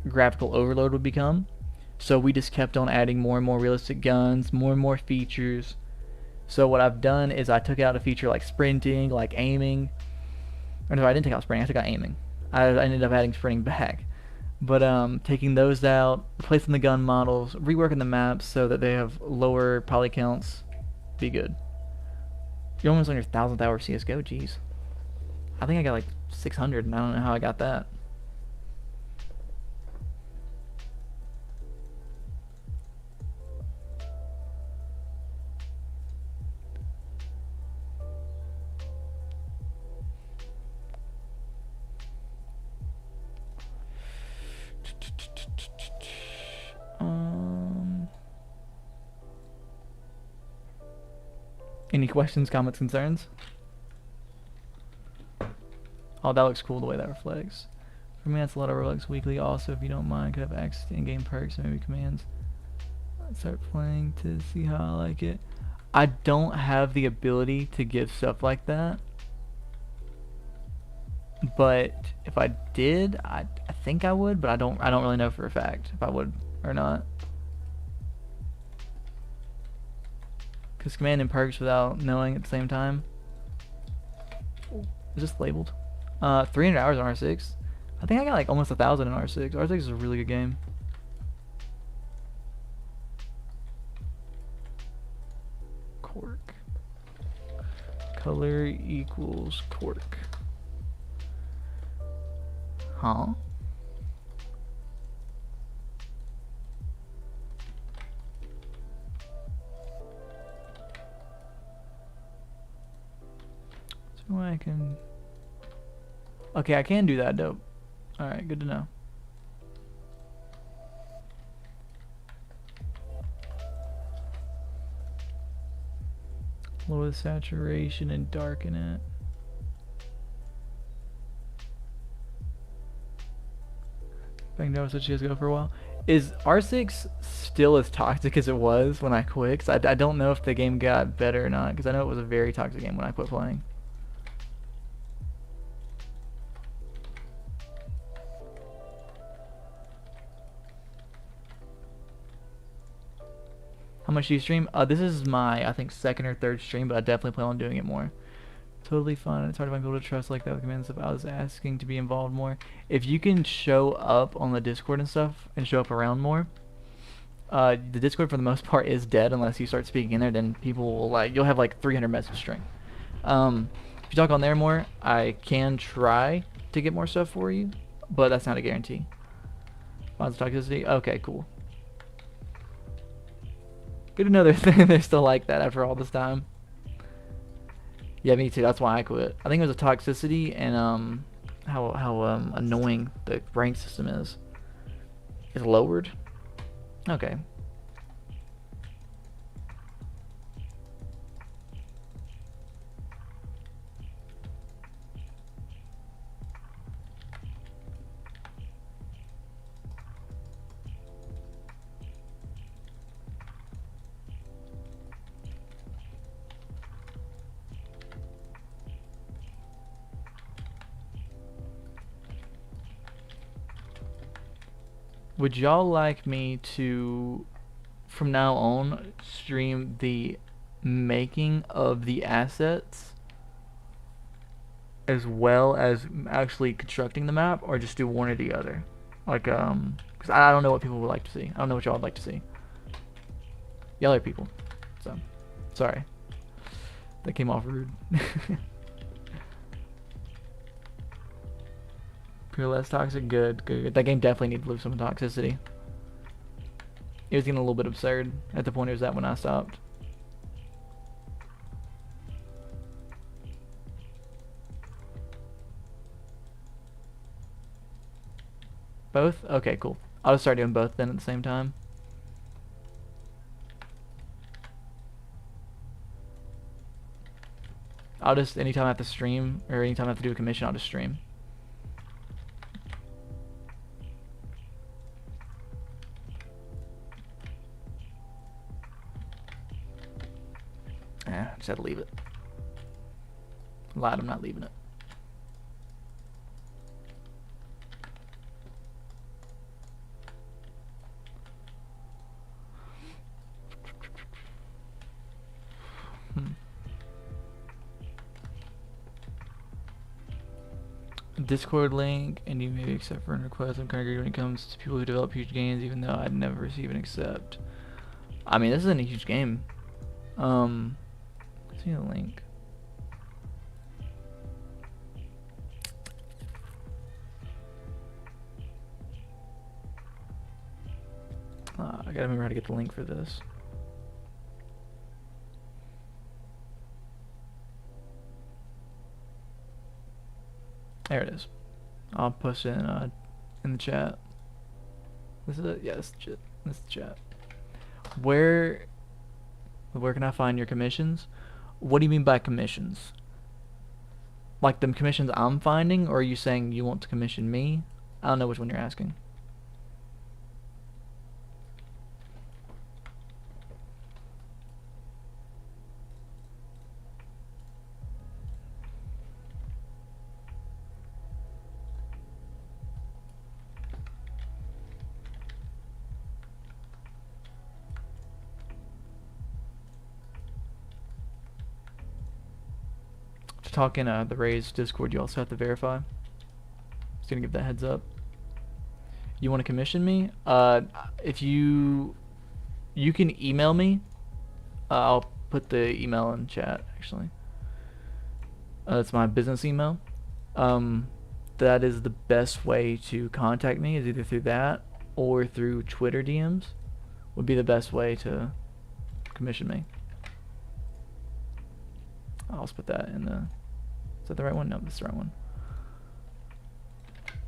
graphical overload would become. So we just kept on adding more and more realistic guns, more and more features. So what I've done is I took out a feature like sprinting, like aiming. Or no, I didn't take out sprinting, I took out aiming. I ended up adding sprinting back. But taking those out, replacing the gun models, reworking the maps so that they have lower poly counts, be good. You're almost on your 1,000th hour CSGO, jeez. I think I got like 600 and I don't know how I got that. Any questions, comments, concerns? Oh, that looks cool the way that reflects. For me, that's a lot of Robux weekly. Also, if you don't mind, could have access to in-game perks and maybe commands. Let's start playing to see how I like it. I don't have the ability to give stuff like that. But if I did, I think I would, but I don't really know for a fact if I would or not. Because command and perks without knowing at the same time. Is this labeled? 300 hours on R6. I think I got like almost 1,000 in R6. R6 is a really good game. Cork. Color equals cork. Huh? So I can... Okay, I can do that, dope. Alright, good to know. Lower the saturation and darken it. Bang down such as go for a while. Is R6 still as toxic as it was when I quit? 'Cause I don't know if the game got better or not, because I know it was a very toxic game when I quit playing. How much do you stream? This is my, I think, second or third stream, but I definitely plan on doing it more. Totally fun. It's hard to find people to trust like that with commands. If I was asking to be involved more, if you can show up on the Discord and stuff and show up around more, the Discord for the most part is dead unless you start speaking in there. Then people will like, you'll have like 300 message string. If you talk on there more, I can try to get more stuff for you, but that's not a guarantee. Bonds of toxicity. Okay, cool. Good to know they're still like that after all this time. Yeah, me too. That's why I quit. I think it was a toxicity and how annoying the rank system is. It's lowered. Okay. Would y'all like me to, from now on, stream the making of the assets as well as actually constructing the map, or just do one or the other? Like, because I don't know what people would like to see. I don't know what y'all would like to see. Y'all are people. So, sorry. That came off rude. Pure less toxic, good. That game definitely needed to lose some toxicity. It was getting a little bit absurd at the point it was at when I stopped. Both? Okay, cool. I'll just start doing both then at the same time. I'll just, anytime I have to stream, or anytime I have to do a commission, I'll just stream. Just had to leave it. Lied, I'm not leaving it. Discord link, and you may accept friend requests. I'm kind of greedy when it comes to people who develop huge games, even though I'd never receive an accept. I mean, this isn't a huge game. See the link. I gotta remember how to get the link for this. There it is. I'll push it in the chat. This is it? Yeah, this is the chat. Where can I find your commissions? What do you mean by commissions? Like the commissions I'm finding, or are you saying you want to commission me? I don't know which one you're asking. To talk in the Raise Discord, you also have to verify. Just gonna give that heads up. You want to commission me? If you can email me. I'll put the email in chat actually. It's my business email. That is the best way to contact me, is either through that or through Twitter DMs. Would be the best way to commission me. I'll just put that in the. Is that the right one? No, that's the right one.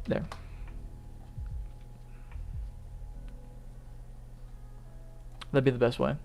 There. That'd be the best way.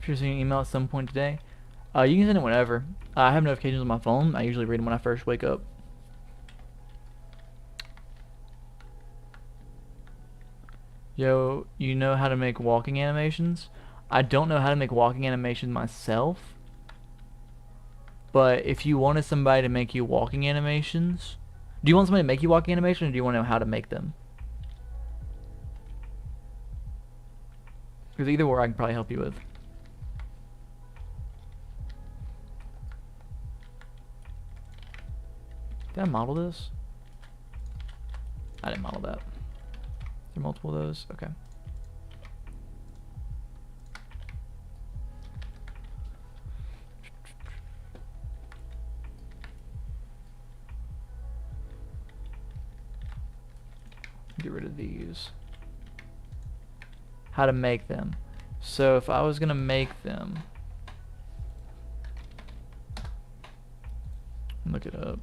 If you're seeing an email at some point today, you can send it whenever. I have notifications on my phone. I usually read them when I first wake up. Yo, you know how to make walking animations? I don't know how to make walking animations myself. But if you wanted somebody to make you walking animations, do you want somebody to make you walking animations, or do you want to know how to make them? Because either or I can probably help you with. Did I model this? I didn't model that. Is there multiple of those? Okay. Get rid of these. How to make them. So if I was gonna make them, look it up.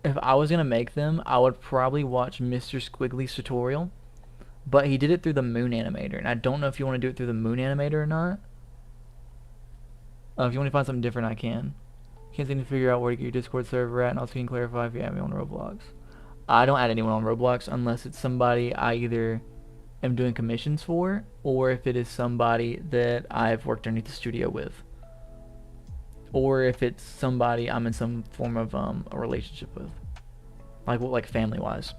If I was gonna make them, I would probably watch Mr. Squiggly's tutorial, but he did it through the Moon Animator, and I don't know if you want to do it through the Moon Animator or not. If you want to find something different, I can. Can't seem to figure out where to get your Discord server at, and also can clarify if you add me on Roblox. I don't add anyone on Roblox unless it's somebody I either am doing commissions for, or if it is somebody that I've worked underneath the studio with, or if it's somebody I'm in some form of a relationship with, like family wise.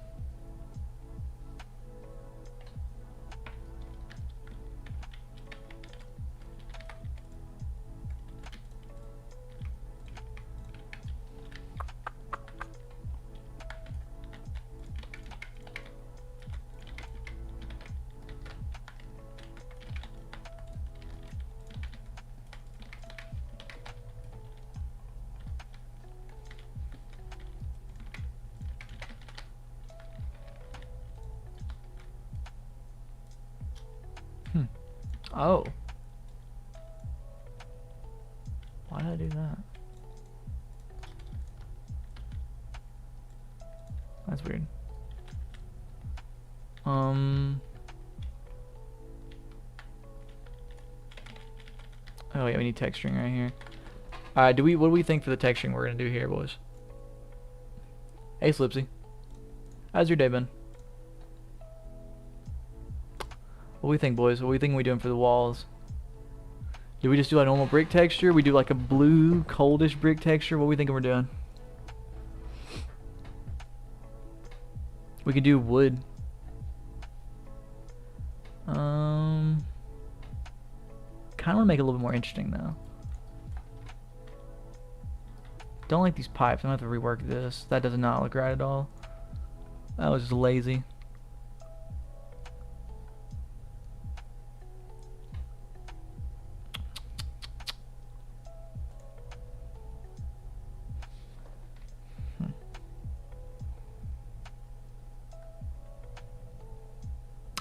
Oh. Why did I do that? That's weird. Oh yeah, we need texturing right here. Alright, what do we think for the texturing we're gonna do here, boys? Hey Slipsy. How's your day been? What do we think, boys? What do we think we doing for the walls? Do we just do a normal brick texture? We do like a blue, coldish brick texture? What do we think we're doing? We could do wood. Kind of want to make it a little bit more interesting though. Don't like these pipes. I'm gonna have to rework this. That does not look right at all. That was just lazy.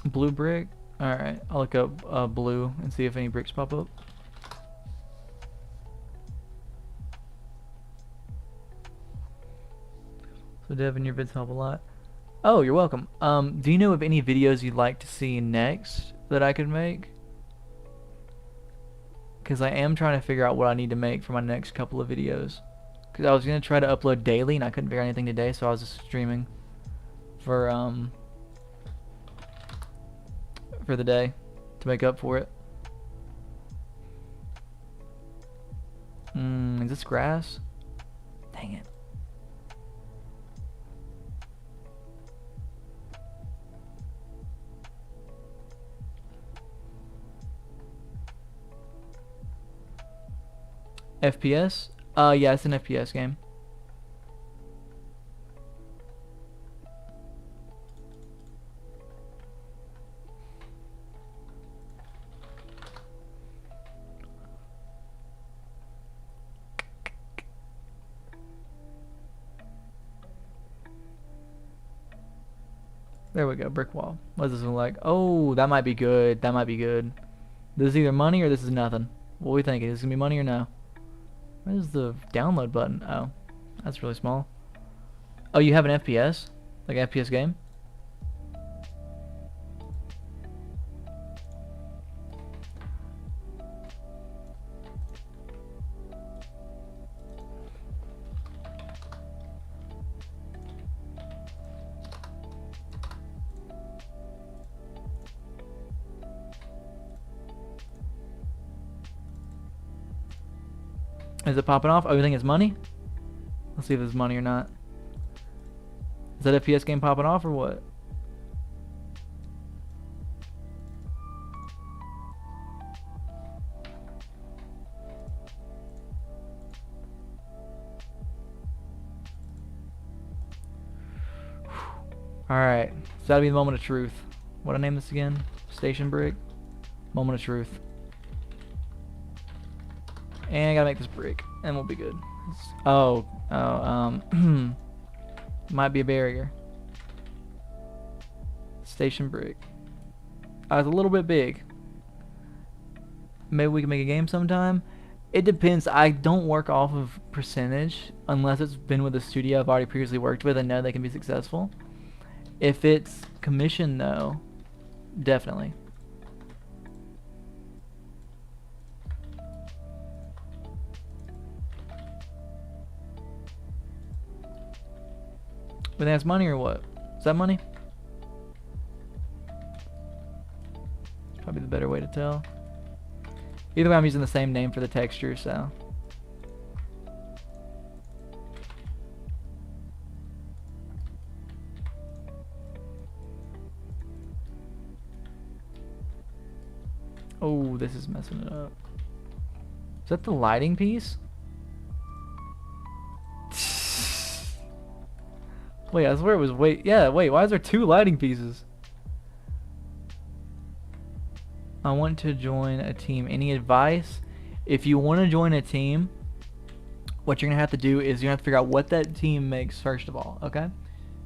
Blue brick. Alright, I'll look up blue and see if any bricks pop up. So Devin, your vids help a lot. Oh, you're welcome. Do you know of any videos you'd like to see next that I could make? Because I am trying to figure out what I need to make for my next couple of videos. Because I was going to try to upload daily and I couldn't figure out anything today, so I was just streaming for the day to make up for it. Is this grass? Dang it. FPS? Yeah, it's an FPS game. There we go, brick wall. What does this look like? Oh, that might be good. That might be good. This is either money or this is nothing. What are we thinking? Is this gonna be money or no? Where's the download button? Oh, that's really small. Oh, you have an FPS? Like an FPS game? Is it popping off? Oh, you think it's money? Let's see if it's money or not. Is that FPS game popping off or what? Alright, so that'll be the moment of truth. What I name this again? Station brick? Moment of truth. And I gotta make this brick, and we'll be good. Might be a barrier. Station brick. It's a little bit big. Maybe we can make a game sometime. It depends. I don't work off of percentage unless it's been with a studio I've already previously worked with and know they can be successful. If it's commission though, definitely. But that's money or what? Is that money? Probably the better way to tell. Either way, I'm using the same name for the texture, so. Oh, this is messing it up. Is that the lighting piece? Wait, I swear it was wait, why is there two lighting pieces? I want to join a team. Any advice? If you want to join a team, what you're gonna have to do is you're gonna have to figure out what that team makes first of all, okay?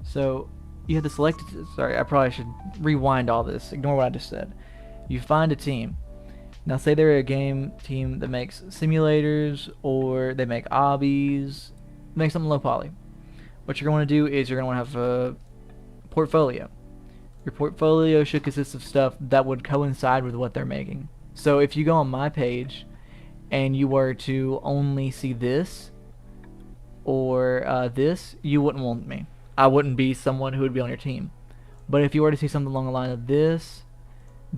So you have to select, sorry, I probably should rewind all this. Ignore what I just said. You find a team. Now say they're a game team that makes simulators or they make obbies, make something low poly. What you're going to do is you're going to want to have a portfolio. Your portfolio should consist of stuff that would coincide with what they're making. So if you go on my page and you were to only see this or this, you wouldn't want me. I wouldn't be someone who would be on your team. But if you were to see something along the line of this,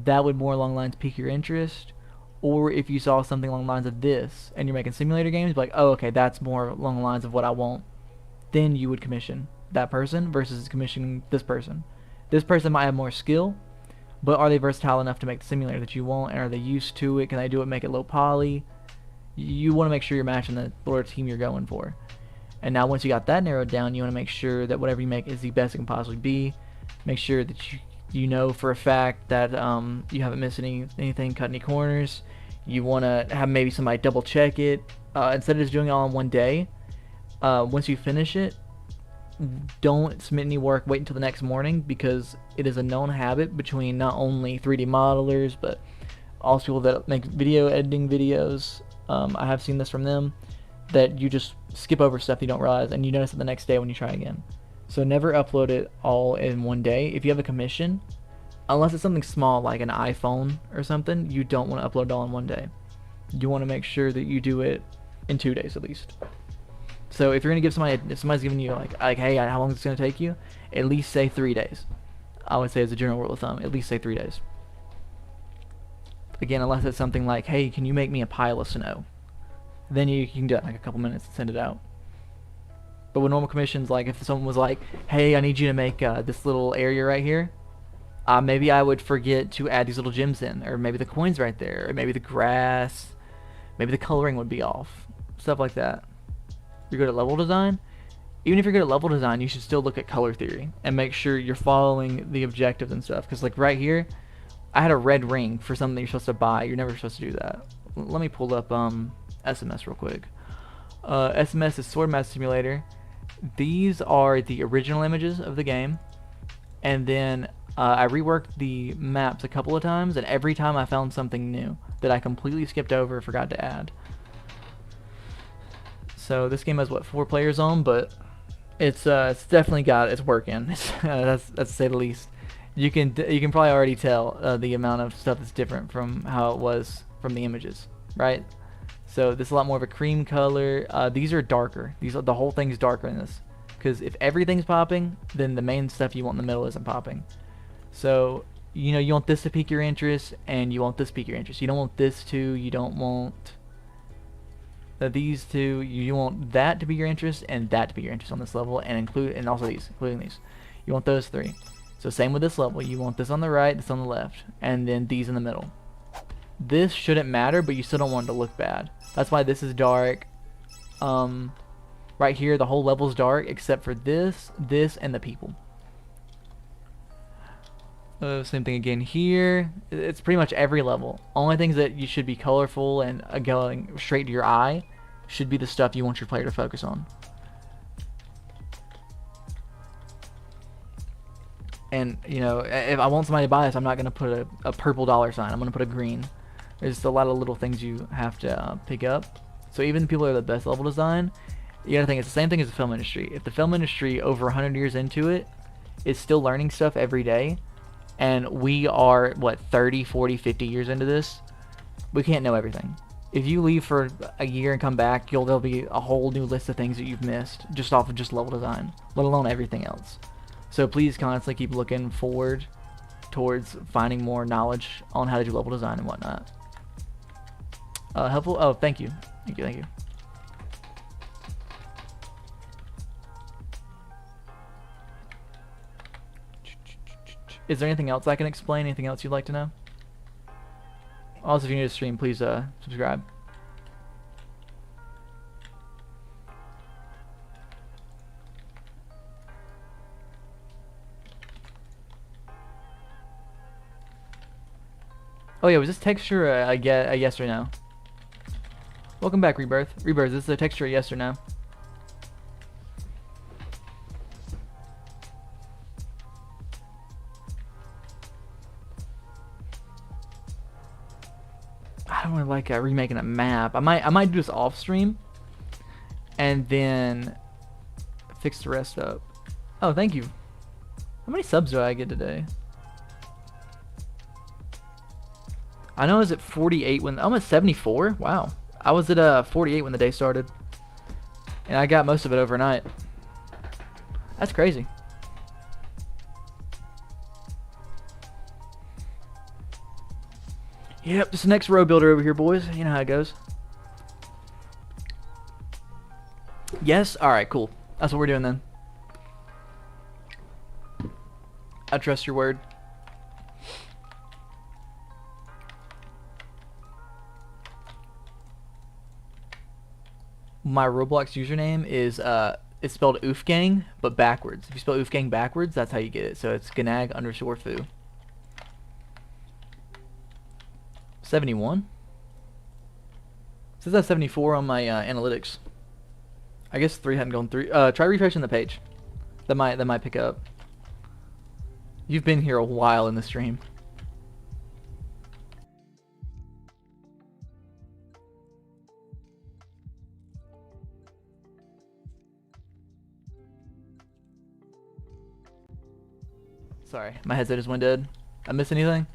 that would more along the lines pique your interest. Or if you saw something along the lines of this and you're making simulator games, like, oh, okay, that's more along the lines of what I want, then you would commission that person versus commissioning this person. This person might have more skill, but are they versatile enough to make the simulator that you want, and are they used to it? Can they do it, make it low poly? You want to make sure you're matching the sort of team you're going for. And now once you got that narrowed down, you want to make sure that whatever you make is the best it can possibly be. Make sure that you know for a fact that you haven't missed anything, cut any corners. You want to have maybe somebody double check it. Instead of just doing it all in one day, once you finish it, don't submit any work, wait until the next morning, because it is a known habit between not only 3D modelers, but also people that make video editing videos. I have seen this from them, that you just skip over stuff you don't realize, and you notice it the next day when you try again. So never upload it all in one day. If you have a commission, unless it's something small like an iPhone or something, you don't want to upload it all in one day. You want to make sure that you do it in 2 days at least. So if you're gonna give somebody, if somebody's giving you like hey, how long is this gonna take you? At least say 3 days. I would say as a general rule of thumb, at least say 3 days. Again, unless it's something like, hey, can you make me a pile of snow? Then you can do it in like a couple minutes and send it out. But with normal commissions, like if someone was like, hey, I need you to make this little area right here, maybe I would forget to add these little gems in, or maybe the coins right there, or maybe the grass, maybe the coloring would be off, stuff like that. You're good at level design. Even if you're good at level design, you should still look at color theory and make sure you're following the objectives and stuff. Because like right here, I had a red ring for something that you're supposed to buy. You're never supposed to do that. Let me pull up SMS real quick. SMS is Sword Match Simulator. These are the original images of the game, and then I reworked the maps a couple of times, and every time I found something new that I completely skipped over or forgot to add. So this game has what, 4 players on, but it's definitely got it's working. That's to say the least. You can probably already tell the amount of stuff that's different from how it was from the images, right? So this is a lot more of a cream color. These are darker. The whole thing's darker in this, because if everything's popping, then the main stuff you want in the middle isn't popping. So you know, you want this to pique your interest, and you want this to pique your interest. You don't want this to. You don't want these two. You want that to be your interest and that to be your interest on this level, and also these, including these. You want those 3. So same with this level. You want this on the right, this on the left, and then these in the middle. This shouldn't matter, but you still don't want it to look bad. That's why this is dark. Right here, the whole level's dark except for this, and the people. Same thing again here. It's pretty much every level. Only things that you should be colorful and going straight to your eye should be the stuff you want your player to focus on. And you know, if I want somebody to buy this, I'm not gonna put a purple $sign. I'm gonna put a green. There's a lot of little things you have to pick up. So even people who are the best level design, you gotta think it's the same thing as the film industry. If the film industry over 100 years into it is still learning stuff every day, and we are what, 30, 40, 50 years into this, we can't know everything. If you leave for a year and come back, there'll be a whole new list of things that you've missed just off of just level design, let alone everything else. So please constantly keep looking forward towards finding more knowledge on how to do level design and whatnot. Helpful? Oh, thank you. Thank you. Is there anything else I can explain? Anything else you'd like to know? Also, if you're new to the stream, please subscribe. Oh yeah, was this texture a yes or no? Welcome back, Rebirth. Rebirth, is this a texture a yes or no? I don't really like remaking a map. I might do this off stream, and then fix the rest up. Oh, thank you. How many subs do I get today? I know I was at 48 when I'm at 74. Wow, I was at 48 when the day started, and I got most of it overnight. That's crazy. Yep, this next row builder over here, boys. You know how it goes. Yes? Alright, cool. That's what we're doing then. I trust your word. My Roblox username is, it's spelled oofgang, but backwards. If you spell oofgang backwards, that's how you get it. So it's ganag_foo. 71? It says that's 74 on my analytics. I guess 3 hadn't gone through. Try refreshing the page. That might pick up. You've been here a while in the stream. Sorry, my headset just went dead. I miss anything?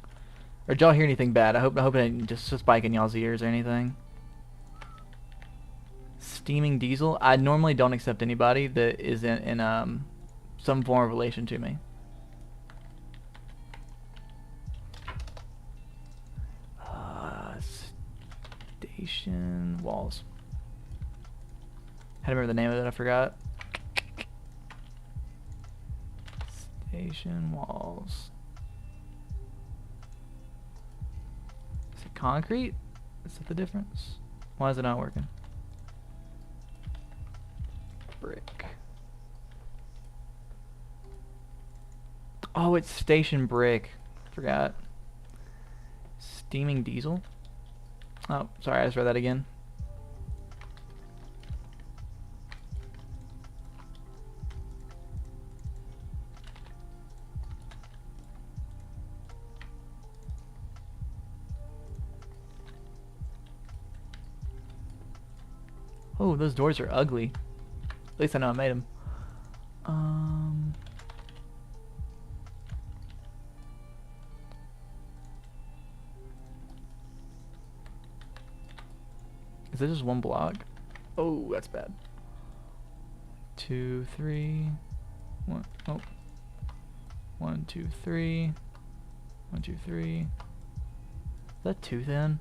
Or did y'all hear anything bad? I hope I didn't just spike in y'all's ears or anything. Steaming diesel. I normally don't accept anybody that is in some form of relation to me. Station walls. I remember the name of it. I forgot. Station walls. Is it concrete? Is that the difference? Why is it not working? Brick. Oh, it's station brick. Forgot. Steaming diesel. Oh, sorry, I just read that again. Oh, those doors are ugly. At least I know I made them. Is this just one block? Oh, that's bad. 2, 3. 1. Oh. 1, 2, 3. 1, 2, 3. Is that too thin?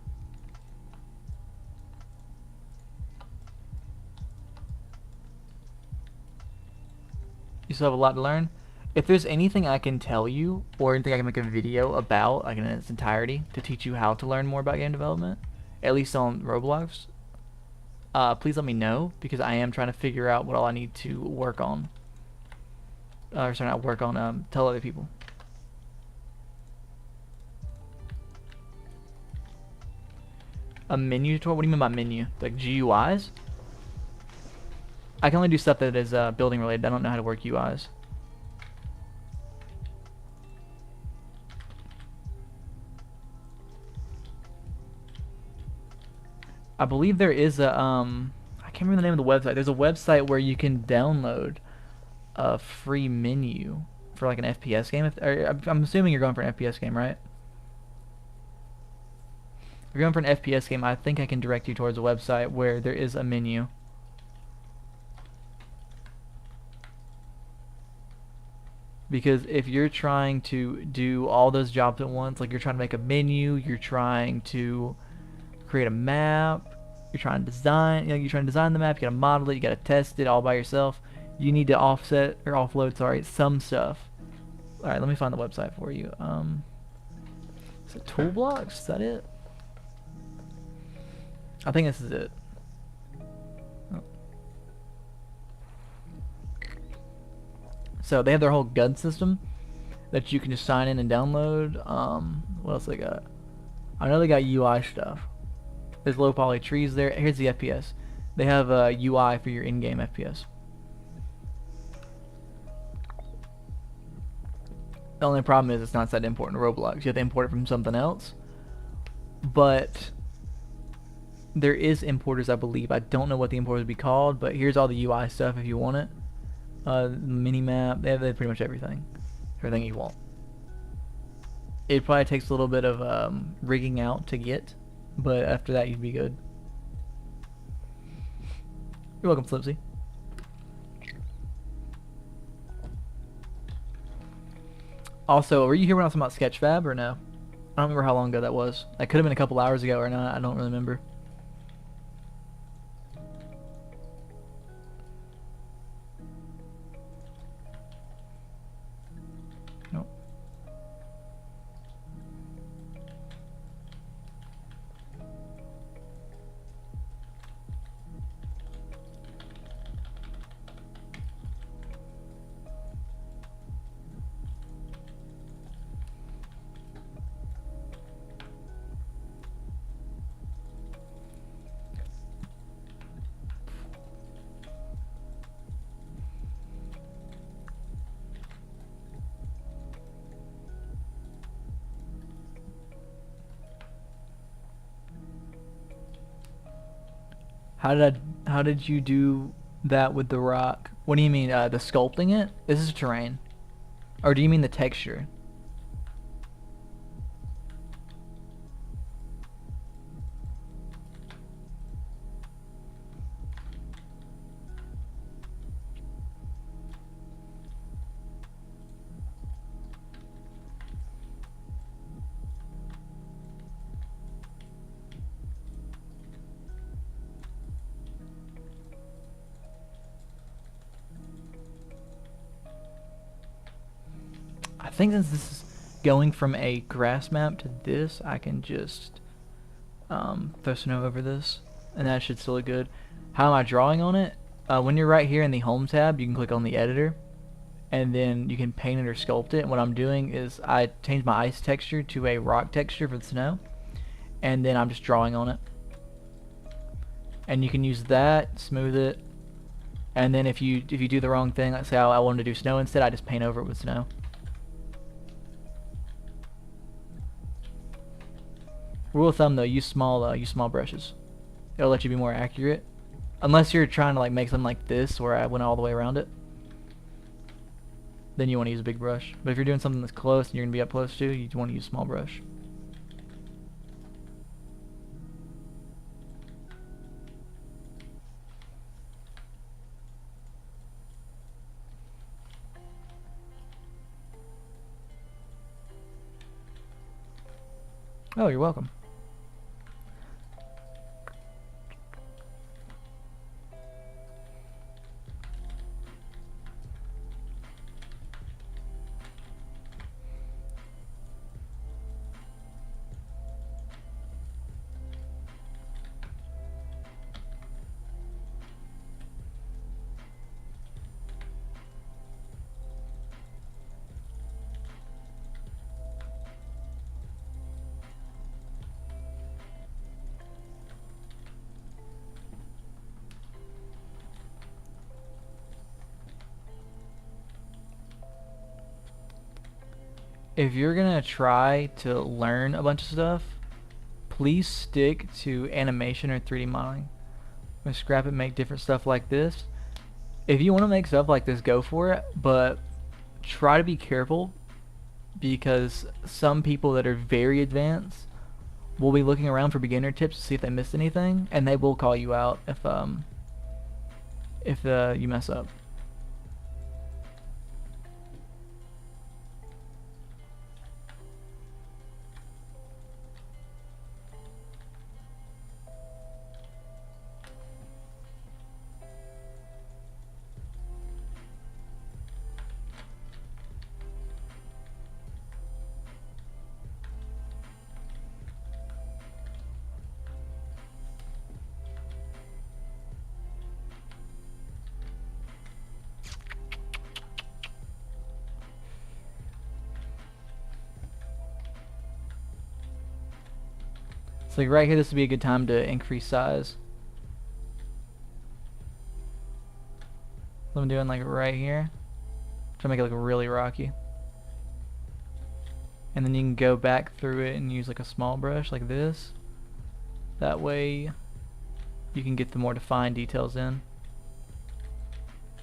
You still have a lot to learn. If there's anything I can tell you, or anything I can make a video about, like in its entirety, to teach you how to learn more about game development, at least on Roblox, please let me know, because I am trying to figure out what all I need to work on. Or sorry, not work on, tell other people. A menu tutorial? What do you mean by menu? Like GUIs? I can only do stuff that is building related. I don't know how to work UIs. I believe there is a I can't remember the name of the website. There's a website where you can download a free menu for like an FPS game. I'm assuming you're going for an FPS game, right? If you're going for an FPS game, I think I can direct you towards a website where there is a menu. Because if you're trying to do all those jobs at once, like you're trying to make a menu, you're trying to create a map, you're trying to design, you're trying to design the map, you gotta model it, you gotta test it all by yourself. You need to offload, sorry, some stuff. Alright, let me find the website for you. Is it Toolblocks? Is that it? I think this is it. Oh. So they have their whole gun system that you can just sign in and download. What else they got? I know they got UI stuff. There's low poly trees there. Here's the FPS. They have a UI for your in-game FPS. The only problem is it's not that important to Roblox. You have to import it from something else. But there is importers, I believe. I don't know what the importers would be called, but here's all the UI stuff if you want it. Mini-map. They have pretty much everything. Everything you want. It probably takes a little bit of rigging out to get, but after that you'd be good. You're welcome, Flipsy. Also, were you here when I was talking about Sketchfab or no? I don't remember how long ago that was. That could have been a couple hours ago or not. I don't really remember. Nope. How did you do that with the rock? What do you mean, the sculpting it? This is terrain. Or do you mean the texture? I think since this is going from a grass map to this, I can just throw snow over this, and that should still look good. How am I drawing on it? When you're right here in the Home tab, you can click on the editor, and then you can paint it or sculpt it. And what I'm doing is I change my ice texture to a rock texture for the snow, and then I'm just drawing on it. And you can use that, smooth it, and then if you do the wrong thing, let's say I wanted to do snow instead, I just paint over it with snow. Rule of thumb though, use small brushes. It'll let you be more accurate. Unless you're trying to like make something like this where I went all the way around it. Then you want to use a big brush. But if you're doing something that's close and you're going to be up close to, you want to use a small brush. Oh, you're welcome. If you're gonna try to learn a bunch of stuff, please stick to animation or 3D modeling. I'm gonna scrap it, make different stuff like this. If you want to make stuff like this, go for it, but try to be careful because some people that are very advanced will be looking around for beginner tips to see if they missed anything, and they will call you out if you mess up. So like right here, this would be a good time to increase size. So I'm doing like right here, to make it look really rocky. And then you can go back through it and use like a small brush like this. That way you can get the more defined details in.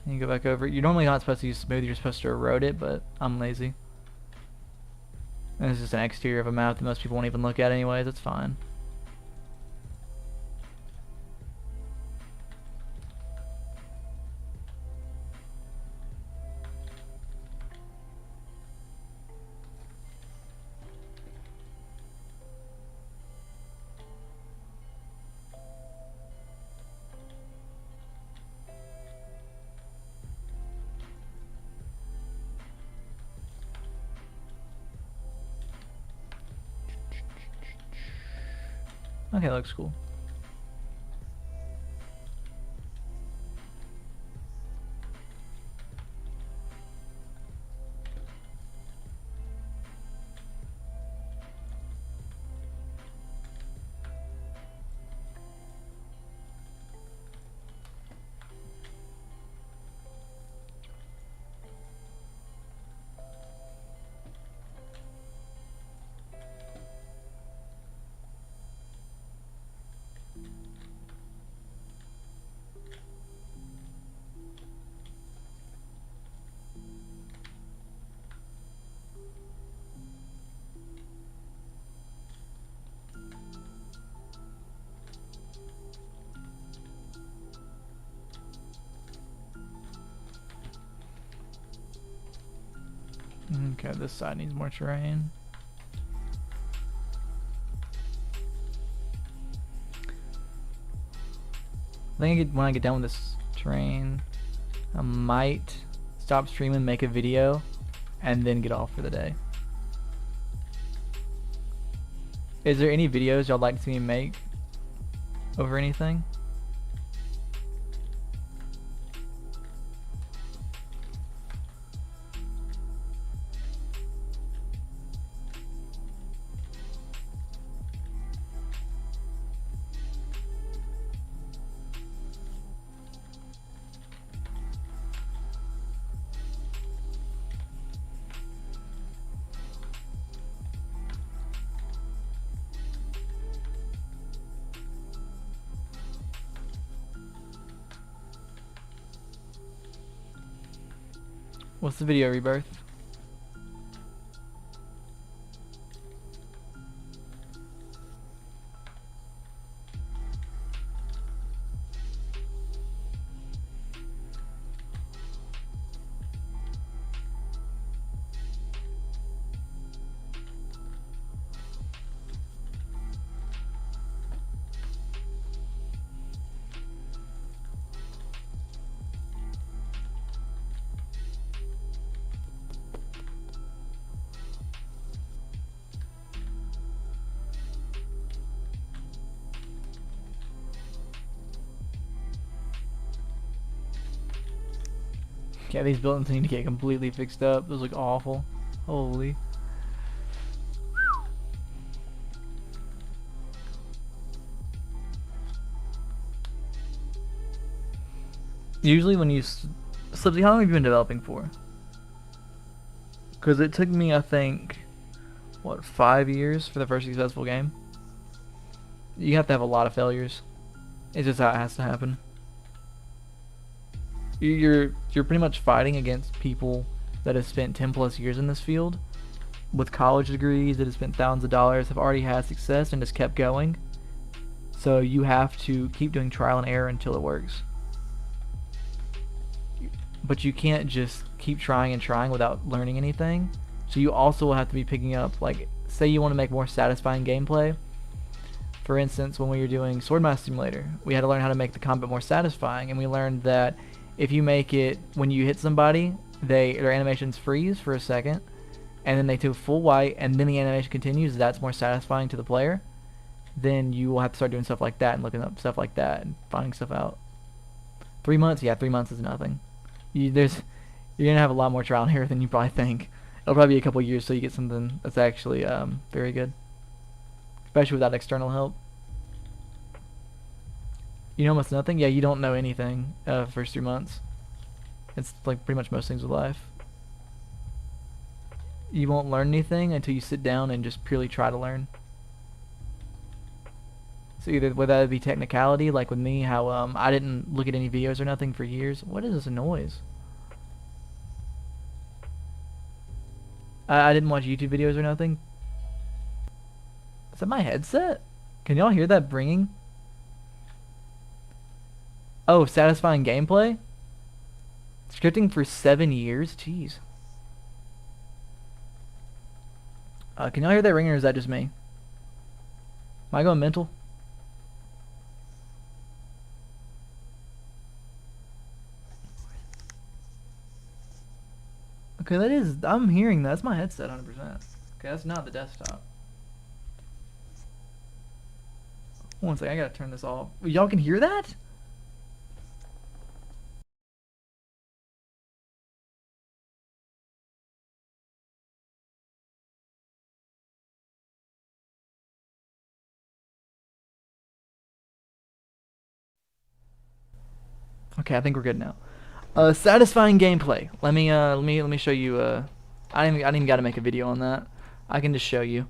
And you go back over it. You're normally not supposed to use smooth, you're supposed to erode it, but I'm lazy. And this is just an exterior of a map that most people won't even look at anyways, it's fine. Okay, that looks cool. Okay, this side needs more terrain. I think when I get done with this terrain, I might stop streaming, make a video, and then get off for the day. Is there any videos y'all like to see me make over anything? What's the video, Rebirth? Yeah, these buildings need to get completely fixed up. Those look awful. Holy. Usually when you... Slipsy, how long have you been developing for? Because it took me, I think, what, 5 years for the first successful game? You have to have a lot of failures. It's just how it has to happen. You're pretty much fighting against people that have spent 10 plus years in this field with college degrees, that have spent thousands of dollars, have already had success and just kept going. So you have to keep doing trial and error until it works. But you can't just keep trying and trying without learning anything. So you also will have to be picking up, like, say you want to make more satisfying gameplay. For instance, when we were doing Swordmaster Simulator, we had to learn how to make the combat more satisfying, and we learned that if you make it when you hit somebody, their animations freeze for a second, and then they do full white, and then the animation continues. That's more satisfying to the player. Then you will have to start doing stuff like that and looking up stuff like that and finding stuff out. 3 months, yeah, 3 months is nothing. You're gonna have a lot more trial and error than you probably think. It'll probably be a couple years till you get something that's actually very good, especially without external help. You know almost nothing? Yeah, you don't know anything first 3 months. It's like pretty much most things with life. You won't learn anything until you sit down and just purely try to learn. So either whether that be technicality, like with me, how I didn't look at any videos or nothing for years. What is this noise? I didn't watch YouTube videos or nothing. Is that my headset? Can y'all hear that ringing? Oh, satisfying gameplay? Scripting for 7 years? Jeez. Can y'all hear that ringing, or is that just me? Am I going mental? Okay, that is... I'm hearing that. That's my headset, 100%. Okay, that's not the desktop. One second, I gotta turn this off. Y'all can hear that? Okay, I think we're good now. Satisfying gameplay. Let me show you. I didn't even got to make a video on that. I can just show you.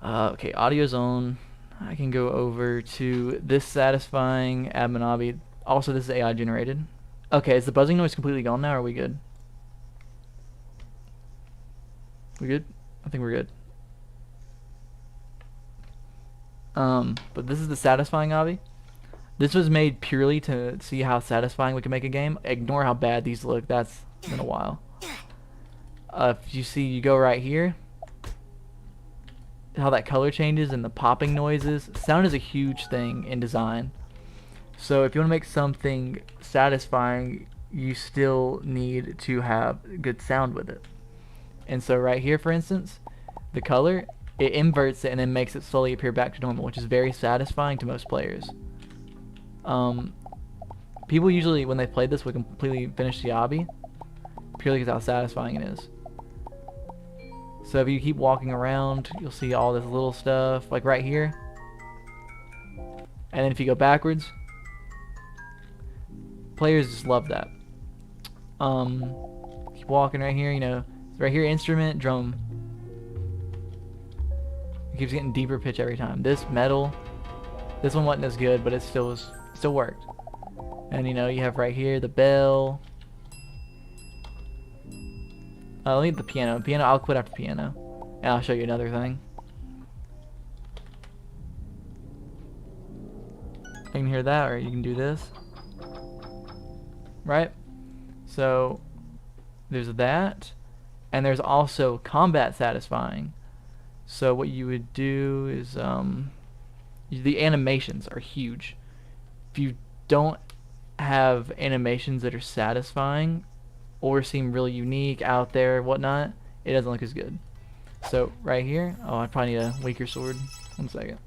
Okay, audio zone. I can go over to this satisfying admin obby. Also, this is AI generated. Okay, is the buzzing noise completely gone now? Or are we good? We good? I think we're good. But this is the satisfying obby. This was made purely to see how satisfying we can make a game. Ignore how bad these look. That's been a while. If you see, you go right here. How that color changes and the popping noises. Sound is a huge thing in design. So if you want to make something satisfying, you still need to have good sound with it. And so right here, for instance, the color, it inverts it and then makes it slowly appear back to normal, which is very satisfying to most players. People usually, when they play this, will completely finish the obby, purely because how satisfying it is. So if you keep walking around, you'll see all this little stuff, like right here. And then if you go backwards, players just love that. Keep walking right here, you know, right here, instrument, drum. It keeps getting deeper pitch every time. This metal, this one wasn't as good, but it still worked. And you know, you have right here the bell. Let me get the piano. Piano, I'll quit after piano. And I'll show you another thing. You can hear that, or you can do this. Right? So, there's that. And there's also combat satisfying. So what you would do is, the animations are huge. If you don't have animations that are satisfying, or seem really unique, out there, whatnot, it doesn't look as good. So right here, oh, I probably need a weaker sword. 1 second.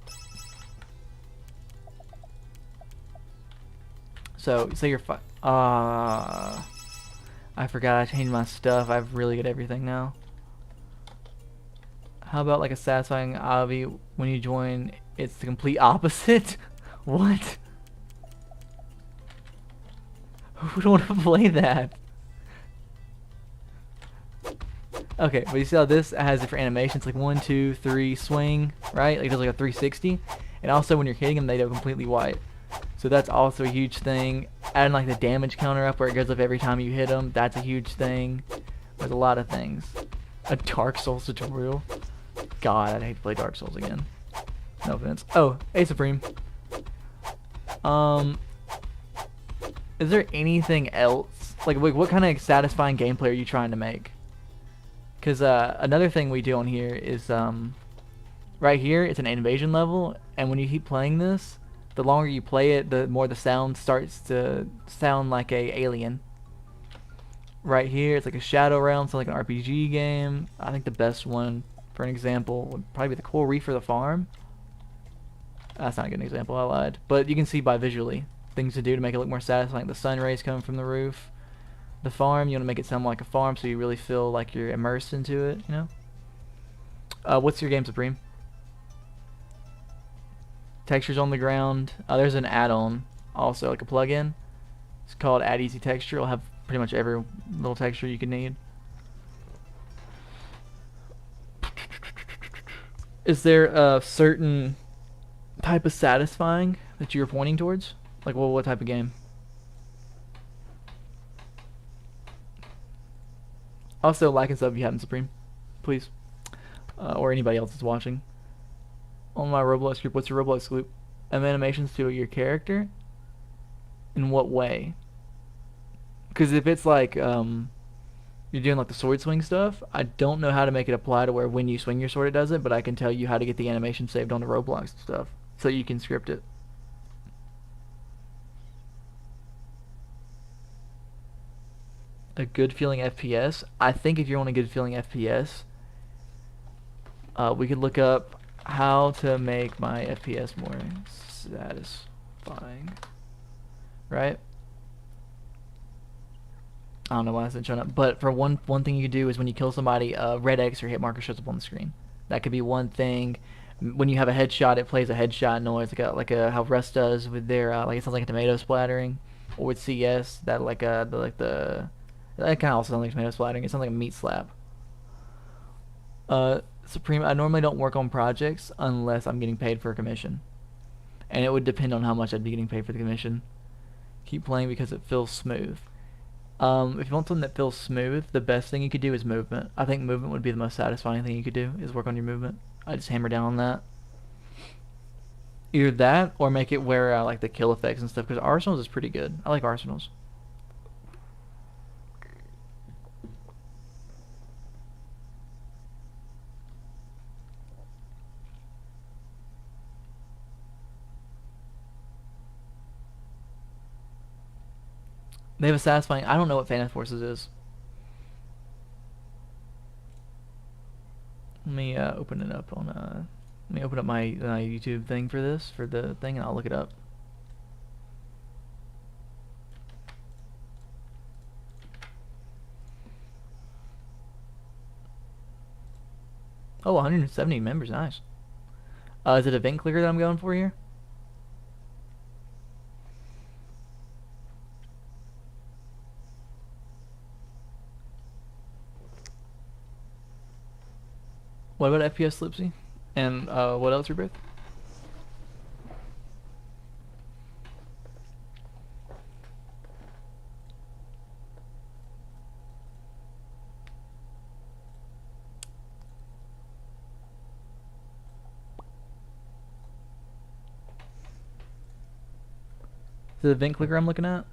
So say you're I forgot I changed my stuff. I have really good everything now. How about like a satisfying obby when you join? It's the complete opposite. What? Who would want to play that? Okay, but you see how this has different animations, like 1, 2, 3, swing, right? Like it does like a 360. And also when you're hitting them, they go completely white. So that's also a huge thing. Adding like the damage counter up where it goes up every time you hit them, that's a huge thing. There's a lot of things. A Dark Souls tutorial. God, I'd hate to play Dark Souls again. No offense. Oh, A Supreme. Is there anything else? Like what kind of satisfying gameplay are you trying to make? Because another thing we do on here is, right here, it's an invasion level, and when you keep playing this, the longer you play it, the more the sound starts to sound like a alien. Right here, it's like a Shadow Realm, so like an RPG game. I think the best one, for an example, would probably be the Coral Reef or the Farm. That's not a good example, I lied. But you can see by visually, things to do to make it look more satisfying. The sun rays coming from the roof. The farm, you want to make it sound like a farm so you really feel like you're immersed into it, you know? What's your game, Supreme? Textures on the ground. There's an add-on also, like a plugin. It's called Add Easy Texture. It'll have pretty much every little texture you could need. Is there a certain type of satisfying that you're pointing towards? Like, well, what type of game? Also, like and sub if you haven't, Supreme, please, or anybody else that's watching. On my Roblox group, what's your Roblox group? Animations to your character? In what way? Because if it's like you're doing like the sword swing stuff, I don't know how to make it apply to where when you swing your sword it does it, but I can tell you how to get the animation saved on the Roblox stuff so you can script it. A good feeling FPS. I think if you want a good feeling FPS, we could look up how to make my FPS more satisfying, right? I don't know why it's showing up, but for one thing you do is when you kill somebody, red X or hit marker shows up on the screen. That could be one thing. When you have a headshot, it plays a headshot noise, like how Rust does with their like it sounds like a tomato splattering, or with CS that that kind of also sounds like tomato splattering. It sounds like a meat slap. Supreme, I normally don't work on projects unless I'm getting paid for a commission, and it would depend on how much I'd be getting paid for the commission. Keep playing because it feels smooth. If you want something that feels smooth, the best thing you could do is movement. I think movement would be the most satisfying thing you could do, is work on your movement. I just hammer down on that. Either that, or make it where I like the kill effects and stuff, because Arsenals is pretty good. I like Arsenals. They have a satisfying... I don't know what Phantom Forces is. Let me open it up on... let me open up my YouTube thing for this, for the thing, and I'll look it up. Oh, 170 members, nice. Is it event clicker that I'm going for here? What about FPS Slipsy? And what else, Rebirth? Is it the event clicker I'm looking at?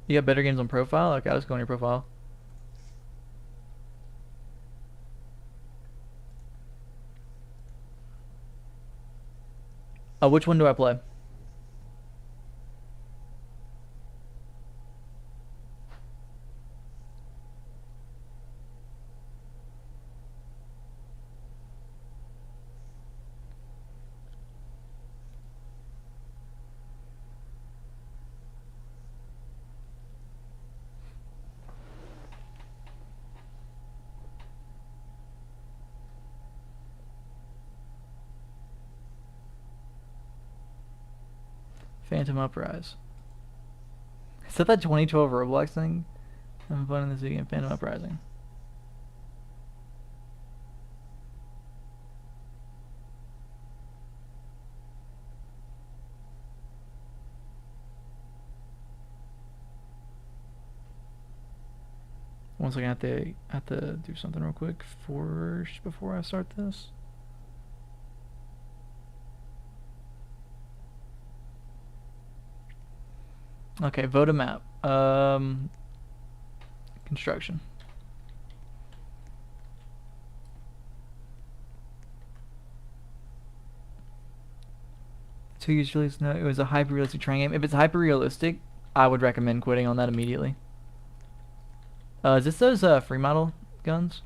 You got better games on profile? Okay, I'll just go on your profile. Which one do I play? Phantom Uprise. Is that 2012 Roblox thing? I'm fun in this video game, Phantom Uprising. One second, I have to do something real quick before I start this. Okay, vote a map. Construction. Two years release? No, it was a hyper-realistic train game. If it's hyper-realistic, I would recommend quitting on that immediately. Is this those free model guns?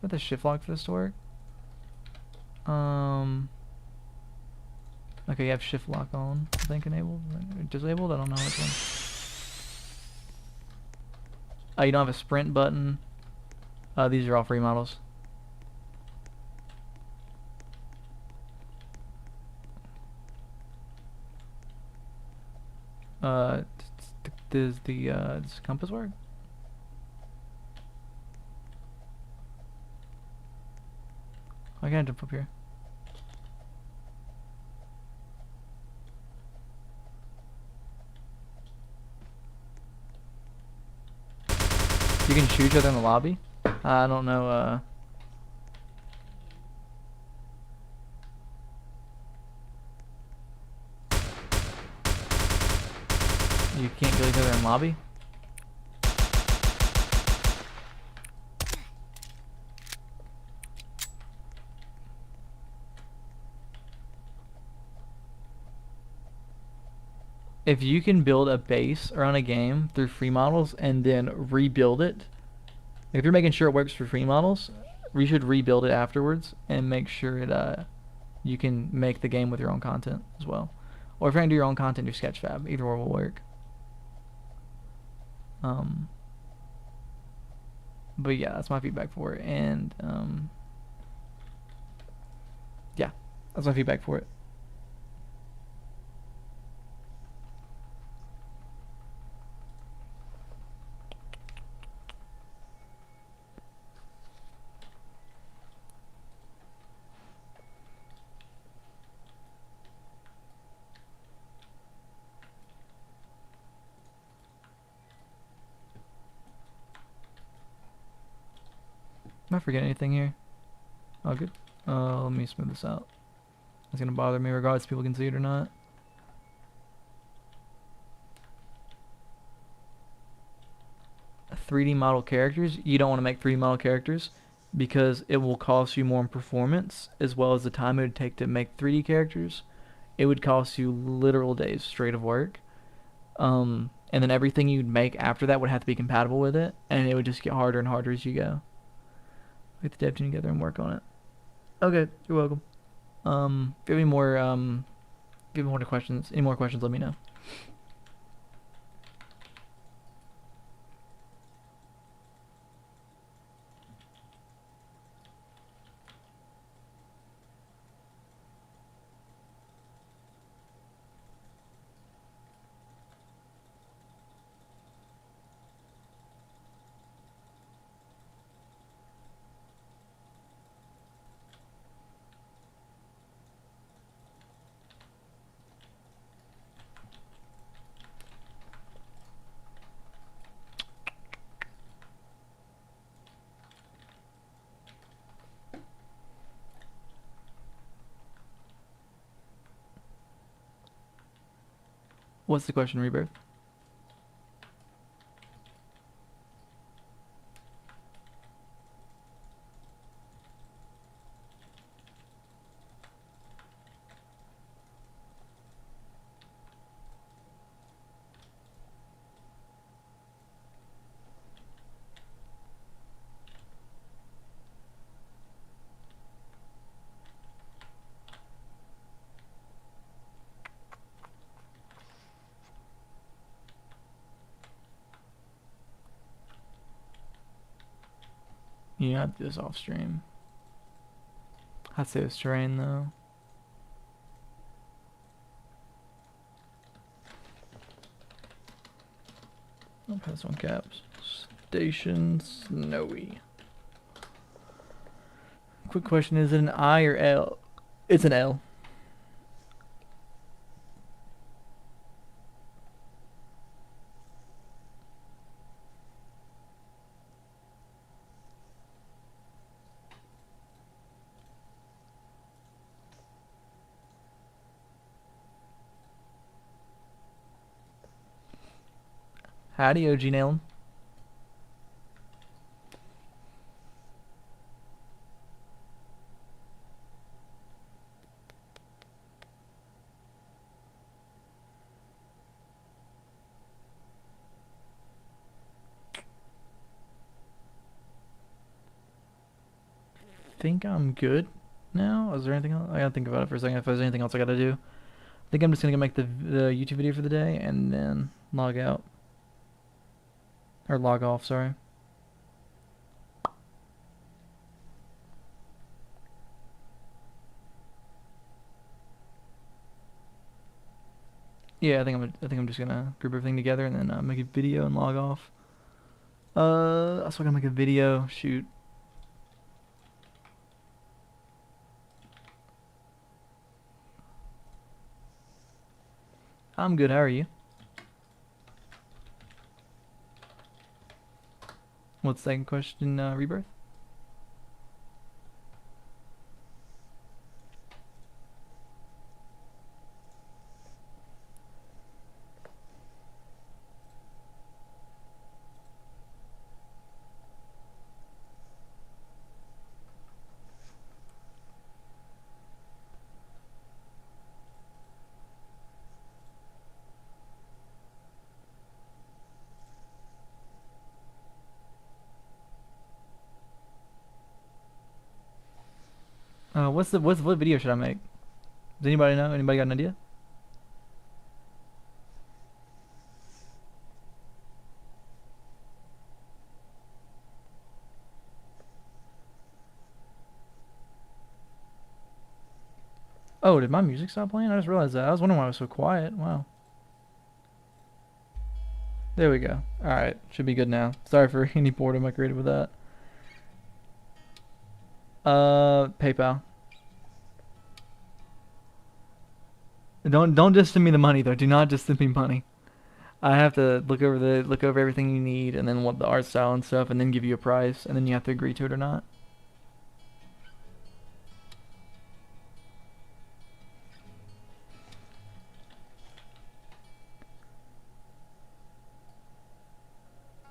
What the shift lock for this to work? Okay, you have shift lock on, I think, enabled, disabled, I don't know which one. Oh, you don't have a sprint button. These are all free models. Does compass work? I can't jump up here. You can shoot each other in the lobby? I don't know, you can't kill each other in lobby? if you can build a base around a game through free models and then rebuild it, if you're making sure it works for free models, you should rebuild it afterwards and make sure it you can make the game with your own content as well. Or if you're gonna do your own content, do Sketchfab. Either or will work. But yeah, that's my feedback for it. And yeah, that's my feedback for it. Am I forgetting anything here? Oh, good. Let me smooth this out. It's gonna bother me regardless if people can see it or not. A 3D model characters, you don't want to make 3D model characters because it will cost you more in performance as well as the time it would take to make 3D characters. It would cost you literal days straight of work. And then everything you'd make after that would have to be compatible with it, and it would just get harder and harder as you go. Get the dev team together and work on it. Okay, you're welcome. If you have any more questions, let me know. What's the question, Rebirth? You have this off stream. I'd say it's terrain though. I'll pass on caps. Station Snowy. Quick question, is it an I or L? It's an L. Howdy, OG Nailin. Think I'm good now? Is there anything else? I gotta think about it for a second if there's anything else I gotta do. I think I'm just gonna make the YouTube video for the day and then log out. Or log off, sorry. Yeah, I think I'm just gonna group everything together and then make a video and log off. I still gotta make a video. Shoot. I'm good. How are you? What's the second question, Rebirth? What video should I make? Does anybody know? Anybody got an idea? Oh, did my music stop playing? I just realized that. I was wondering why it was so quiet. Wow. There we go. Alright, should be good now. Sorry for any boredom I created with that. PayPal. Don't just send me the money though. Do not just send me money. I have to look over everything you need and then what the art style and stuff and then give you a price and then you have to agree to it or not.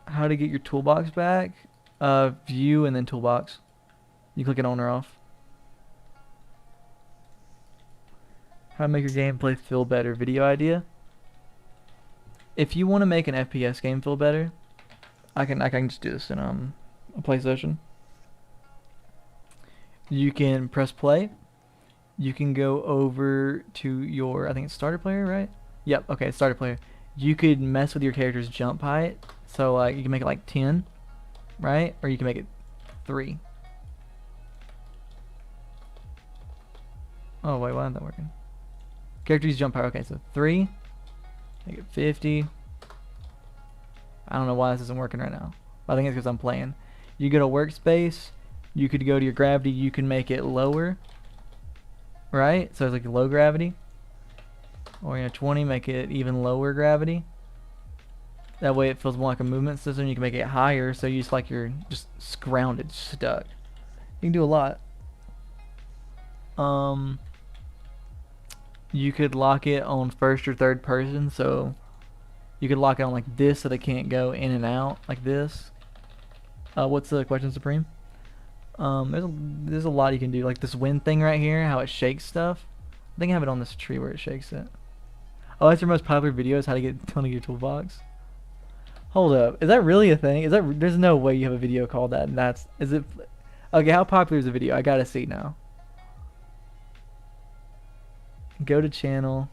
How to get your toolbox back? View and then toolbox. You click it on or off. How to make your gameplay feel better? Video idea. If you want to make an FPS game feel better, I can just do this in a PlayStation. You can press play. You can go over to your, I think it's starter player, right? Yep. Okay, starter player. You could mess with your character's jump height. So like you can make it like 10, right? Or you can make it 3. Oh wait, why isn't that working? Character's jump height. Okay, so 3. Make it 50. I don't know why this isn't working right now. I think it's because I'm playing. You go to workspace. You could go to your gravity. You can make it lower. Right? So it's like low gravity. Or 20, make it even lower gravity. That way it feels more like a movement system. You can make it higher so you just like you're just grounded, stuck. You can do a lot. You could lock it on first or third person, so you could lock it on like this so they can't go in and out like this. What's the question, Supreme? There's a lot you can do, like this wind thing right here, how it shakes stuff. I think I have it on this tree where it shakes it. Oh, that's your most popular video, is how to get your toolbox. Hold up, is that really a thing? Is that, there's no way you have a video called that, and that's, is it, okay, how popular is the video? I gotta see now. Go to channel.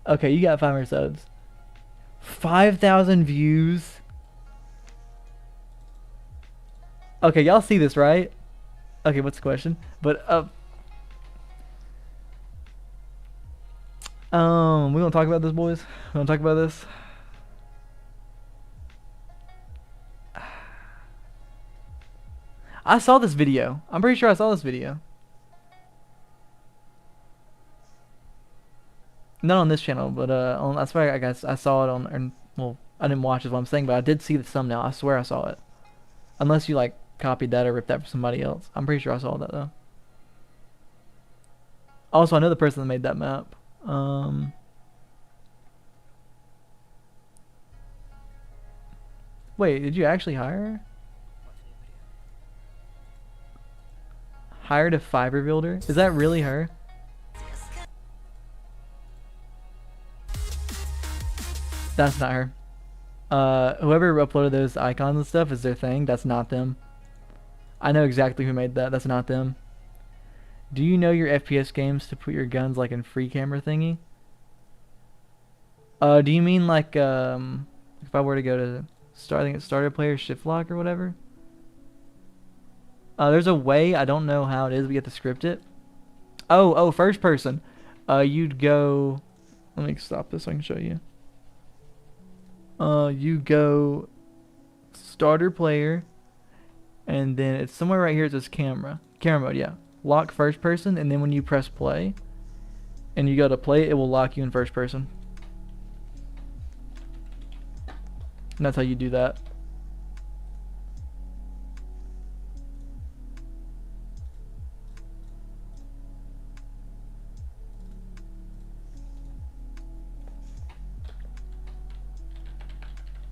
Okay, you got 500 subs. 5,000 views. Okay, y'all see this, right? Okay, what's the question? But, we gonna talk about this, boys? We gonna talk about this? I saw this video. I'm pretty sure I saw this video. Not on this channel, but on, that's why I guess I saw it on, well, I didn't watch is what I'm saying, but I did see the thumbnail. I swear I saw it. Unless you like copied that or ripped that from somebody else. I'm pretty sure I saw that though. Also, I know the person that made that map. Wait, did you actually hire her? Hired a fiber builder? Is that really her? That's not her. Whoever uploaded those icons and stuff is their thing. That's not them. I know exactly who made that. That's not them. Do you know your FPS games to put your guns like in free camera thingy? Do you mean like if I were to go to starting at starter player shift lock or whatever? There's a way, I don't know how it is, we have to script it. Oh, first person. You'd go, let me stop this so I can show you. You go starter player, and then it's somewhere right here it says camera mode. Yeah, lock first person, and then when you press play and you go to play, it will lock you in first person, and that's how you do that.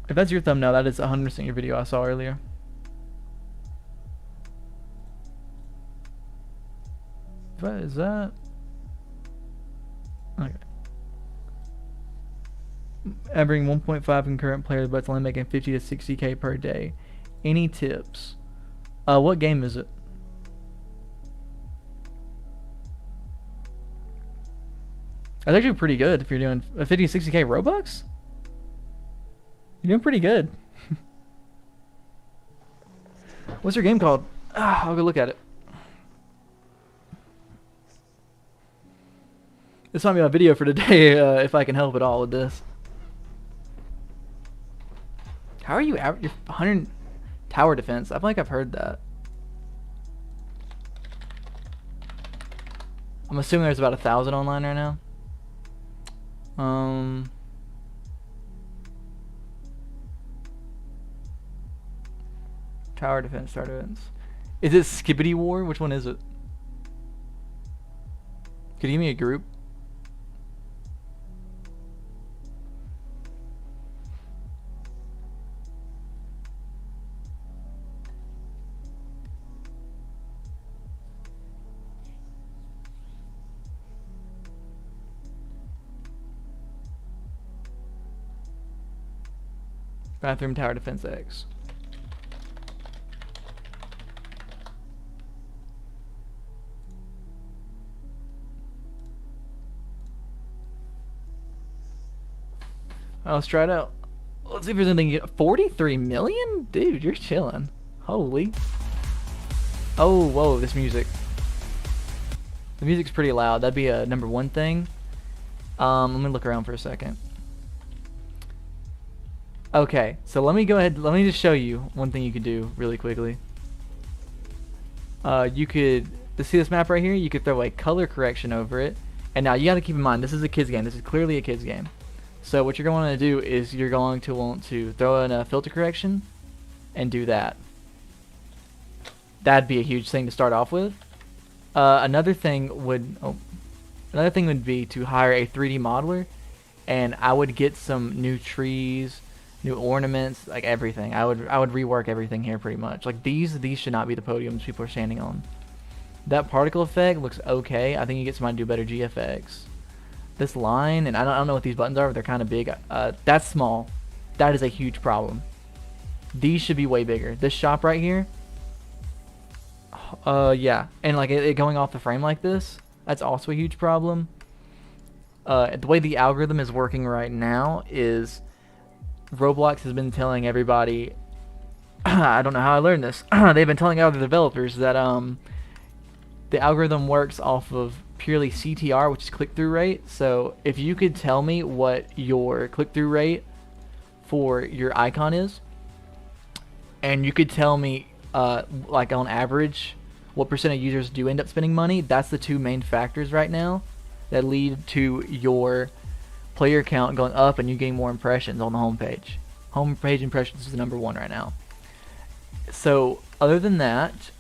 If that's your thumbnail, that is 100% your video I saw earlier. What is that? Okay. Averaging 1.5 concurrent players, but it's only making 50 to 60k per day. Any tips? What game is it? That's actually pretty good if you're doing a 50, 60K Robux. You're doing pretty good. What's your game called? I'll go look at it. This might be my video for today, if I can help at all with this. How are you you're 100 tower defense? I feel like I've heard that. I'm assuming there's about 1,000 online right now. Tower defense, start events. Is it Skibbity War? Which one is it? Could you give me a group? Bathroom tower defense X. Let's try it out. Let's see if there's anything. 43 million? Dude, you're chilling. Holy. Oh, whoa, this music. The music's pretty loud. That'd be a #1 thing. Let me look around for a second. Okay, so let me go ahead. Let me just show you one thing you could do really quickly. You could, to see this map right here, you could throw a color correction over it. And now you got to keep in mind, this is a kid's game. This is clearly a kid's game. So what you're going to want to do is you're going to want to throw in a filter correction and do that. That'd be a huge thing to start off with. Another thing would be to hire a 3D modeler, and I would get some new trees, new ornaments, like everything. I would rework everything here pretty much. Like these should not be the podiums people are standing on. That particle effect looks okay. I think you get somebody to do better GFX. This line, and I don't know what these buttons are, but they're kind of big. That's small. That is a huge problem. These should be way bigger. This shop right here, yeah, and like it going off the frame like this, that's also a huge problem. The way the algorithm is working right now is Roblox has been telling everybody, I don't know how I learned this, they've been telling other developers that the algorithm works off of purely CTR, which is click-through rate. So if you could tell me what your click-through rate for your icon is, and you could tell me like on average what percent of users do end up spending money, that's the two main factors right now that lead to your player count going up and you getting more impressions on the homepage. Homepage impressions is the #1 right now. So other than that,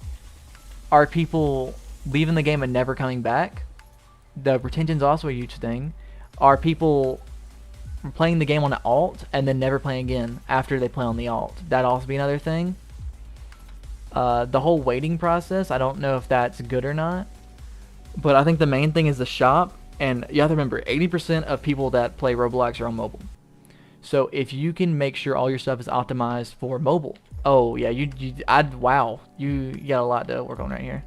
are people leaving the game and never coming back? The retention's also a huge thing. Are people playing the game on an alt and then never playing again after they play on the alt? That'd also be another thing. The whole waiting process, I don't know if that's good or not, but I think the main thing is the shop. And you have to remember, 80% of people that play Roblox are on mobile. So if you can make sure all your stuff is optimized for mobile, oh yeah, wow, you got a lot to work on right here.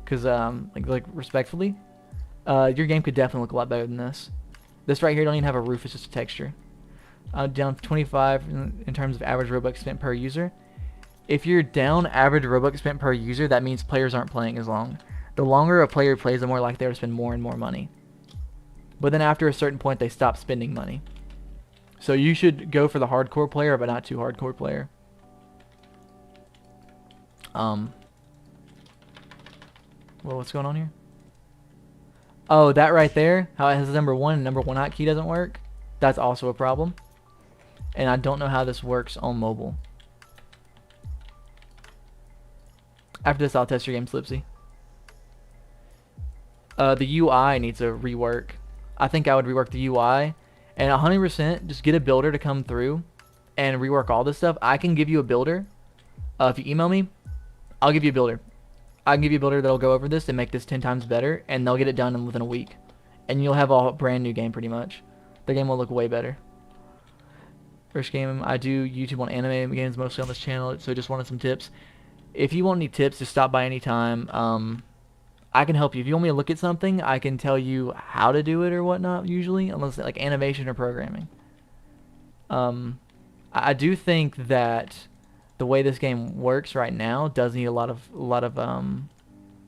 Cause like respectfully, your game could definitely look a lot better than this. This right here don't even have a roof; it's just a texture. Down 25 in terms of average Robux spent per user. If you're down average Robux spent per user, that means players aren't playing as long. The longer a player plays, the more likely they are to spend more and more money. But then after a certain point, they stop spending money. So you should go for the hardcore player, but not too hardcore player. Well, what's going on here? Oh, that right there, how it has #1 and #1 hotkey doesn't work. That's also a problem. And I don't know how this works on mobile. After this, I'll test your game, Slipsy. The UI needs a rework. I think I would rework the UI. And 100% just get a builder to come through and rework all this stuff. I can give you a builder. If you email me, I'll give you a builder. I can give you a builder that'll go over this and make this 10 times better, and they'll get it done within a week. And you'll have a brand new game pretty much. The game will look way better. First game, I do YouTube on anime games mostly on this channel, so just wanted some tips. If you want any tips, just stop by anytime. I can help you. If you want me to look at something, I can tell you how to do it or whatnot. Usually, unless like animation or programming. I do think that the way this game works right now does need needs a lot of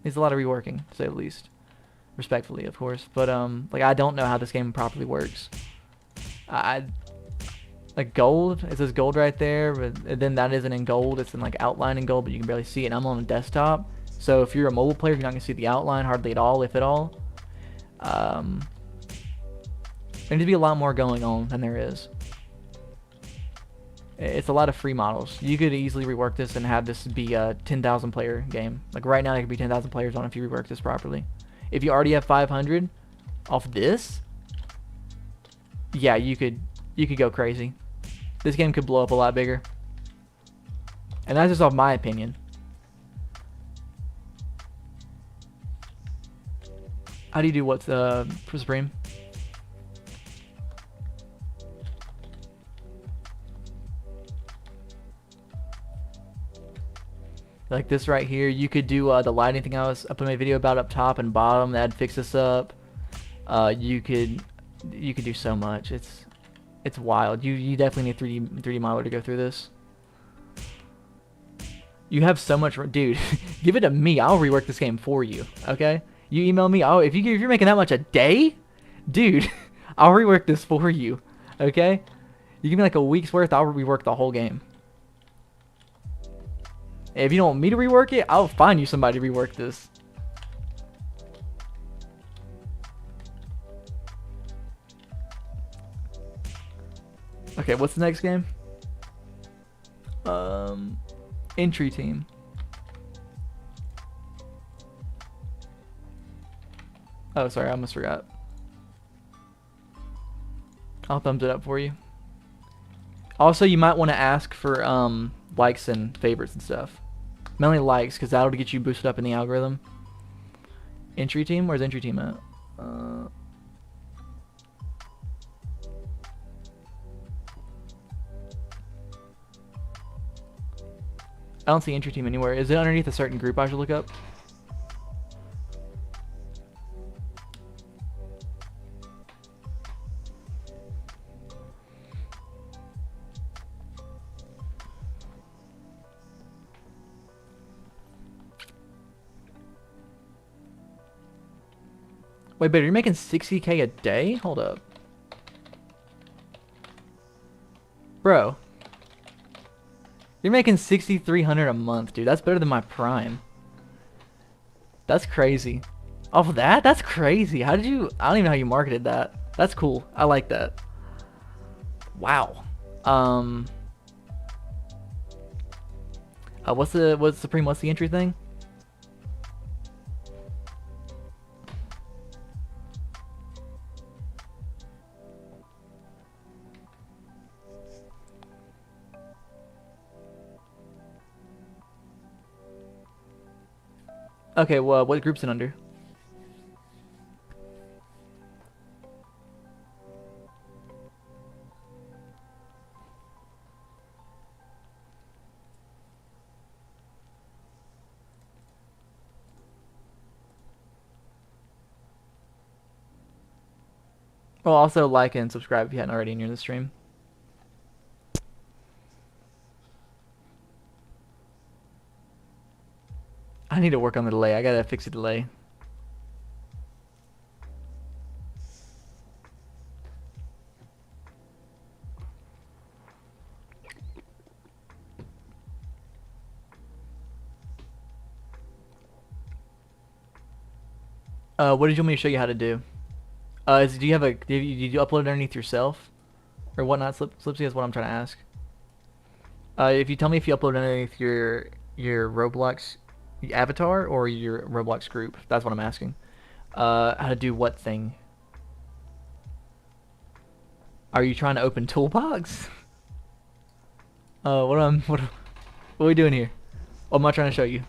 reworking, to say the least. Respectfully, of course, but like I don't know how this game properly works. I like gold. It says gold right there, but then that isn't in gold. It's in like outline in gold, but you can barely see it. And I'm on a desktop, so if you're a mobile player, you're not gonna see the outline hardly at all, if at all. There needs to be a lot more going on than there is. It's a lot of free models. You could easily rework this and have this be a 10,000 player game. Like right now, there could be 10,000 players on if you rework this properly. If you already have 500 off this, yeah, you could go crazy. This game could blow up a lot bigger. And that's just off my opinion. How do you do what's for Supreme? Like this right here, you could do the lighting thing I put my video about up top and bottom. That'd fix this up. You could do so much. It's wild. You definitely need 3D modeler to go through this. You have so much, dude. Give it to me. I'll rework this game for you. Okay? You email me. Oh, if you're making that much a day, dude, I'll rework this for you. Okay? You give me like a week's worth. I'll rework the whole game. If you don't want me to rework it, I'll find you somebody to rework this. Okay, what's the next game? Entry team. Oh, sorry, I almost forgot. I'll thumbs it up for you. Also, you might want to ask for likes and favorites and stuff. Mainly likes, because that'll get you boosted up in the algorithm. Entry team? Where's entry team at? I don't see entry team anywhere. Is it underneath a certain group I should look up? Wait, but you're making 60K a day? Hold up. Bro. You're making 6,300 a month, dude. That's better than my prime. That's crazy. Off of that? That's crazy. How did you... I don't even know how you marketed that. That's cool. I like that. Wow. What's Supreme? What's the entry thing? Okay, well, what group's it under? Well, also like and subscribe if you hadn't already in your stream. I need to work on the delay. I gotta fix the delay. What did you want me to show you how to do? Do you have a did you upload it underneath yourself or whatnot? Slipsy is what I'm trying to ask. If you tell me if you upload underneath your Roblox avatar or your Roblox group, that's what I'm asking. How to do what thing? Are you trying to open Toolbox? What are we doing here? What am I trying to show you?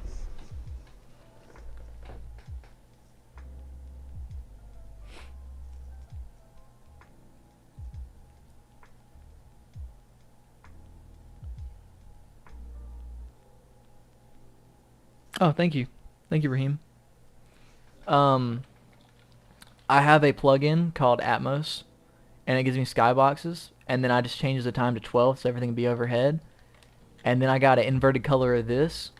Oh, thank you. Thank you, Raheem. Um, I have a plugin called Atmos, and it gives me skyboxes, and then I just change the time to 12 so everything can be overhead. And then I got an inverted color of this,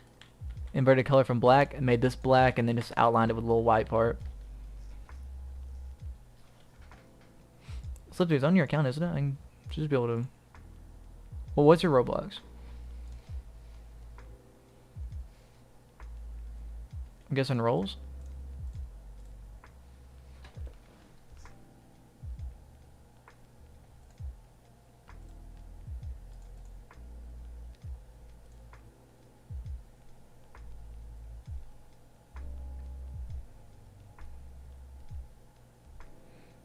inverted color from black, and made this black, and then just outlined it with a little white part. Slippery, it's on your account, isn't it? I can just be able to. Well, what's your Roblox? I'm guessing rolls.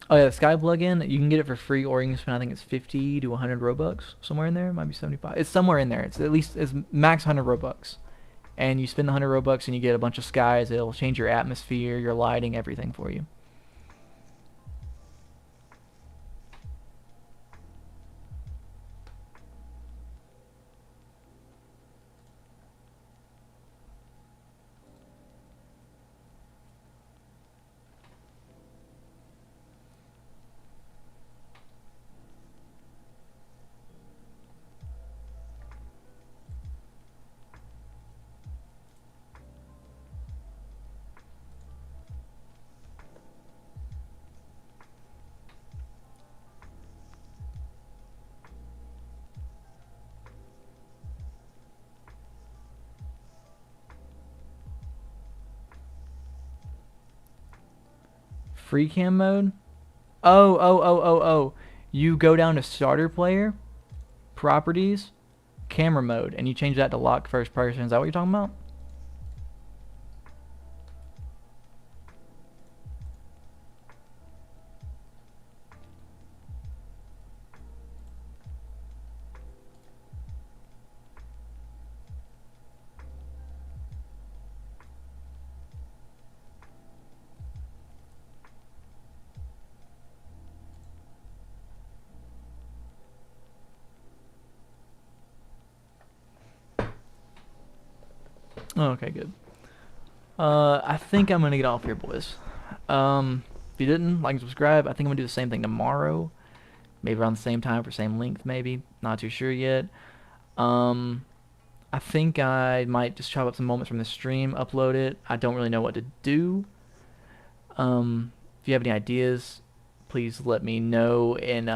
Oh yeah, the Sky plugin, you can get it for free, or you can spend, I think it's 50 to 100 Robux, somewhere in there. It might be 75. It's somewhere in there. It's at least it's max 100 Robux, and you spend the 100 Robux and you get a bunch of skies. It'll change your atmosphere, your lighting, everything for you. Free cam mode. Oh. You go down to starter player, properties, camera mode, and you change that to lock first person. Is that what you're talking about? Oh, okay, good. I think I'm gonna get off here, boys. If you didn't like and subscribe, I think I'm gonna do the same thing tomorrow. Maybe around the same time for same length, maybe. Not too sure yet. Um, I think I might just chop up some moments from the stream, upload it. I don't really know what to do. If you have any ideas, please let me know, and